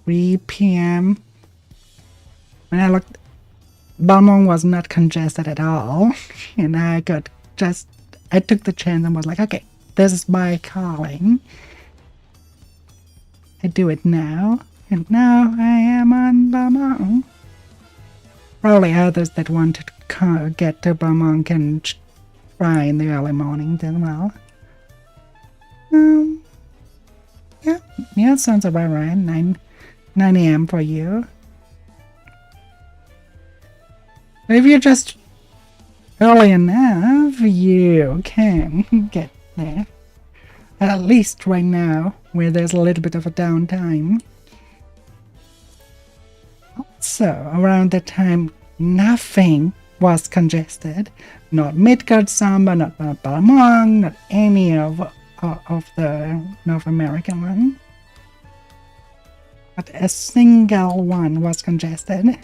3 p.m. When I looked, Balmong was not congested at all, and I took the chance and was like, okay, this is my calling. I do it now, and now I am on Balmong. Probably others that want to get to Balmong can try in the early mornings as well. Yeah, sounds about right. 9 a.m. for you. But if you're just early enough, you can get there. At least right now, where there's a little bit of a downtime. Also, around that time, nothing was congested. Not Midgard Samba, not Balmong, not any of the North American one. Not a single one was congested.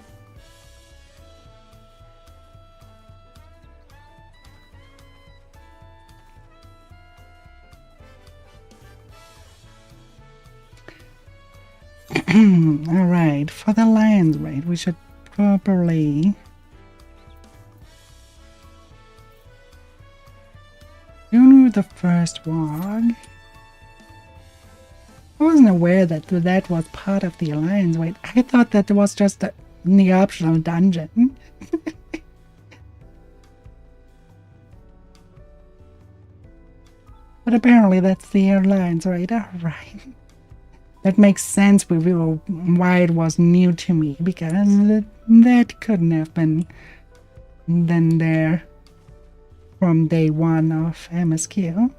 Alright, for the Lions raid, we should probably do the first walk. I wasn't aware that that was part of the Alliance raid. I thought that was just the optional dungeon. But apparently that's the Alliance raid. Alright. That makes sense with why it was new to me, because that couldn't have been then there from day one of MSQ.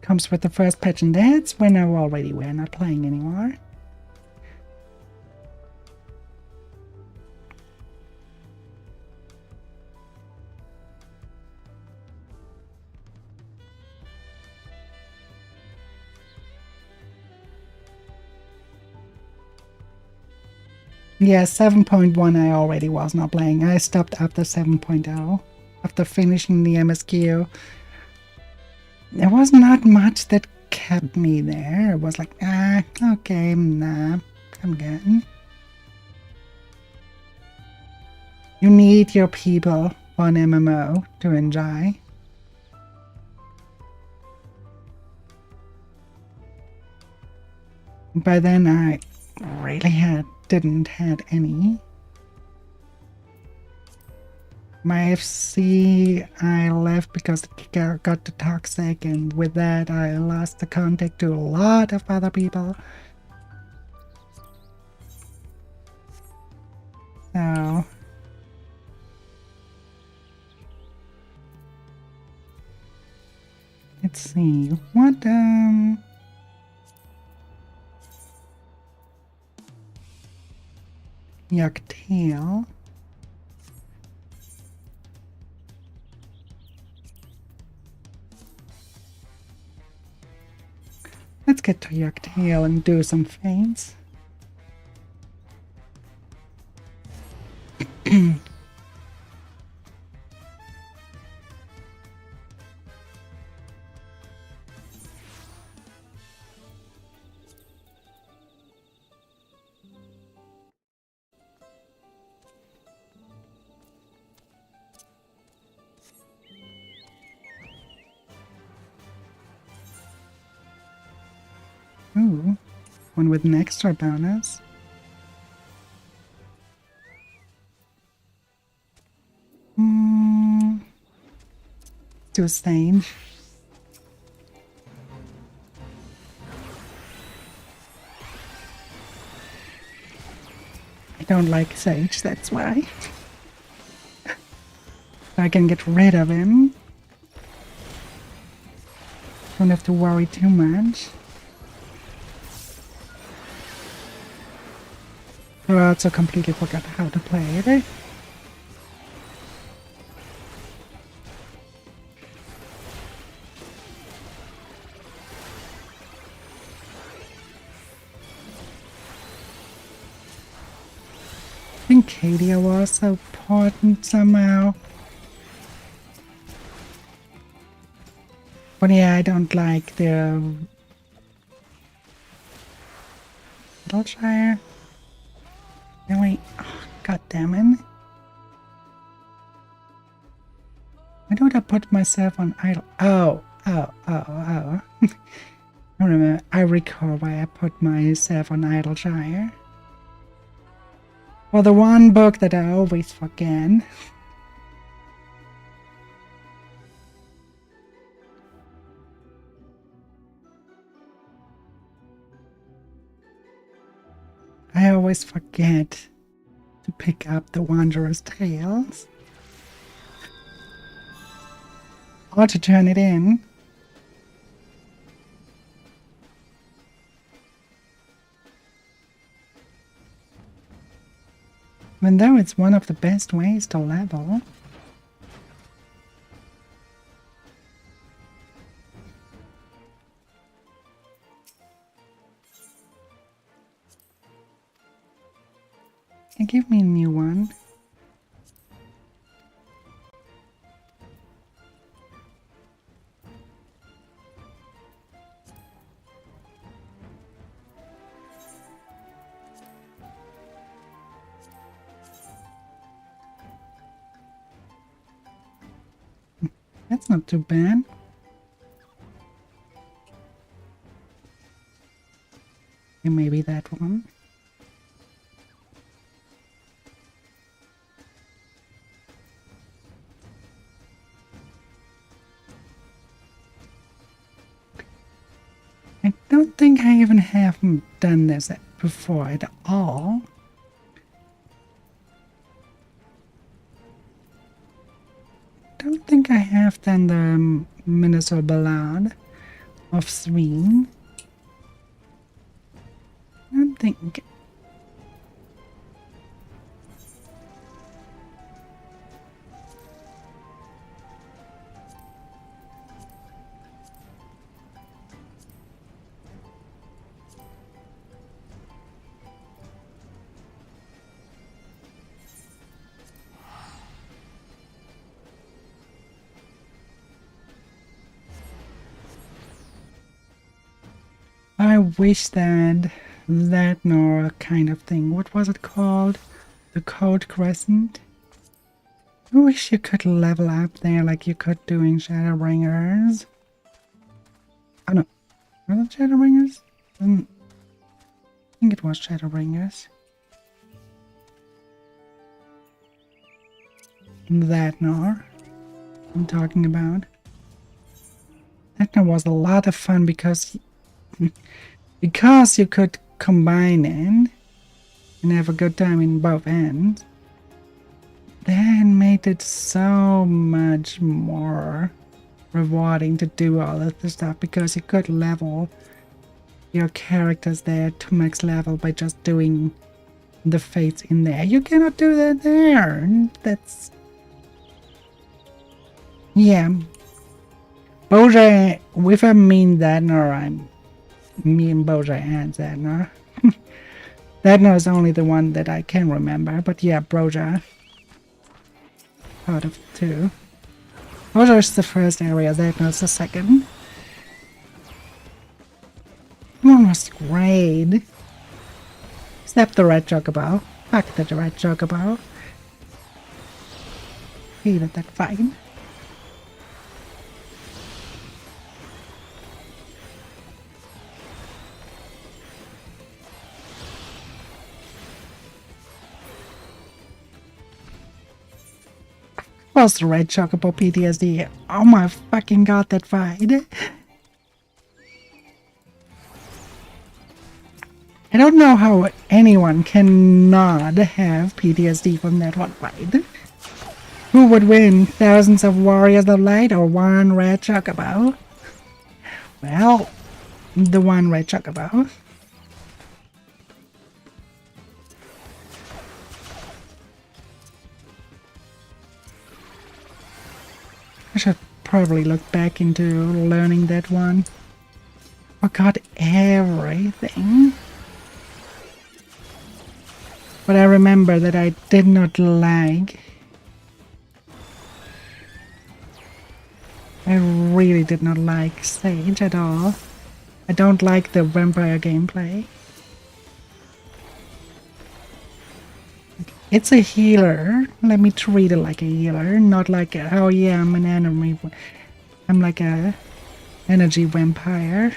Comes with the first patch, and that's when we're not playing anymore. Yeah, 7.1 I already was not playing. I stopped after 7.0. After finishing the MSQ. There was not much that kept me there. It was like, okay, nah. Come again. You need your people for an MMO to enjoy. By then I really didn't had any. My FC I left because it got too toxic, and with that I lost the contact to a lot of other people. So let's see what Yucktail. Let's get to Yucktail and do some feints. Ooh, one with an extra bonus. To Sage. I don't like Sage, that's why. I can get rid of him. Don't have to worry too much. I also completely forgot how to play it. I think Kadia was so important somehow. But yeah, I don't like the Littleshire. Really? Oh, God damn it. Why don't I put myself on idle? Oh. I remember. I recall why I put myself on Idleshire. Well, the one book that I always forget. I always forget to pick up the Wanderer's Tales. Or to turn it in. Even though it's one of the best ways to level. And give me a new one. That's not too bad. And maybe that one. I don't think I even have done this before at all. Don't think I have done the Minnesota Ballad of Sween. I don't think. I wish that that nor kind of thing. What was it called? The Cold Crescent? I wish you could level up there like you could do in Shadowbringers. Oh no, was it Shadowbringers? I think it was Shadowbringers. That nor I'm talking about. That nor was a lot of fun because you could combine it and have a good time in both ends. That made it so much more rewarding to do all of the stuff because you could level your characters there to max level by just doing the fates in there. You cannot do that there. That's... yeah. Boja, if I mean that, or me and Boja and that, no? That is only the one that I can remember, but yeah, Boja. Part of 2. Boja is the first area, that is the second. One was great. Except the red chocobo. Fuck the red chocobo. Hated that fight. Was the red chocobo PTSD? Oh my fucking god, that fight. I don't know how anyone cannot have PTSD from that one fight. Who would win? Thousands of warriors of light or one red chocobo? Well, the one red chocobo. I should probably look back into learning that one. Forgot everything. But I remember that I did not like. I really did not like Sage at all. I don't like the vampire gameplay. It's a healer. Let me treat it like a healer, not like a, oh yeah, I'm an enemy. I'm like a energy vampire.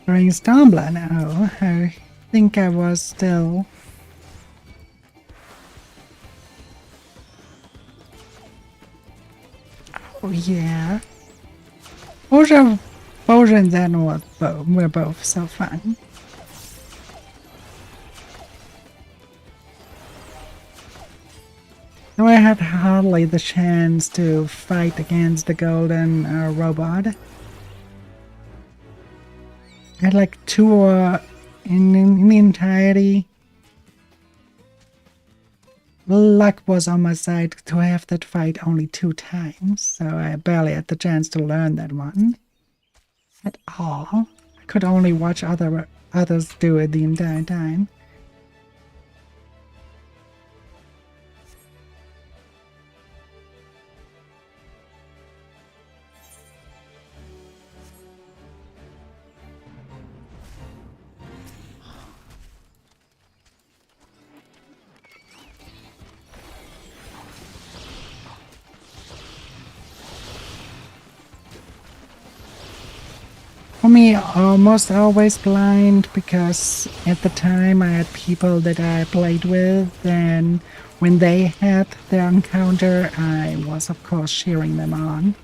During Stormblood now, I think I was still... oh yeah. Boja and Zen were both so fun. Though I had hardly the chance to fight against the golden robot. I had like 2 in the entirety. Luck was on my side to have that fight only 2 times, so I barely had the chance to learn that one at all. I could only watch others do it the entire time. For me, almost always blind, because at the time I had people that I played with, and when they had their encounter, I was of course cheering them on.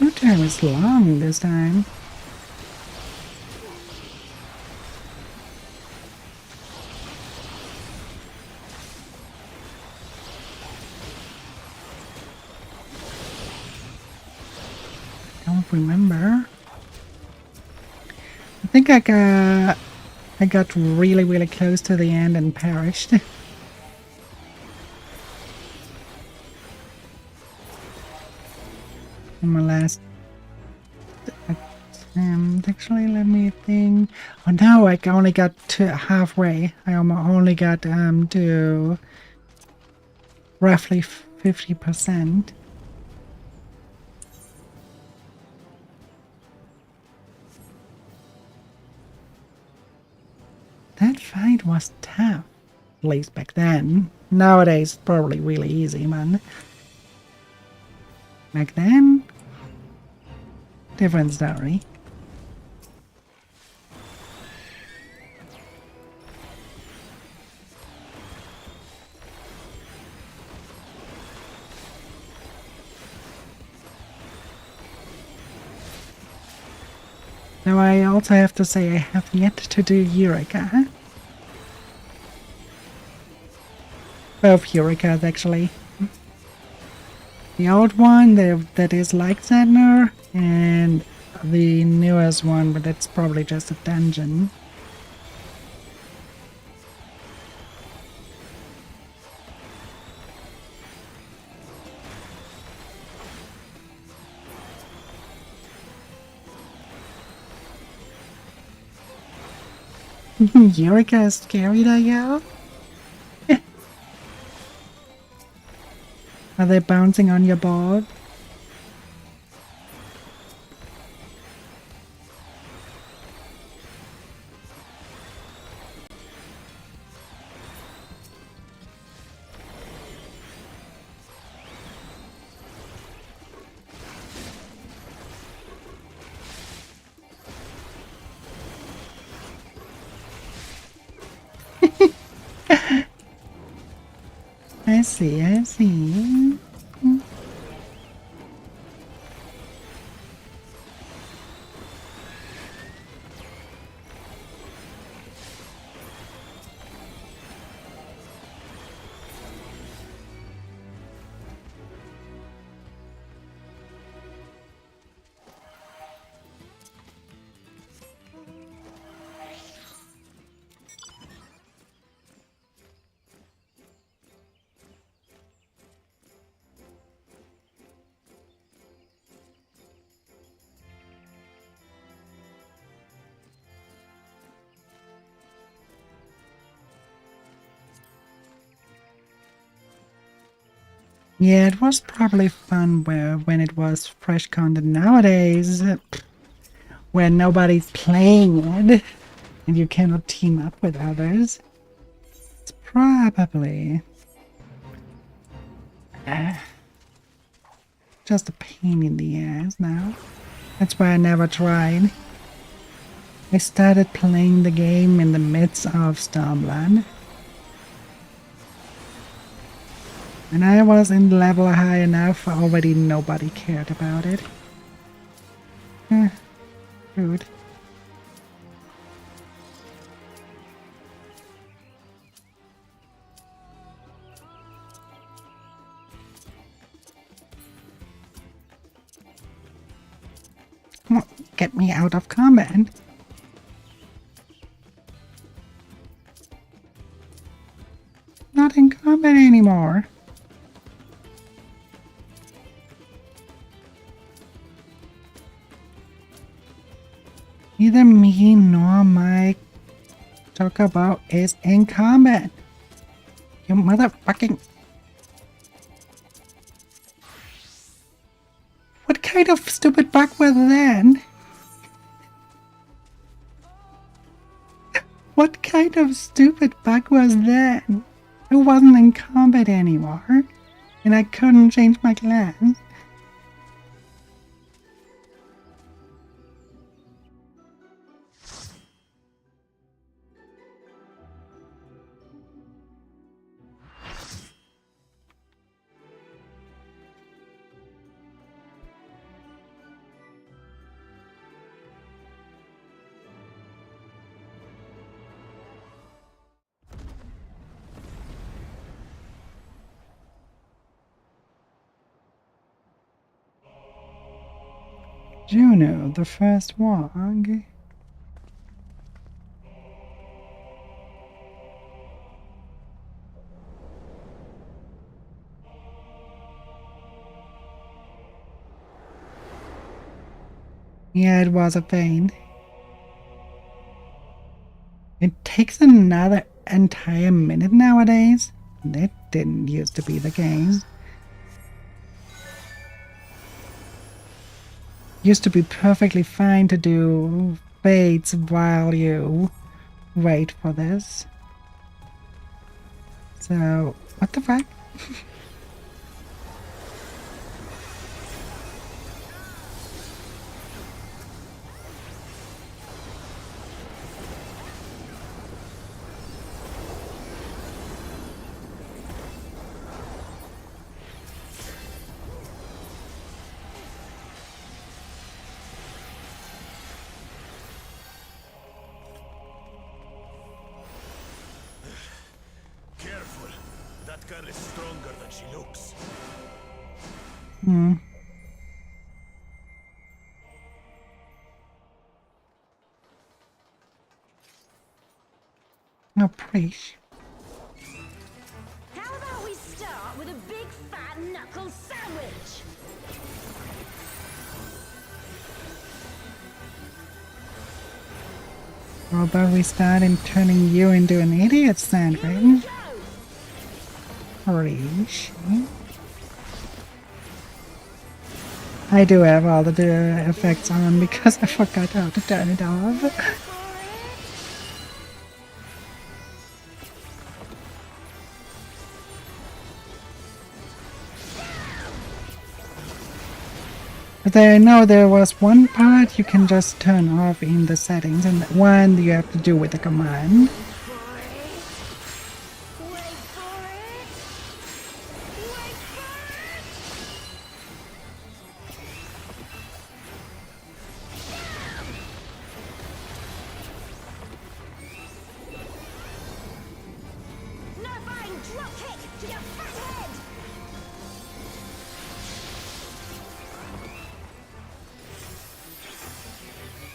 Your turn is long this time. Don't remember. I think I got really close to the end and perished. On my last attempt, actually, let me think. Oh no, I only got to halfway. I only got to roughly 50%. That fight was tough, at least back then. Nowadays, probably really easy, man. Back then, different story. Now I also have to say I have yet to do Eureka. Both Eurekas, actually. The old one that is like Zedner, and the newest one, but that's probably just a dungeon. Eureka is scary, I guess. Are they bouncing on your board? I see, I see. Yeah, it was probably fun when it was fresh content. Nowadays, where nobody's playing it and you cannot team up with others, it's probably just a pain in the ass now. That's why I never tried. I started playing the game in the midst of Stormland. When I was in level high enough, already nobody cared about it. Rude. Come on, get me out of combat. Not in combat anymore. Neither me nor my Chocobo is in combat. You motherfucking... What kind of stupid bug was that? What kind of stupid bug was that? I wasn't in combat anymore, and I couldn't change my class. Juno, the first Wog. Yeah, it was a pain. It takes another entire minute nowadays. That didn't used to be the case. Used to be perfectly fine to do fades while you wait for this. So, what the fuck? Careful. That girl is stronger than she looks. Hmm. Oh, preach. How about we start with a big fat knuckle sandwich? How about we start in turning you into an idiot sandwich? Go! Preach. I do have all the effects on because I forgot how to turn it off. But I know there was one part you can just turn off in the settings, and one you have to do with the command. Nerfine drop kick to your fat head!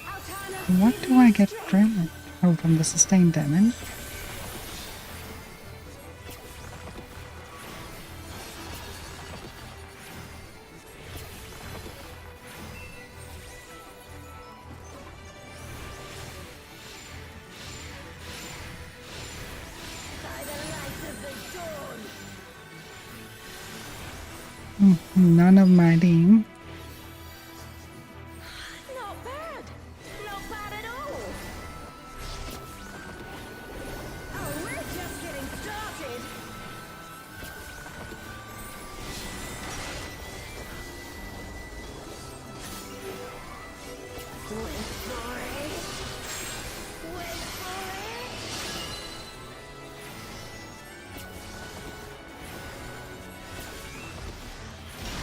Altana, What do I get from it? Oh, from the sustained damage. by the light of the dawn! None of my team. Not bad! Not bad at all! Oh, we're just getting started! Wait for it! Wait for it!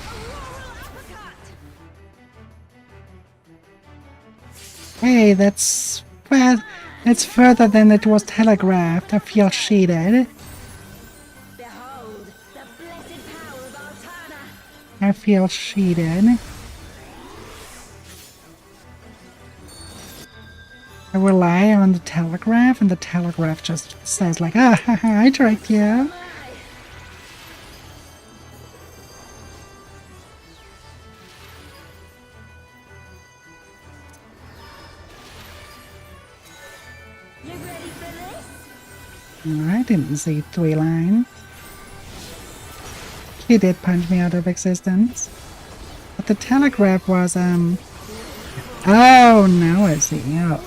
Auroral uppercut! Hey, that's further than it was telegraphed. I feel cheated. Behold, the blessed power of Altana! I feel cheated. I rely on the telegraph, and the telegraph just says like, ah, haha, I tricked you. You ready for this? I didn't see 3 lines. He did punch me out of existence. But the telegraph was, oh, now I see. Oh.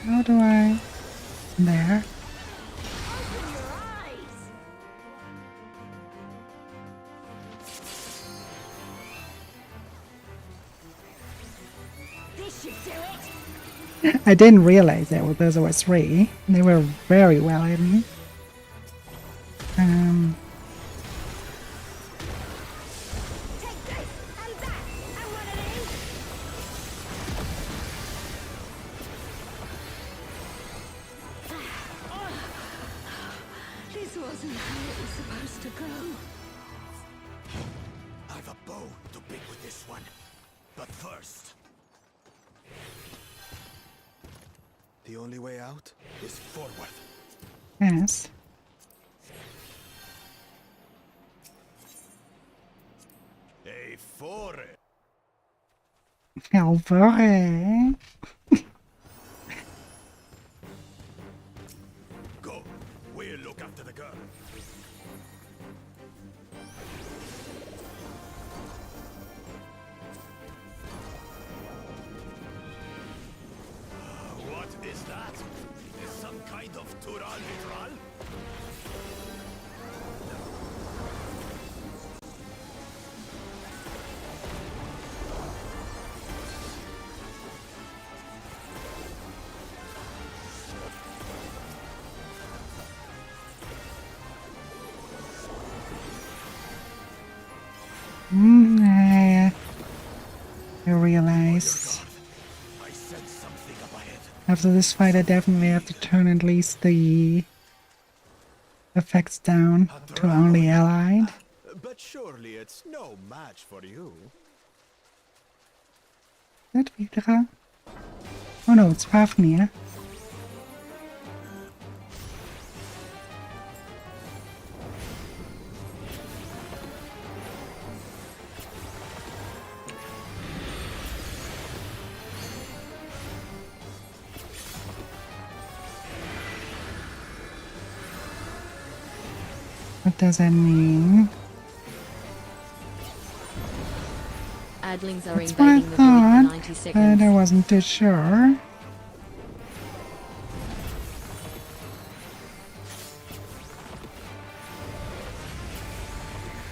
How do I... There. Open your eyes! This should do it! I didn't realize there were 3. They were very well hidden. Take this, and that, and one of these! This wasn't how it was supposed to go. go too big with this one. But first, the only way out is forward. Yes. A fore. Helvore. Go. We'll look after the girl. What is that? Is some kind of Tural Vitral? I realize I sense something up ahead. after this fight I definitely have to turn at least the effects down to only allied. But surely it's no match for you. That Vidra? Oh no, it's Fafnir. What does that mean? Adlings are That's what I invading the void for thought, 90 but seconds. I wasn't too sure.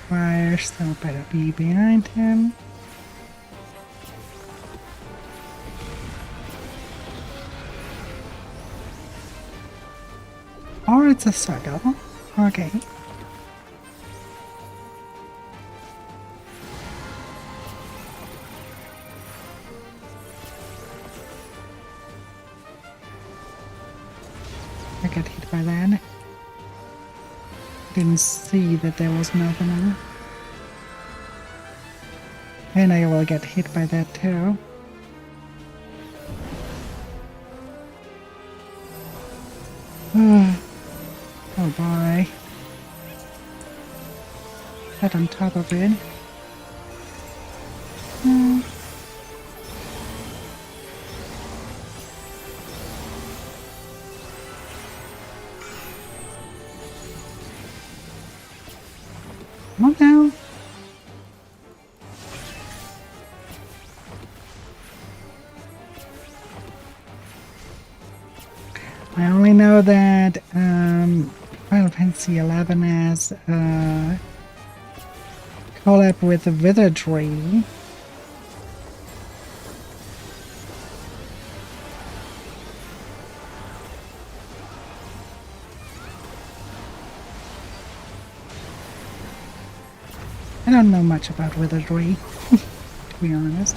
Fire still better be behind him. Or it's a circle. Okay. I got hit by that. Didn't see that there was nothing on. And I will get hit by that too. Oh boy. That on top of it. Come on now. I only know that Final Fantasy XI has collab with the Wizardry. I don't know much about Wizardry, to be honest.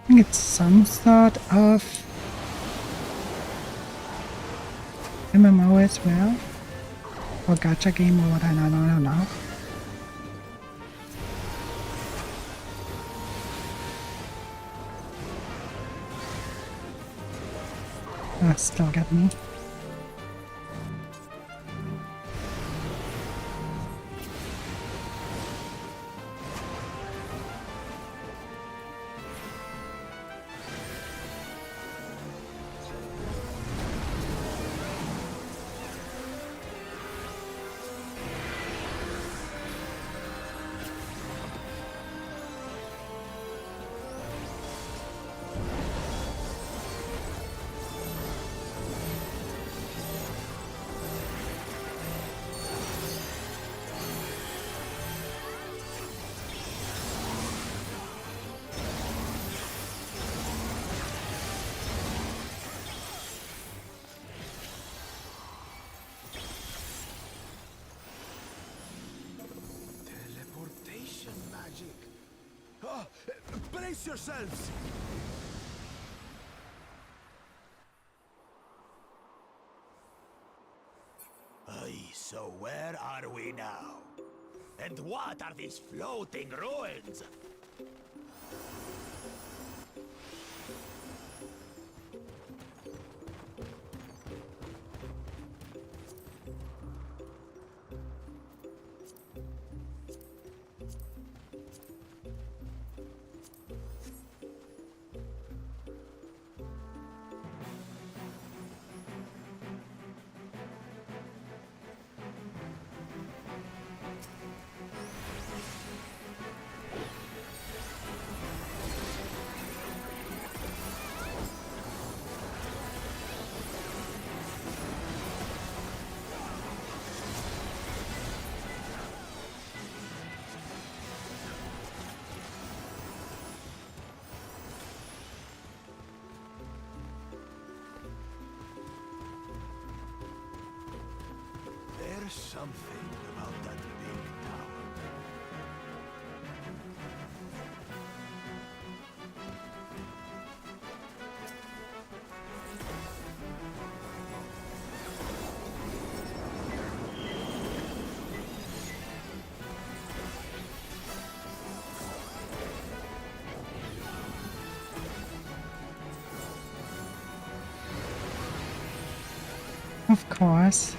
I think it's some sort of MMO as well, or gacha game or what, I don't know. Still got me. Teleportation magic. Ah, brace yourselves. Aye, so where are we now? And what are these floating ruins? There's something about that big tower. Of course.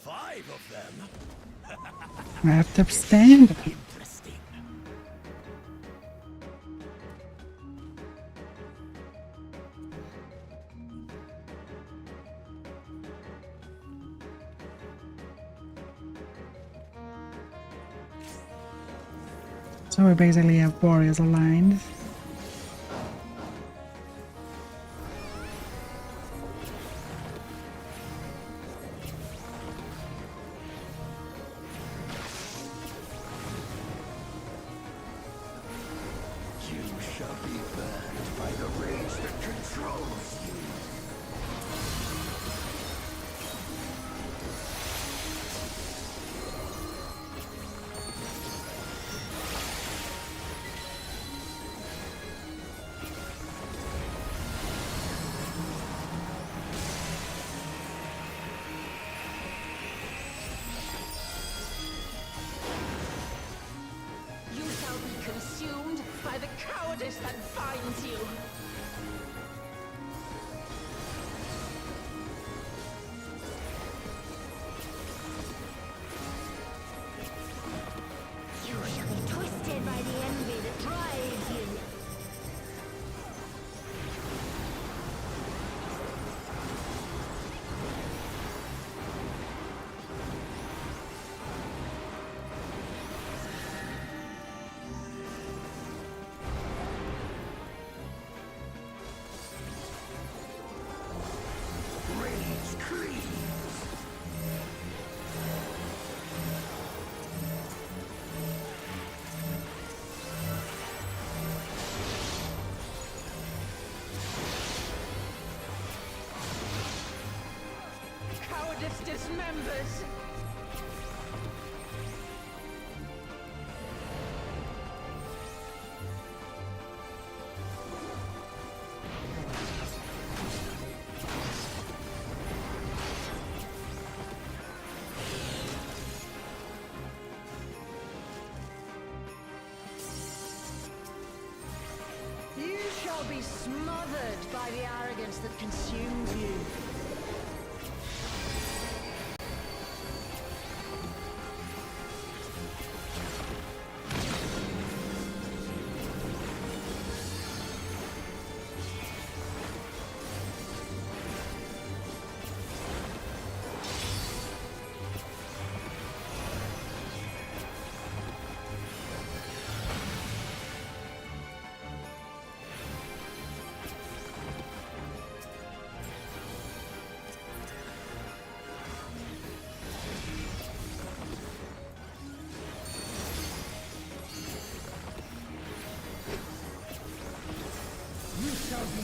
Five of them? I have to stand. Interesting. So we basically have warriors aligned. You shall be burned by the rage that controls you. You shall be consumed by the cowardice that binds you. You shall be twisted by the envy that drives you. Rage cleaves. Cowardice dismembers. You shall be smothered by the arrogance that consumes you.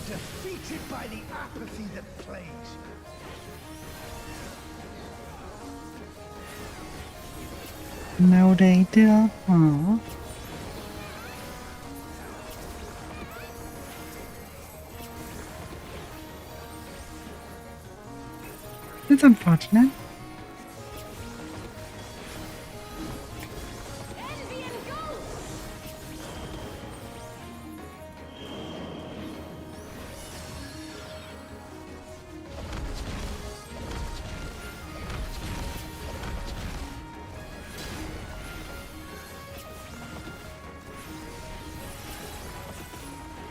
defeated by the apathy that plagues you. No, they do. Oh. It's unfortunate. Envy and gold!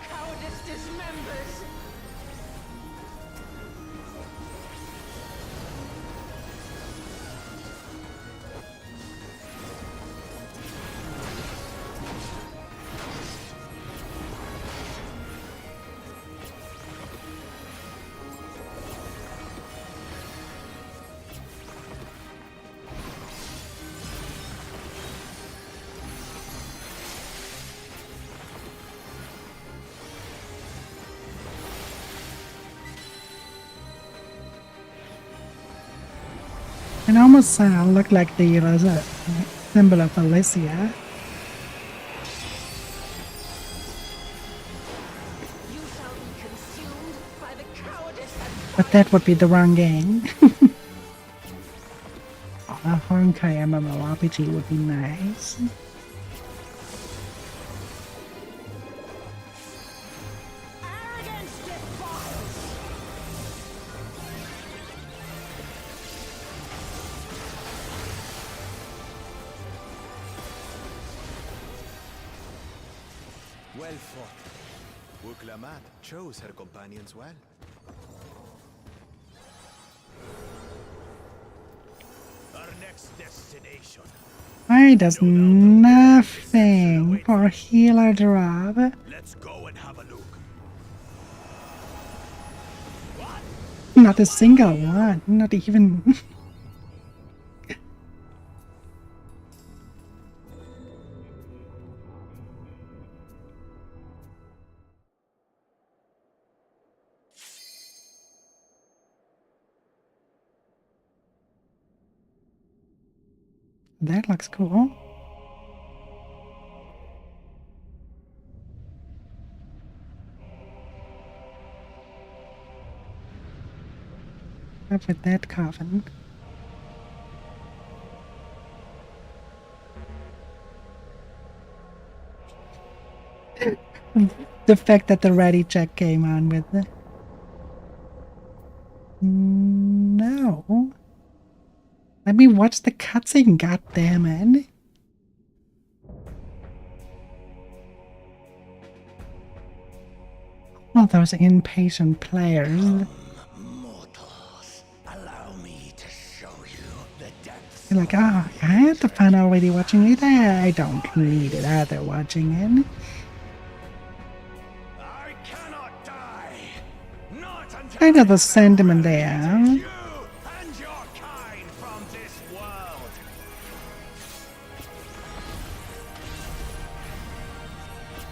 Cowardice dismembers! It almost looked like the symbol of Alicia. You shall be consumed by the cowardice and But that would be the wrong game. A Honkai MMORPG would be nice. arrogance defiles! Well fought. Wuklamat chose her companions well. Our next destination. Why does nothing for healer drop? Let's go and have a look. Not a single one, not even. That looks cool. Up with that coffin. The fact that the ready check came on with it. No. Let me watch the cutscene, goddammit. All those impatient players. Mortals, allow me to show you the depths. You're like, oh, I had the fun already watching it. I don't need it either watching it. I cannot die. Not until Kind of the I sentiment there. you and your kind from this world.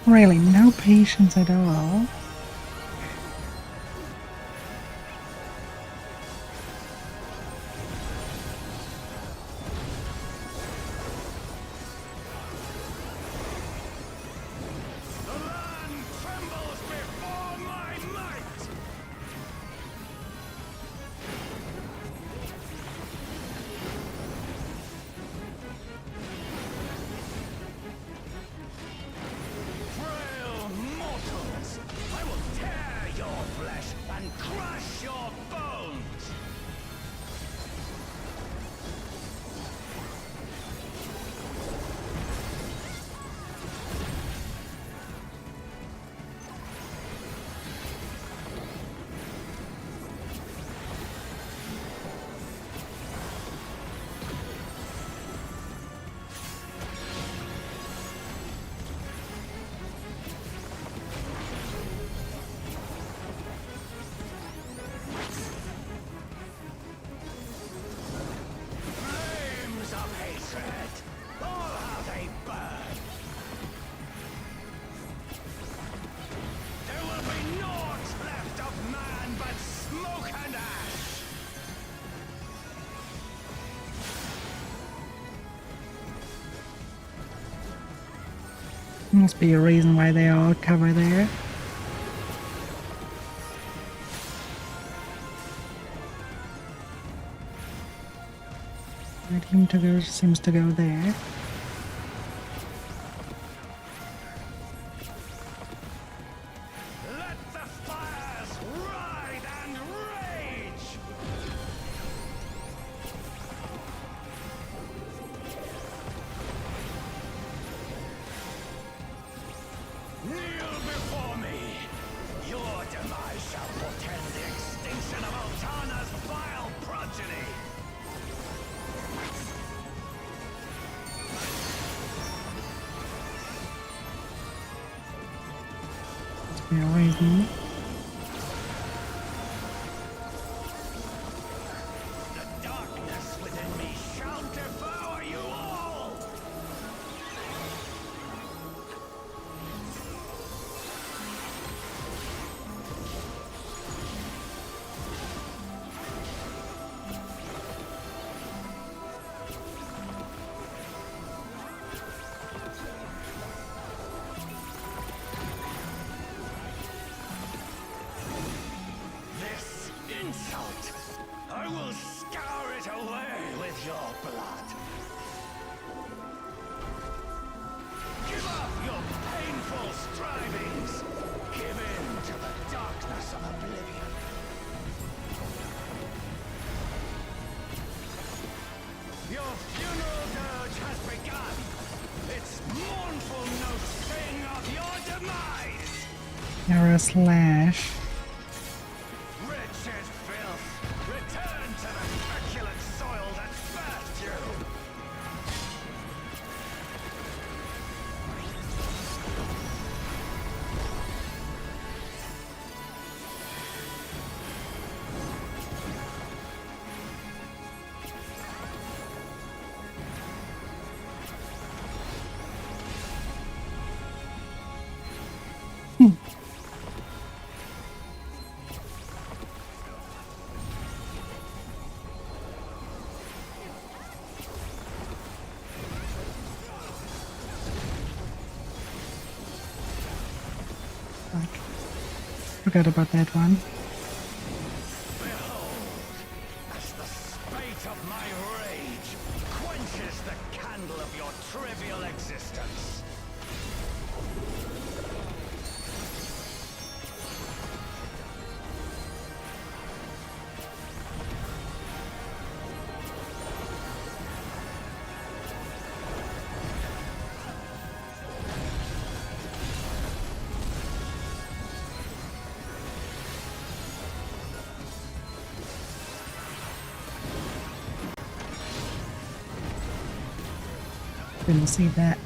Really, no patience at all. The land trembles before my might. Frail mortals, I Must be a reason why they all cover there. My team seems to go there. Let the fires ride and rage! Kneel before me! Your demise shall portend the extinction of Altana's vile progeny! Yeah, reason. The darkness within me shall devour you all! This insult, I will scour it away with your blood. Give up your painful strivings. Give in to the darkness of oblivion. Your funeral dirge has begun. Its mournful notes sing of your demise. Arrow slash. Rich as filth, return to the feculent soil that birthed you! Fuck. Forgot about that one. Behold, as the spate of my rage quenches the candle of your trivial existence. Didn't see that.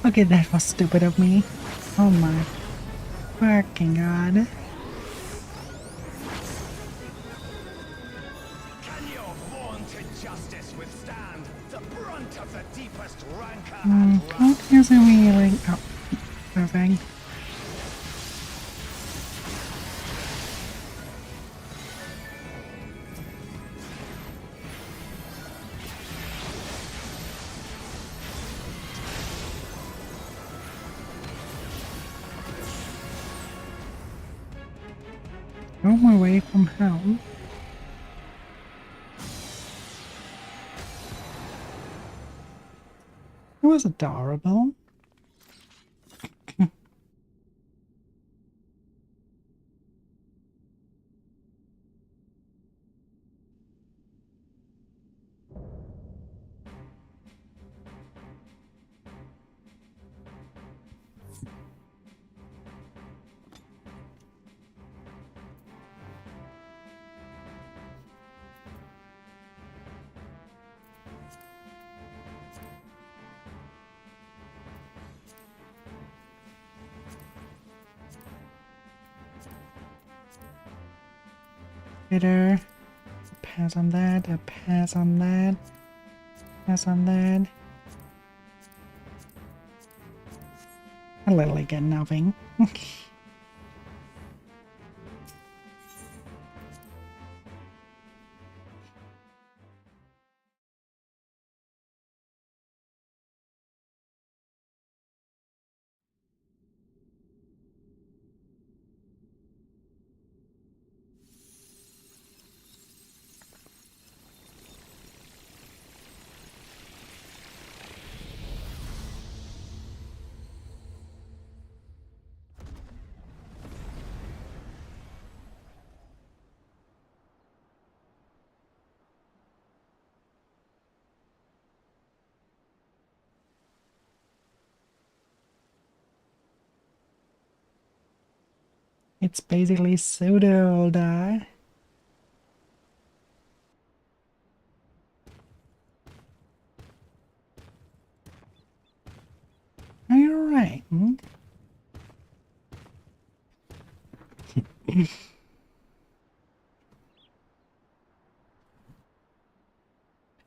Okay, that was stupid of me. Oh my fucking god. Can your vaunted justice withstand the brunt of the deepest rancor Mm, and don't wrath? use a healing. Oh, perfect. Home away from home. It was adorable. Bitter. Pass on that. A pass on that. Pass on that. I literally get nothing. It's basically pseudo-die. Are you alright?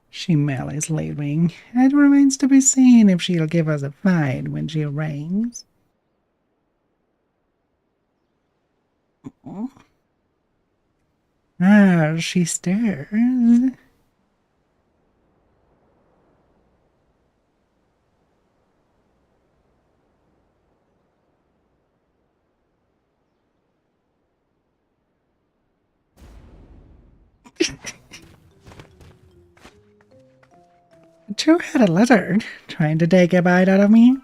She is leaving. It remains to be seen if she'll give us a fight when she rings. Ah, she stirs. A two-headed lizard trying to take a bite out of me.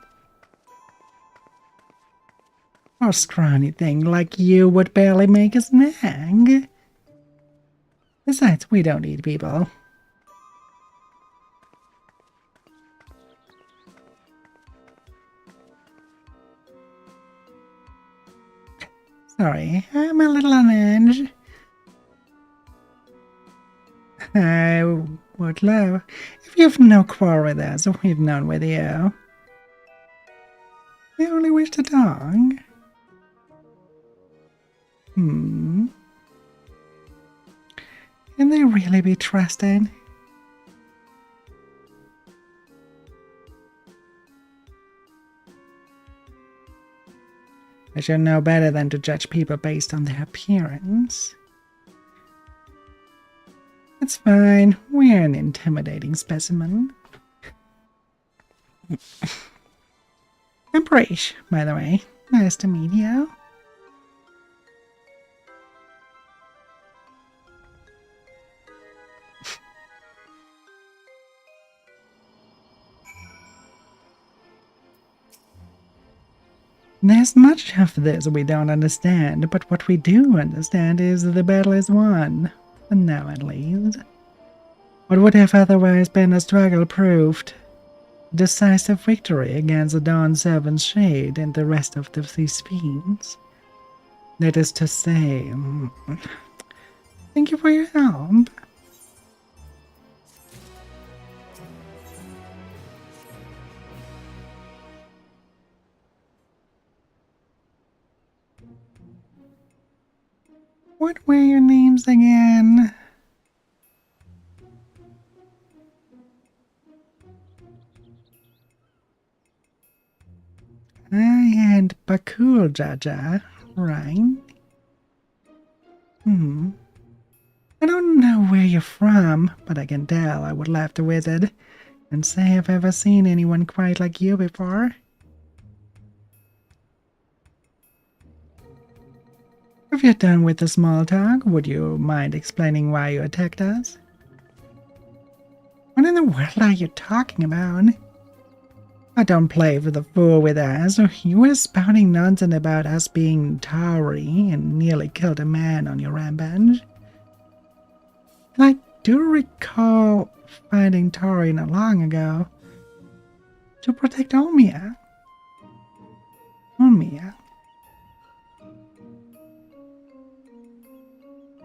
A scrawny thing like you would barely make a snack. Besides, we don't eat people. Sorry, I'm a little on edge. I would love if you've no quarrel with us, we've none with you. We only wish to talk. Can they really be trusted? I should know better than to judge people based on their appearance. It's fine, we're an intimidating specimen. I'm British, by the way. Nice to meet you. There's much of this we don't understand, but what we do understand is the battle is won. For now, at least. What would have otherwise been a struggle proved decisive victory against the Dawn Servant's Shade and the rest of the These Fiends. That is to say, thank you for your help. What were your names again? I had Bakul Jaja, right? I don't know where you're from, but I can tell I would love to visit and say I've ever seen anyone quite like you before. If you're done with the small talk, would you mind explaining why you attacked us? What in the world are you talking about? I don't play for the fool with us. You were spouting nonsense about us being Tauri and nearly killed a man on your rampage. I do recall finding Tauri not long ago to protect Olmia.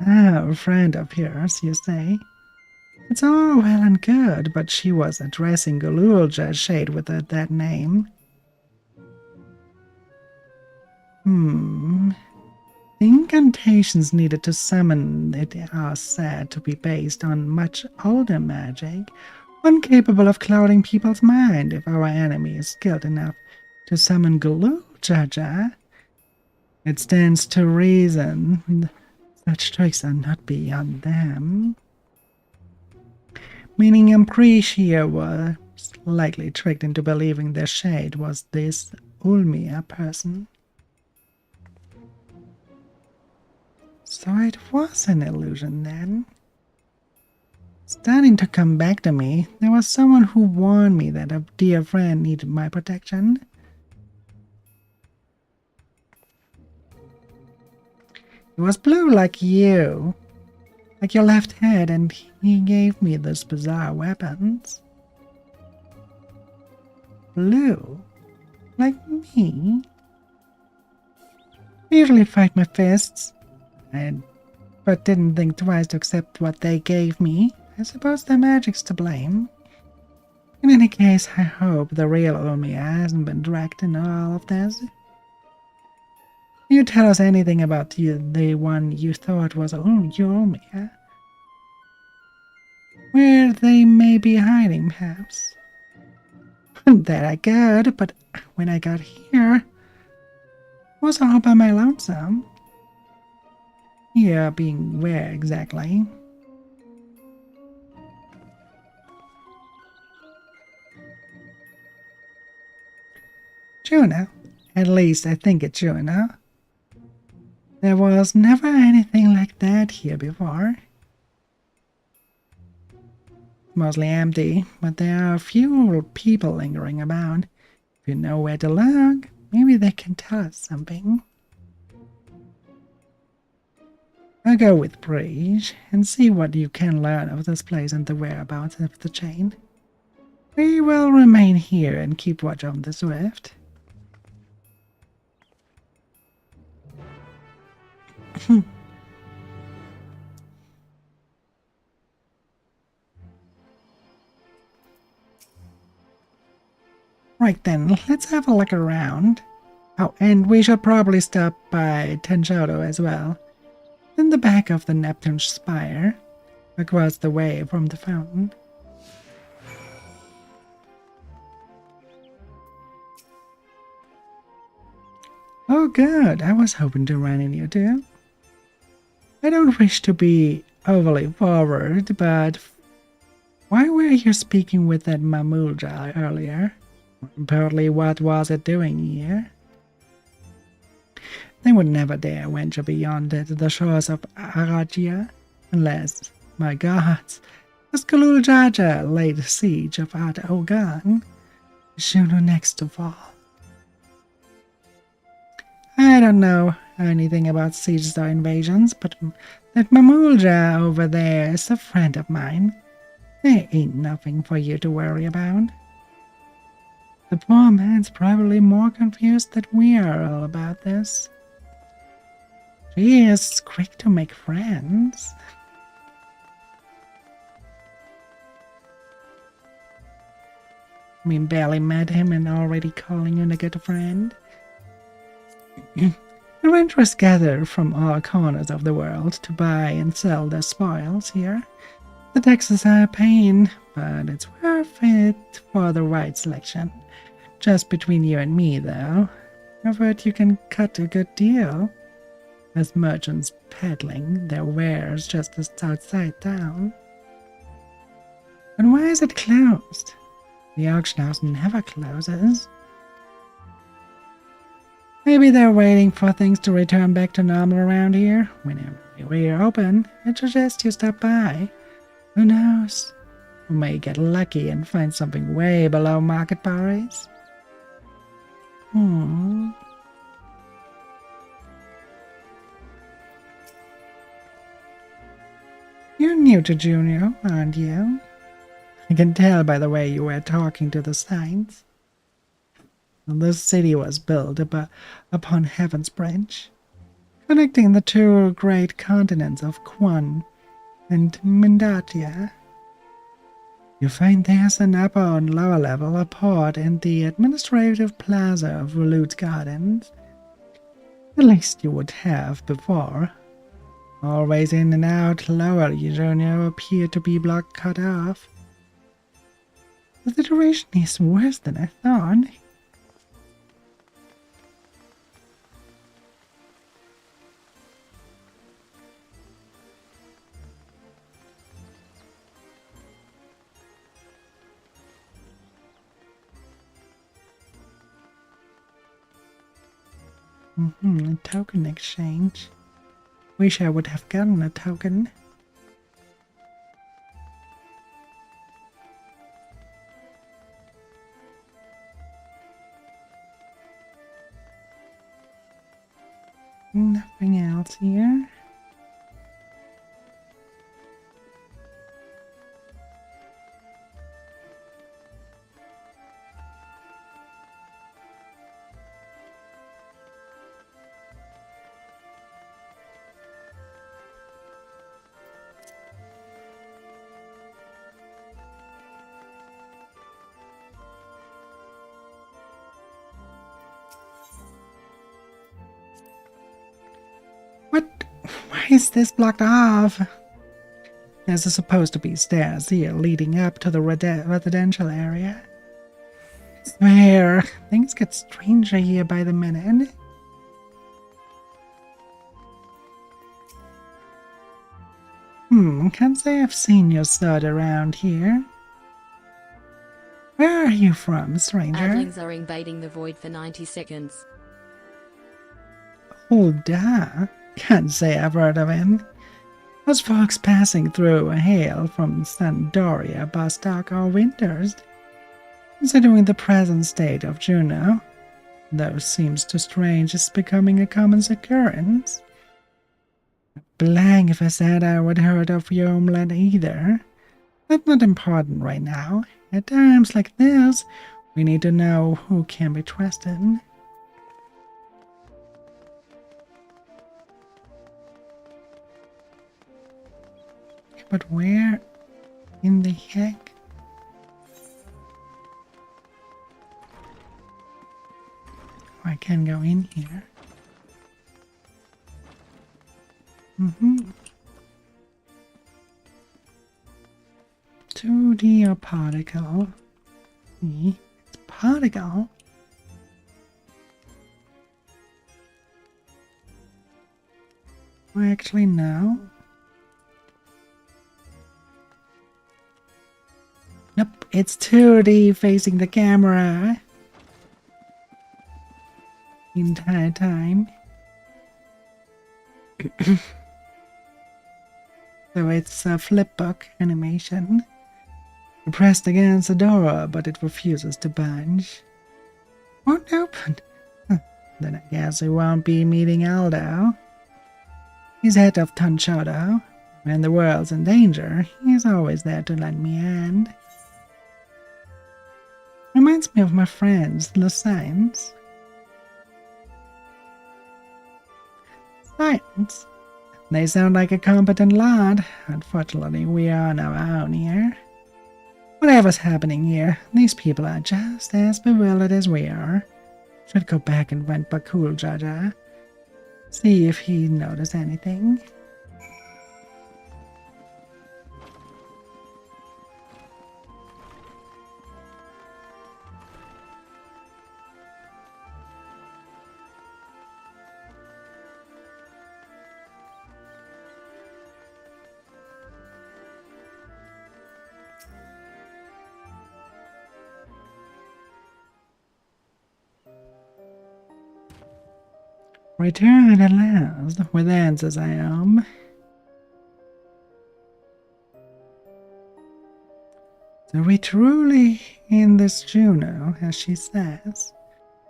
Ah, a friend of yours, you say? It's all well and good, but she was addressing Gululja's shade with that name. The incantations needed to summon it are said to be based on much older magic, one capable of clouding people's mind if our enemy is skilled enough to summon Gululja. It stands to reason such tricks are not beyond them. Meaning Amprecia was likely tricked into believing their shade was this Ulmia person. So it was an illusion then. Starting to come back to me, there was someone who warned me that a dear friend needed my protection. He was blue like you, like your left head, and he gave me these bizarre weapons. Blue, like me? I usually fight my fists, but didn't think twice to accept what they gave me. I suppose their magic's to blame. In any case, I hope the real Ulmia hasn't been dragged into all of this. Can you tell us anything about the one you thought was Ulmia? Where they may be hiding, perhaps? That I could, but when I got here, I was all by my lonesome. Here being where exactly? Juno. At least I think it's Juno. There was never anything like that here before. Mostly empty, but there are a few people lingering about. If you know where to look, maybe they can tell us something. I'll go with Breach and see what you can learn of this place and the whereabouts of the chain. We will remain here and keep watch on the Swift. Right then, let's have a look around. Oh, and we should probably stop by Tenjodo as well. In the back of the Neptune Spire, across the way from the fountain. Oh good, I was hoping to run into you too. I don't wish to be overly forward, but why were you speaking with that Mamulja earlier? Apparently, what was it doing here? They would never dare venture beyond the shores of Aragia, unless, my gods, the Skaluljaja laid siege of Ad Ogan, Juno next to fall. I don't know anything about sieges or invasions, but that Mamulja over there is a friend of mine. There ain't nothing for you to worry about. The poor man's probably more confused than we are all about this. She is quick to make friends. I mean, barely met him and already calling you a good friend. Adventurers gather from all corners of the world to buy and sell their spoils here. The taxes are a pain, but it's worth it for the right selection. Just between you and me, though, I've heard you can cut a good deal, as merchants peddling their wares just outside town. But why is it closed? The auction house never closes. Maybe they're waiting for things to return back to normal around here. Whenever we're open, I suggest you stop by. Who knows? We may get lucky and find something way below market price. You're new to Junio, aren't you? I can tell by the way you were talking to the signs. This city was built upon Heaven's Bridge, connecting the two great continents of Quan and Mindatia. You find there's an upper and lower level, a port, and the administrative plaza of Volute Gardens. At least you would have before. Always in and out, lower Eugenio appeared to be blocked cut off. The situation is worse than I thought. A token exchange. Wish I would have gotten a token. Nothing else here. is this blocked off? There's supposed to be stairs here leading up to the residential area. I swear, things get stranger here by the minute. Can't say I've seen your sort around here. Where are you from, stranger? Adlings are invading the void for 90 seconds. Oh, duh. Can't say I've heard of him. Those folks passing through hail from Sandoria, Bostock, or Winters. Considering the present state of Juno, though seems too strange, is becoming a common occurrence. Blank if I said I would heard of your homeland either. That's not important right now. At times like this, we need to know who can be trusted. But where in the heck? Oh, I can go in here. 2D or particle? It's particle. Well, actually, no. Nope, it's 2D facing the camera. The entire time. So it's a flipbook animation. You pressed against the door, but it refuses to budge. Won't open. Then I guess we won't be meeting Aldo. He's head of Tanchodo. When the world's in danger, he's always there to lend me a hand. Reminds me of my friends, the Science. Science? They sound like a competent lot. Unfortunately, we are on our own here. Whatever's happening here, these people are just as bewildered as we are. Should go back and rent Bakul Jaja. See if he noticed anything. Return at last, with answers I am. So we truly in this Juno, as she says.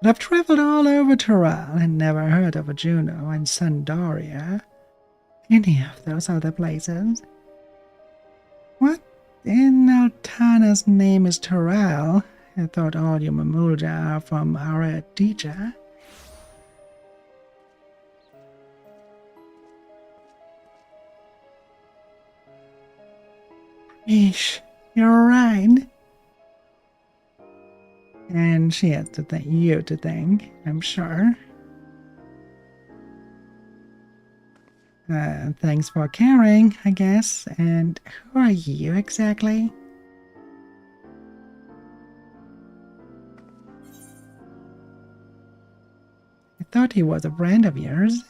But I've traveled all over Tural and never heard of a Juno in Sandoria. Any of those other places. What in Altana's name is Tural? I thought all you Mamulja are from Aradija. Eesh, you're right. And she has to thank you to thank, I'm sure. Thanks for caring, I guess. And who are you exactly? I thought he was a friend of yours.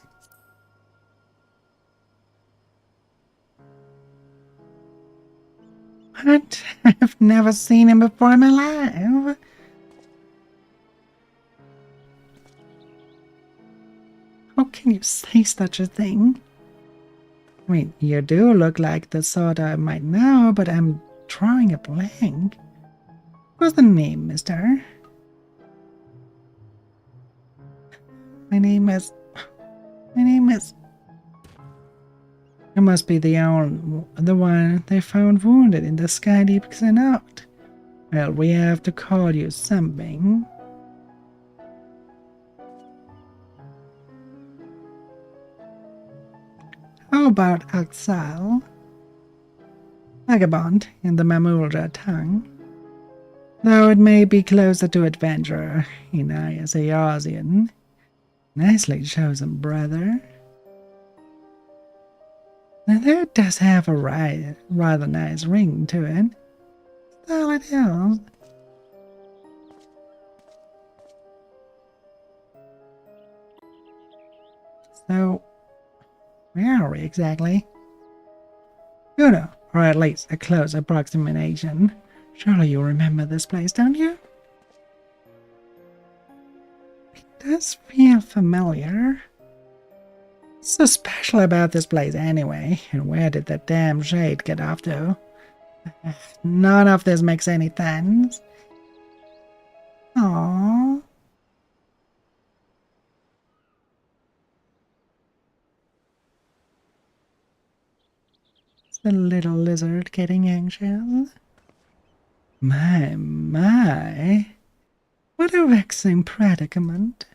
What? I've never seen him before in my life. How can you say such a thing? I mean, you do look like the sort I might know, but I'm drawing a blank. What's the name, mister? My name is... You must be the one they found wounded in the Sky Deep Xenot. Well, we have to call you something. How about Axel? Vagabond in the Mamulja tongue. Though it may be closer to adventurer in I as a Yarzian. Nicely chosen, brother. Now that does have a rather nice ring to it. Still it is. So, where are we exactly? You know, or at least a close approximation. Surely you remember this place, don't you? It does feel familiar. What's so special about this place anyway? And where did that damn shade get off to? None of this makes any sense. Aww. Is the little lizard getting anxious? My. What a vexing predicament.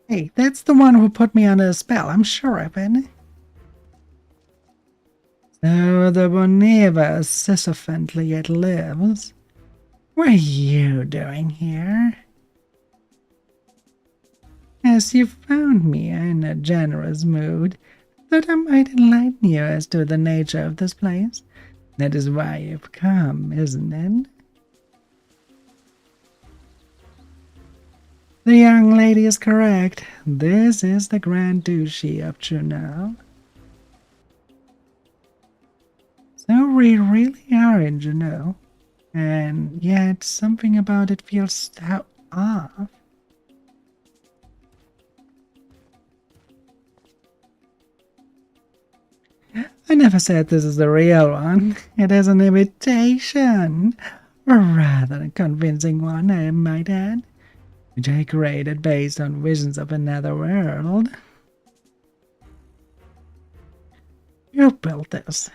Hey, that's the one who put me under a spell, I'm sure of it. So the Bonneva Sisyphantly yet lives. What are you doing here? As you found me in a generous mood, thought I might enlighten you as to the nature of this place. That is why you've come, isn't it? The young lady is correct. This is the Grand Duchy of Juneau. So we really are in Juneau, and yet something about it feels so off. I never said this is the real one. It is an imitation. A rather convincing one, I might add, which I created based on visions of another world. You built this.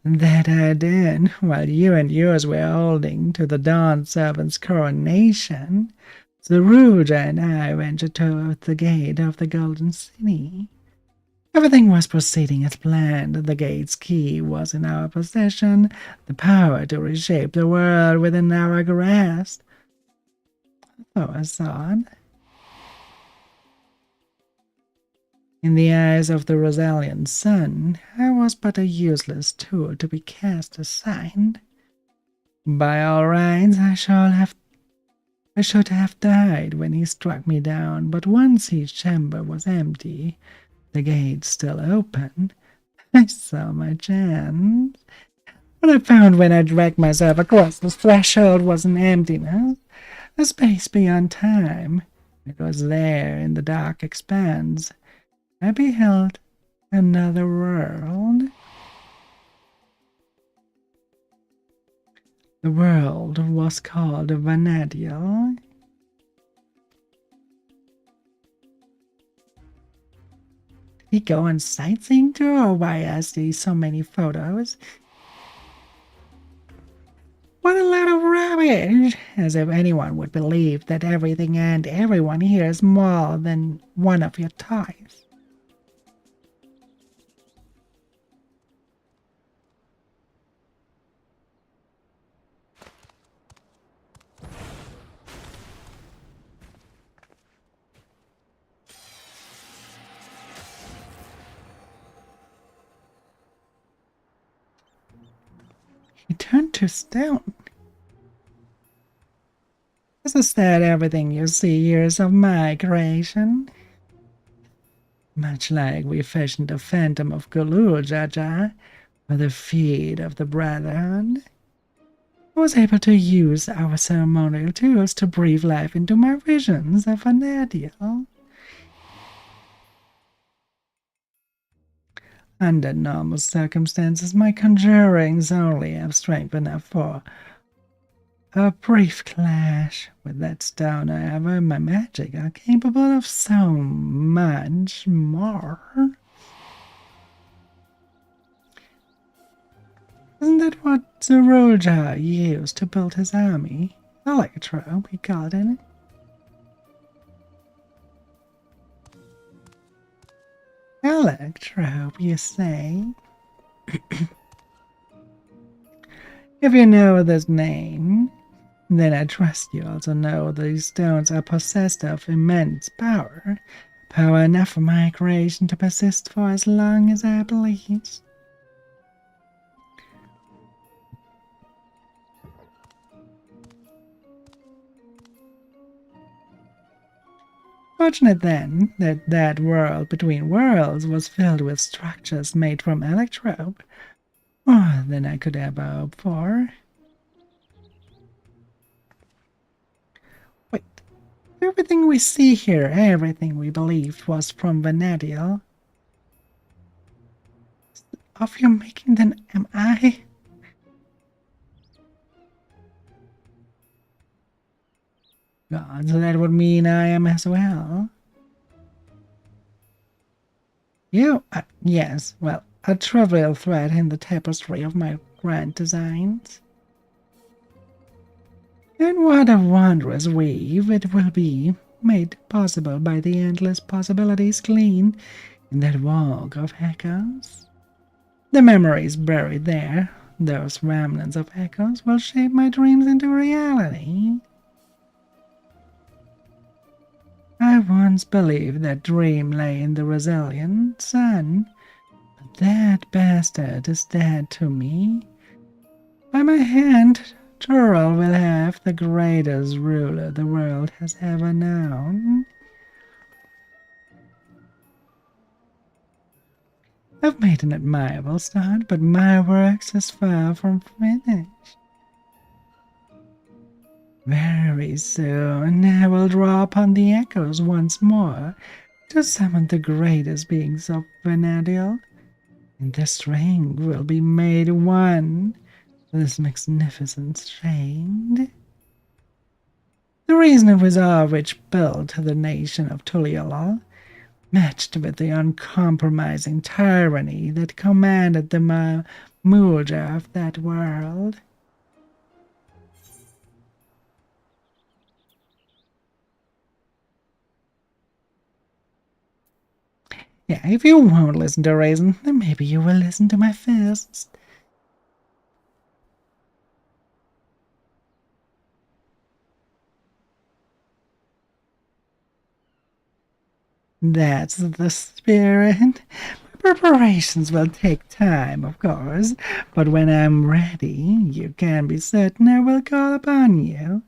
That I did, while you and yours were holding to the Dawn Servant's coronation. Zeruja and I ventured toward the gate of the Golden City. Everything was proceeding as planned. The gate's key was in our possession, the power to reshape the world within our grasp. So I thought. In the eyes of the Rosalian sun, I was but a useless tool to be cast aside. By all rights, I should have died when he struck me down, but once his chamber was empty, the gate still open, I saw my chance. What I found when I dragged myself across the threshold was an emptiness, a space beyond time. It was there in the dark expanse. I beheld another world. The world was called Vanadiel. Did he go on sightseeing tour, or why I see so many photos? What a lot of rubbish! As if anyone would believe that everything and everyone here is more than one of your toys. He turned to stone. Is that everything you see here is of my creation? Much like we fashioned the Phantom of Gulu, Jaja, for the feet of the Brotherhood. I was able to use our ceremonial tools to breathe life into my visions of Vanadiel. Under normal circumstances, my conjurings only have strength enough for a brief clash. With that stone, however, my magic are capable of so much more. Isn't that what Zeruja used to build his army? Electro, we called it. electrope, you say? If you know this name, then I trust you also know these stones are possessed of immense power. Power enough for my creation to persist for as long as I please. Fortunate then that that world between worlds was filled with structures made from electrope, more than I could ever hope for. Wait, everything we see here, everything we believed was from Vanadiel. Of your making, then am I? God, so that would mean I am as well. You? Yes, well, a trivial thread in the tapestry of my grand designs. And what a wondrous weave it will be, made possible by the endless possibilities gleaned in that walk of echoes. The memories buried there, those remnants of echoes, will shape my dreams into reality. I once believed that dream lay in the resilient sun, but that bastard is dead to me. By my hand, Turl will have the greatest ruler the world has ever known. I've made an admirable start, but my work is far from finished. Very soon I will draw upon the echoes once more to summon the greatest beings of Vanadiel, and the string will be made one for this magnificent shade. The reason it was all which built the nation of Tuliolal, matched with the uncompromising tyranny that commanded the Mulja of that world. Yeah, if you won't listen to reason, then maybe you will listen to my fists. That's the spirit. Preparations will take time, of course, but when I'm ready, you can be certain I will call upon you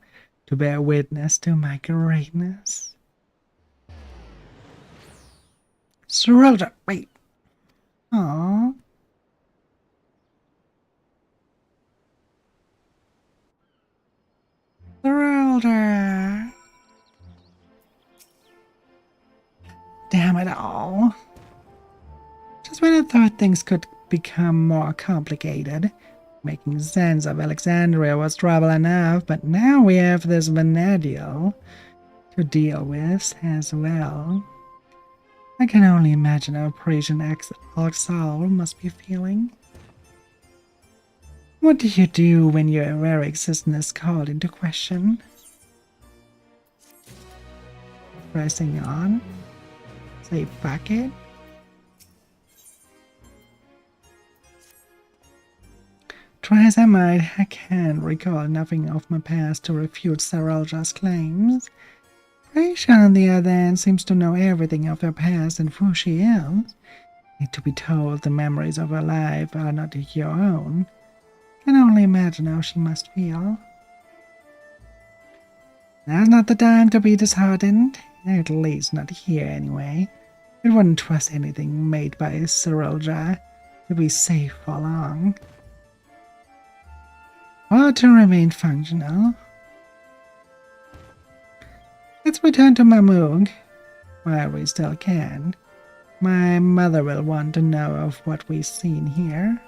to bear witness to my greatness. Sarota, wait. Aww. Sarota. Damn it all. Just when I thought things could become more complicated, making sense of Alexandria was trouble enough, but now we have this Vanadiel to deal with as well. I can only imagine how Parisian Alexal must be feeling. What do you do when your very existence is called into question? Pressing on? Say fuck it? Try as I might, I can't recall nothing of my past to refute Saralja's claims. Aisha, on the other hand, seems to know everything of her past and who she is. Need to be told the memories of her life are not your own. Can only imagine how she must feel. Now's not the time to be disheartened, at least not here anyway. I wouldn't trust anything made by Saralja to be safe for long. Or to remain functional. Let's return to Mammoog, while we still can. My mother will want to know of what we've seen here.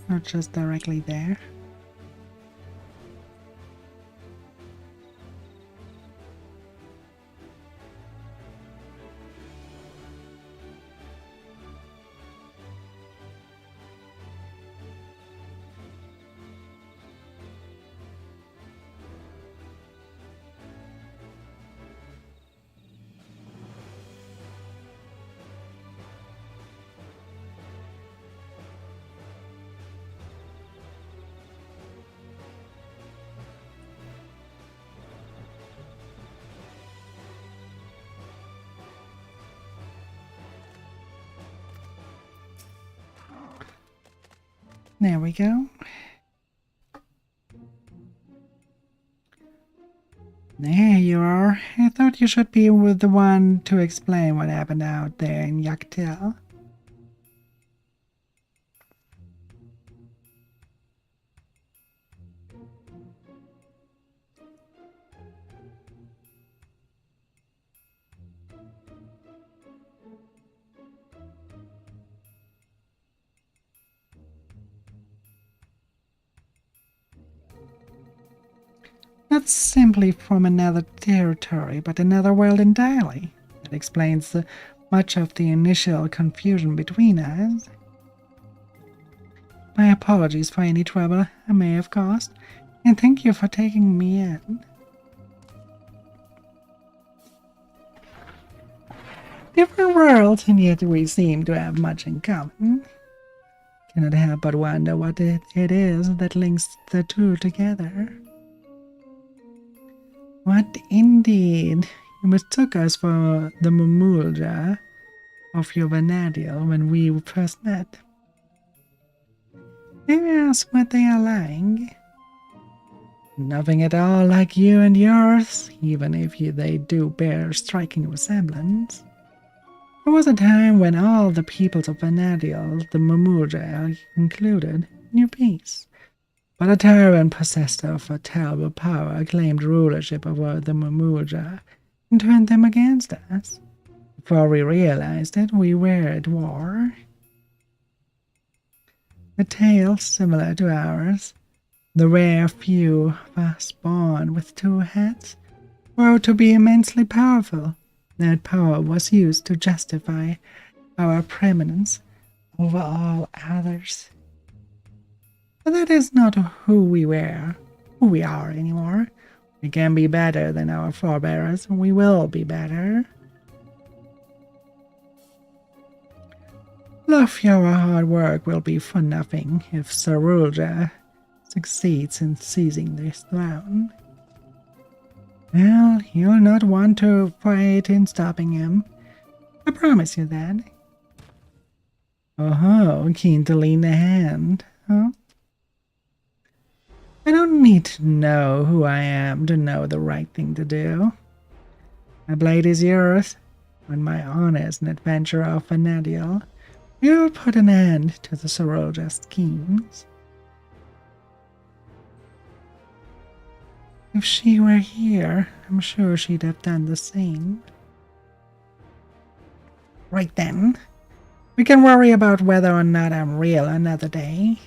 not just directly there. There we go. There you are. I thought you should be with the one to explain what happened out there in Yaktel. Not simply from another territory, but another world entirely. That explains much of the initial confusion between us. My apologies for any trouble I may have caused, and thank you for taking me in. Different worlds, and yet we seem to have much in common. Cannot help but wonder what it is that links the two together. What indeed? You mistook us for the Mumulja of your Vanadiel when we first met. May I ask what they are like? Nothing at all like you and yours, even if they do bear striking resemblance. There was a time when all the peoples of Vanadiel, the Mumulja included, knew peace. But a tyrant possessed of a terrible power claimed rulership over the Mumulja and turned them against us. Before we realized it, we were at war. A tale similar to ours. The rare few of us born with two heads were to be immensely powerful. That power was used to justify our preeminence over all others. But that is not who we are anymore. We can be better than our forebears, and we will be better. Love, your hard work will be for nothing if Sarulja succeeds in seizing this throne. Well, you'll not want to fight in stopping him. I promise you that. Oh, keen to lend a hand, huh? I don't need to know who I am to know the right thing to do. My blade is yours. When my honor is an adventurer of Vanadiel, we will put an end to the Sorolja schemes. If she were here, I'm sure she'd have done the same. Right then, we can worry about whether or not I'm real another day.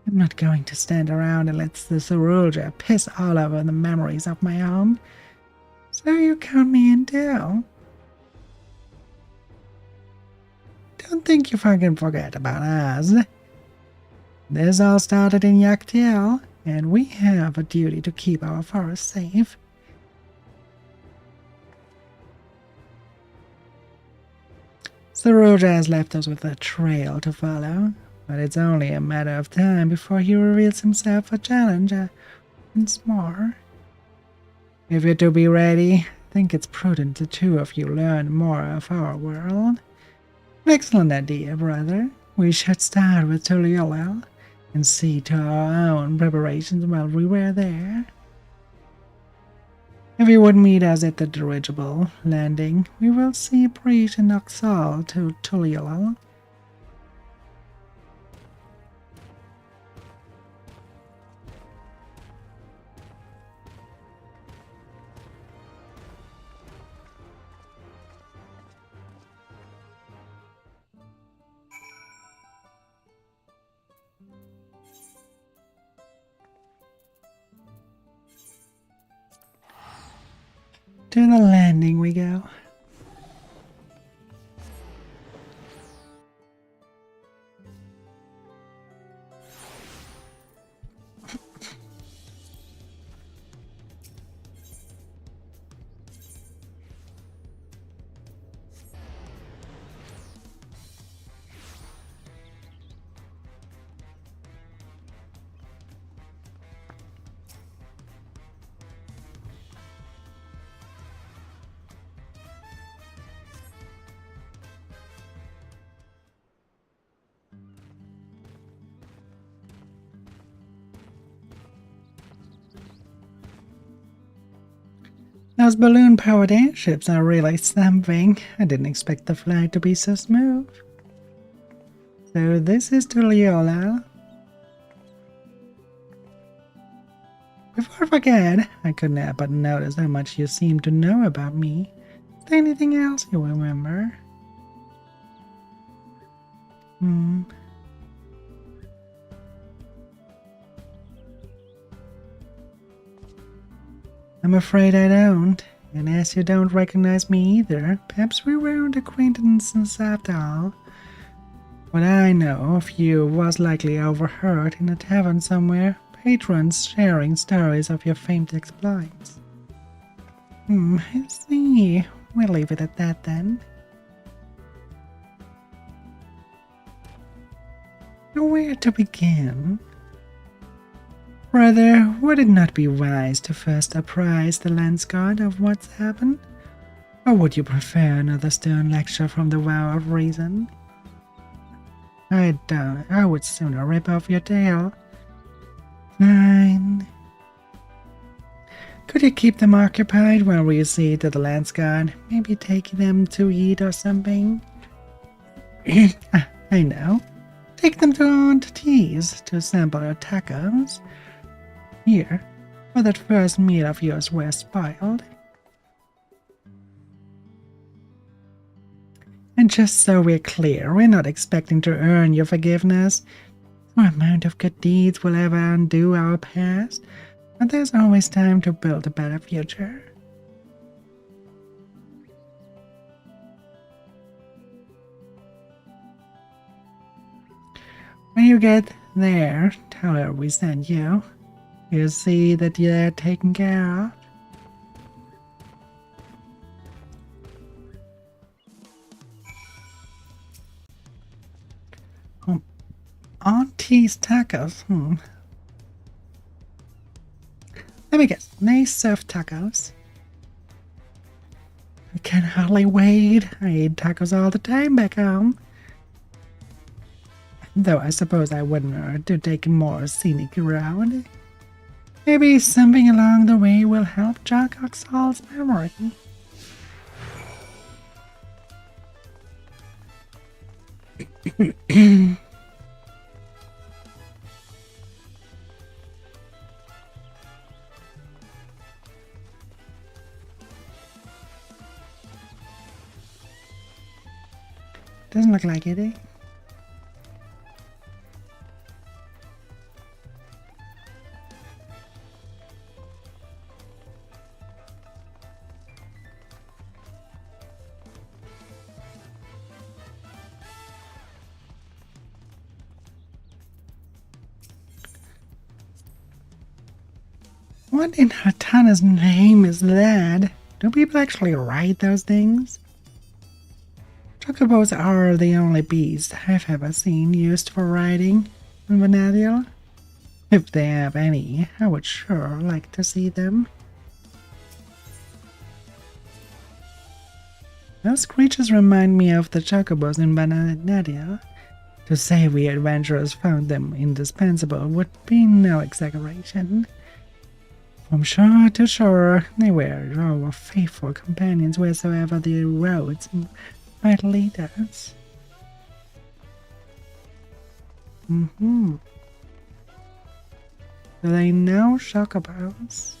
I'm not going to stand around and let the Sorolja piss all over the memories of my home. So you count me in too. Don't think you fucking forget about us. This all started in Yaktiel, and we have a duty to keep our forest safe. Sorolja has left us with a trail to follow, but it's only a matter of time before he reveals himself a challenger once more. If you're to be ready, I think it's prudent the two of you learn more of our world. An excellent idea, brother. We should start with Tuliolel and see to our own preparations while we were there. If you would meet us at the dirigible landing, we will see Breach and Oxal to Tuliolel. To the landing we go. Those balloon-powered airships are really something. I didn't expect the flight to be so smooth. So this is to Leola. Before I forget, I couldn't help but notice how much you seem to know about me. Is there anything else you remember? I'm afraid I don't. And as you don't recognize me either, perhaps we weren't acquaintances after all. What I know of you was likely overheard in a tavern somewhere, patrons sharing stories of your famed exploits. I see. We'll leave it at that then. Where to begin? Brother, would it not be wise to first apprise the lance god of what's happened? Or would you prefer another stern lecture from the vow of reason? I would sooner rip off your tail. Fine. Could you keep them occupied while we see to the lance god? Maybe take them to eat or something? I know. Take them to Aunt T's to sample her tacos. Here, for that first meal of yours were spoiled. And just so we're clear, we're not expecting to earn your forgiveness. No amount of good deeds will ever undo our past, but there's always time to build a better future. When you get there, tell her we sent you. You'll see that you're taken care of. Auntie's tacos, Let me guess, they serve tacos. I can hardly wait. I eat tacos all the time back home. Though I suppose I wouldn't hurt to take a more scenic route. Maybe something along the way will help jog Oxal's memory. Doesn't look like it, eh? What in Hatana's name is that? Do people actually write those things? Chocobos are the only beasts I've ever seen used for riding in Vanadiel. If they have any, I would sure like to see them. Those creatures remind me of the chocobos in Vanadiel. To say we adventurers found them indispensable would be no exaggeration. From shore to shore, they were our faithful companions wheresoever the roads might lead us. Do they know chocobos?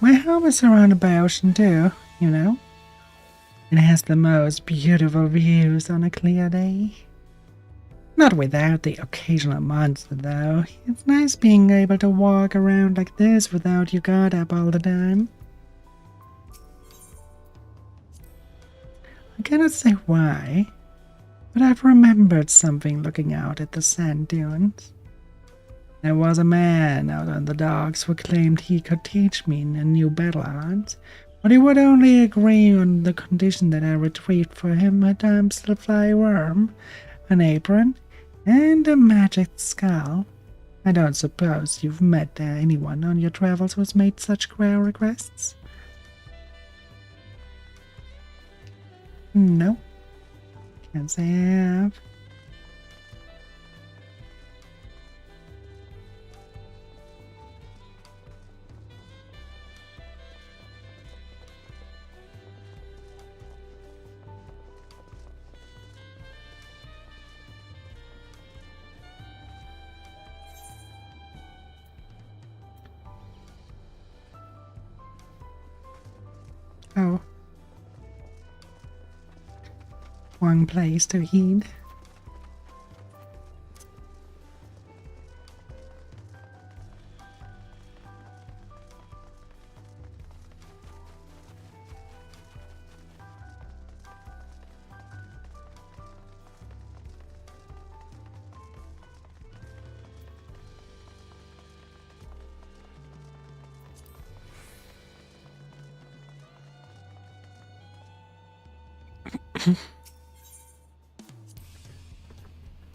My home is surrounded by ocean too, you know. It has the most beautiful views on a clear day. Not without the occasional monster, though. It's nice being able to walk around like this without your guard up all the time. I cannot say why, but I've remembered something looking out at the sand dunes. There was a man out on the docks who claimed he could teach me a new battle art, but he would only agree on the condition that I retrieved for him a time-still-fly worm, an apron, and a magic skull. I don't suppose you've met anyone on your travels who's made such rare requests? No. Can't say I have. Oh. One place to heed.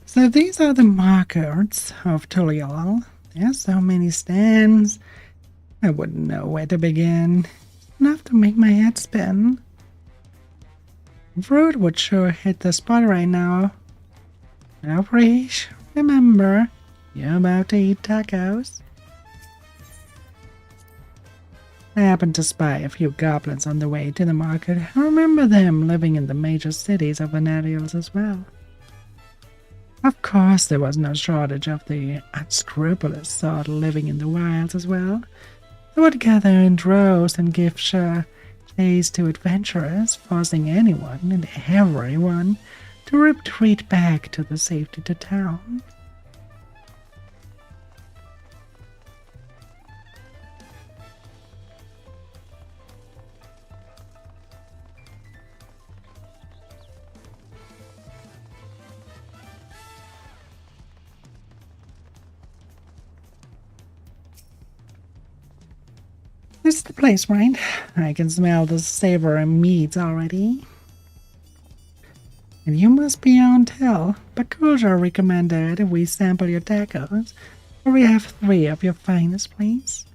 So these are the markers of Tulial. There's so many stands. I wouldn't know where to begin. Enough to make my head spin. Fruit would sure hit the spot right now. Now, Preach, remember, you're about to eat tacos. I happened to spy a few goblins on the way to the market. I remember them living in the major cities of Vanadials as well. Of course, there was no shortage of the unscrupulous sort living in the wilds as well. They would gather in droves and give sure chase to adventurers, forcing anyone and everyone to retreat back to the safety to town. This is the place, right? I can smell the savory meats already. And you must be on till. Bakuja recommended we sample your tacos, or we have 3 of your finest, please.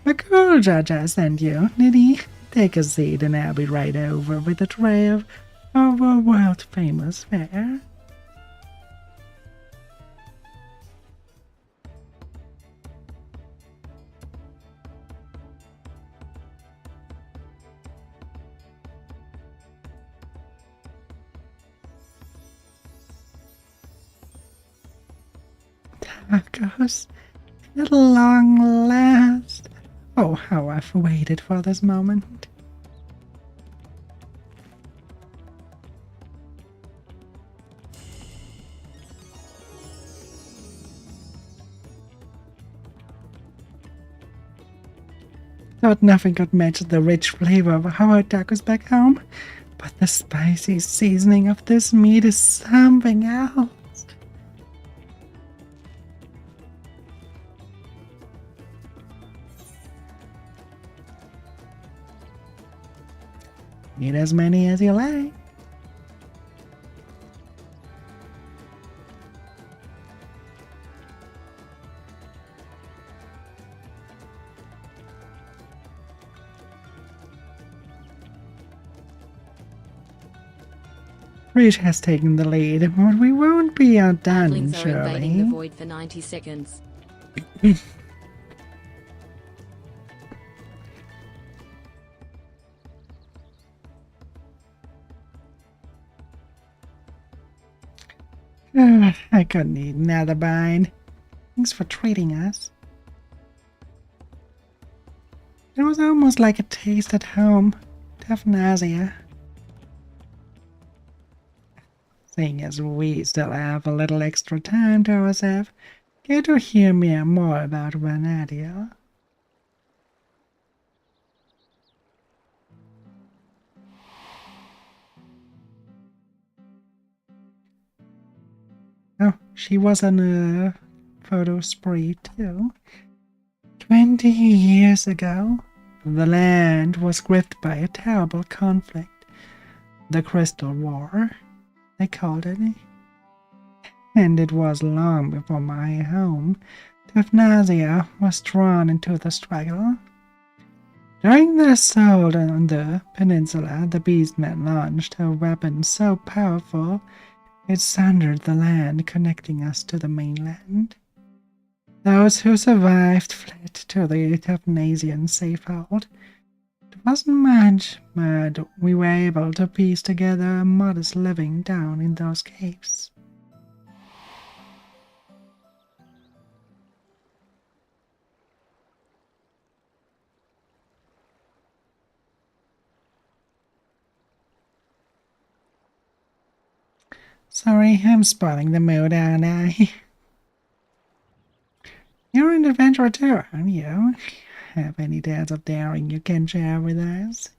Bakuja just sent you, did he? Take a seat and I'll be right over with a tray of our world-famous fare. Tacos, at long last. Oh, how I've waited for this moment. Thought nothing could match the rich flavor of our tacos back home, but the spicy seasoning of this meat is something else. Eat as many as you like. Reach has taken the lead, but we won't be outdone, Earthlings are invading the surely. void for 90 seconds. I couldn't eat another bite. Thanks for treating us. It was almost like a taste at home. Euthanasia. Seeing as we still have a little extra time to ourselves, get to hear me more about Vanadia. Oh, she was on a photo spree too. 20 years ago, the land was gripped by a terrible conflict. The Crystal War, they called it. And it was long before my home, Euthanasia, was drawn into the struggle. During the assault on the peninsula, the Beastmen launched a weapon so powerful it sundered the land connecting us to the mainland. Those who survived fled to the Euthanasian safehold. It wasn't much, but we were able to piece together a modest living down in those caves. Sorry, I'm spoiling the mood, aren't I? You're an adventurer too, aren't you? Have any tales of daring you can share with us?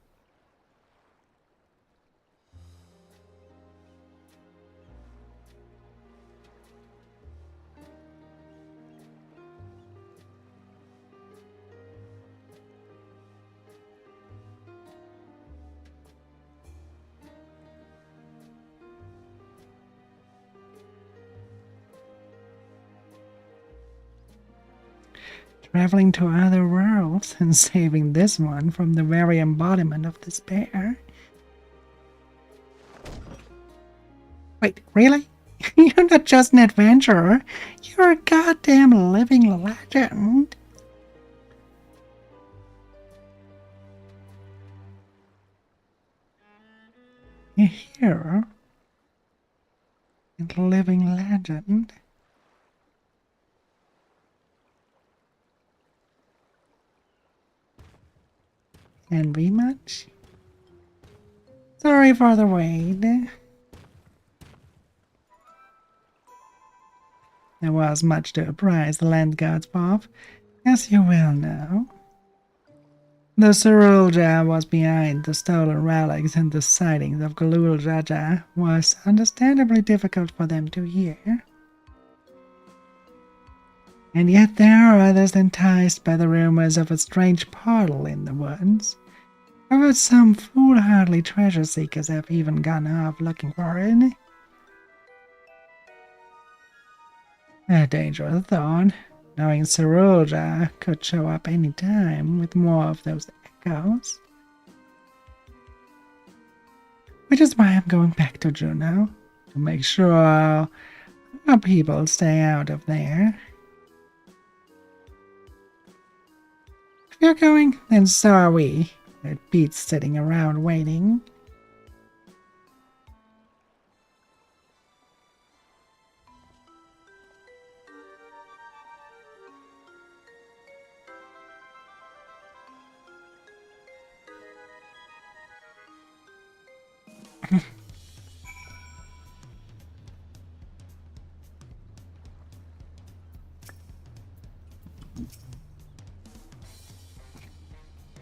Traveling to other worlds and saving this one from the very embodiment of despair. Wait, really? You're not just an adventurer, you're a goddamn living legend. A hero? A living legend? Envy much? Sorry for the wait. There was much to apprise the land gods of, as you well know. The Surulja was behind the stolen relics, and the sightings of Galul Raja was understandably difficult for them to hear. And yet there are others enticed by the rumors of a strange portal in the woods. I've heard some foolhardy treasure seekers have even gone off looking for it. A dangerous thought, knowing Surulja could show up any time with more of those echoes. Which is why I'm going back to Juneau, to make sure our people stay out of there. If you're going, then so are we. It beats sitting around waiting.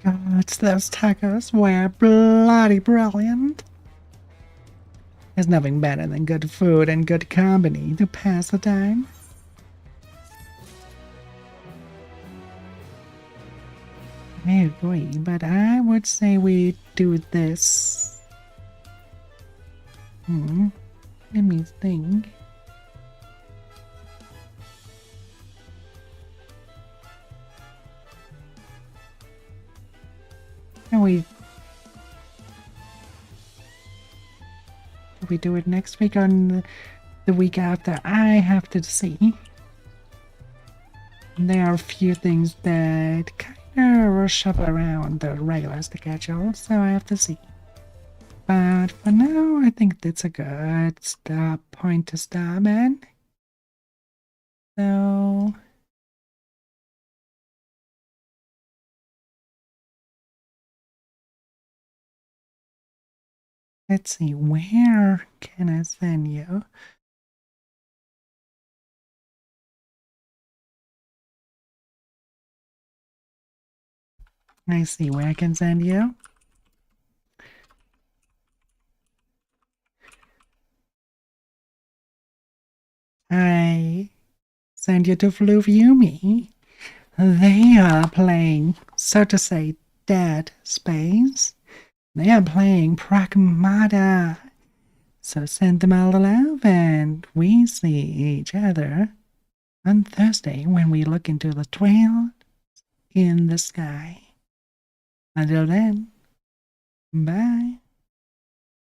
God, those tacos were bloody brilliant. There's nothing better than good food and good company to pass the time. I agree, but I would say we do this. Let me think. Can we do it next week or the week after? I have to see. There are a few things that kind of shuffle around the regular schedule, so I have to see. But for now, I think that's a good point to stop at. So Let's see, where can I send you? I see where I can send you. I send you to Fluviumi. They are playing, so to say, Dead Space. They are playing Pragmata. So send them all the love, and we see each other on Thursday when we look into the trail in the sky. Until then, bye.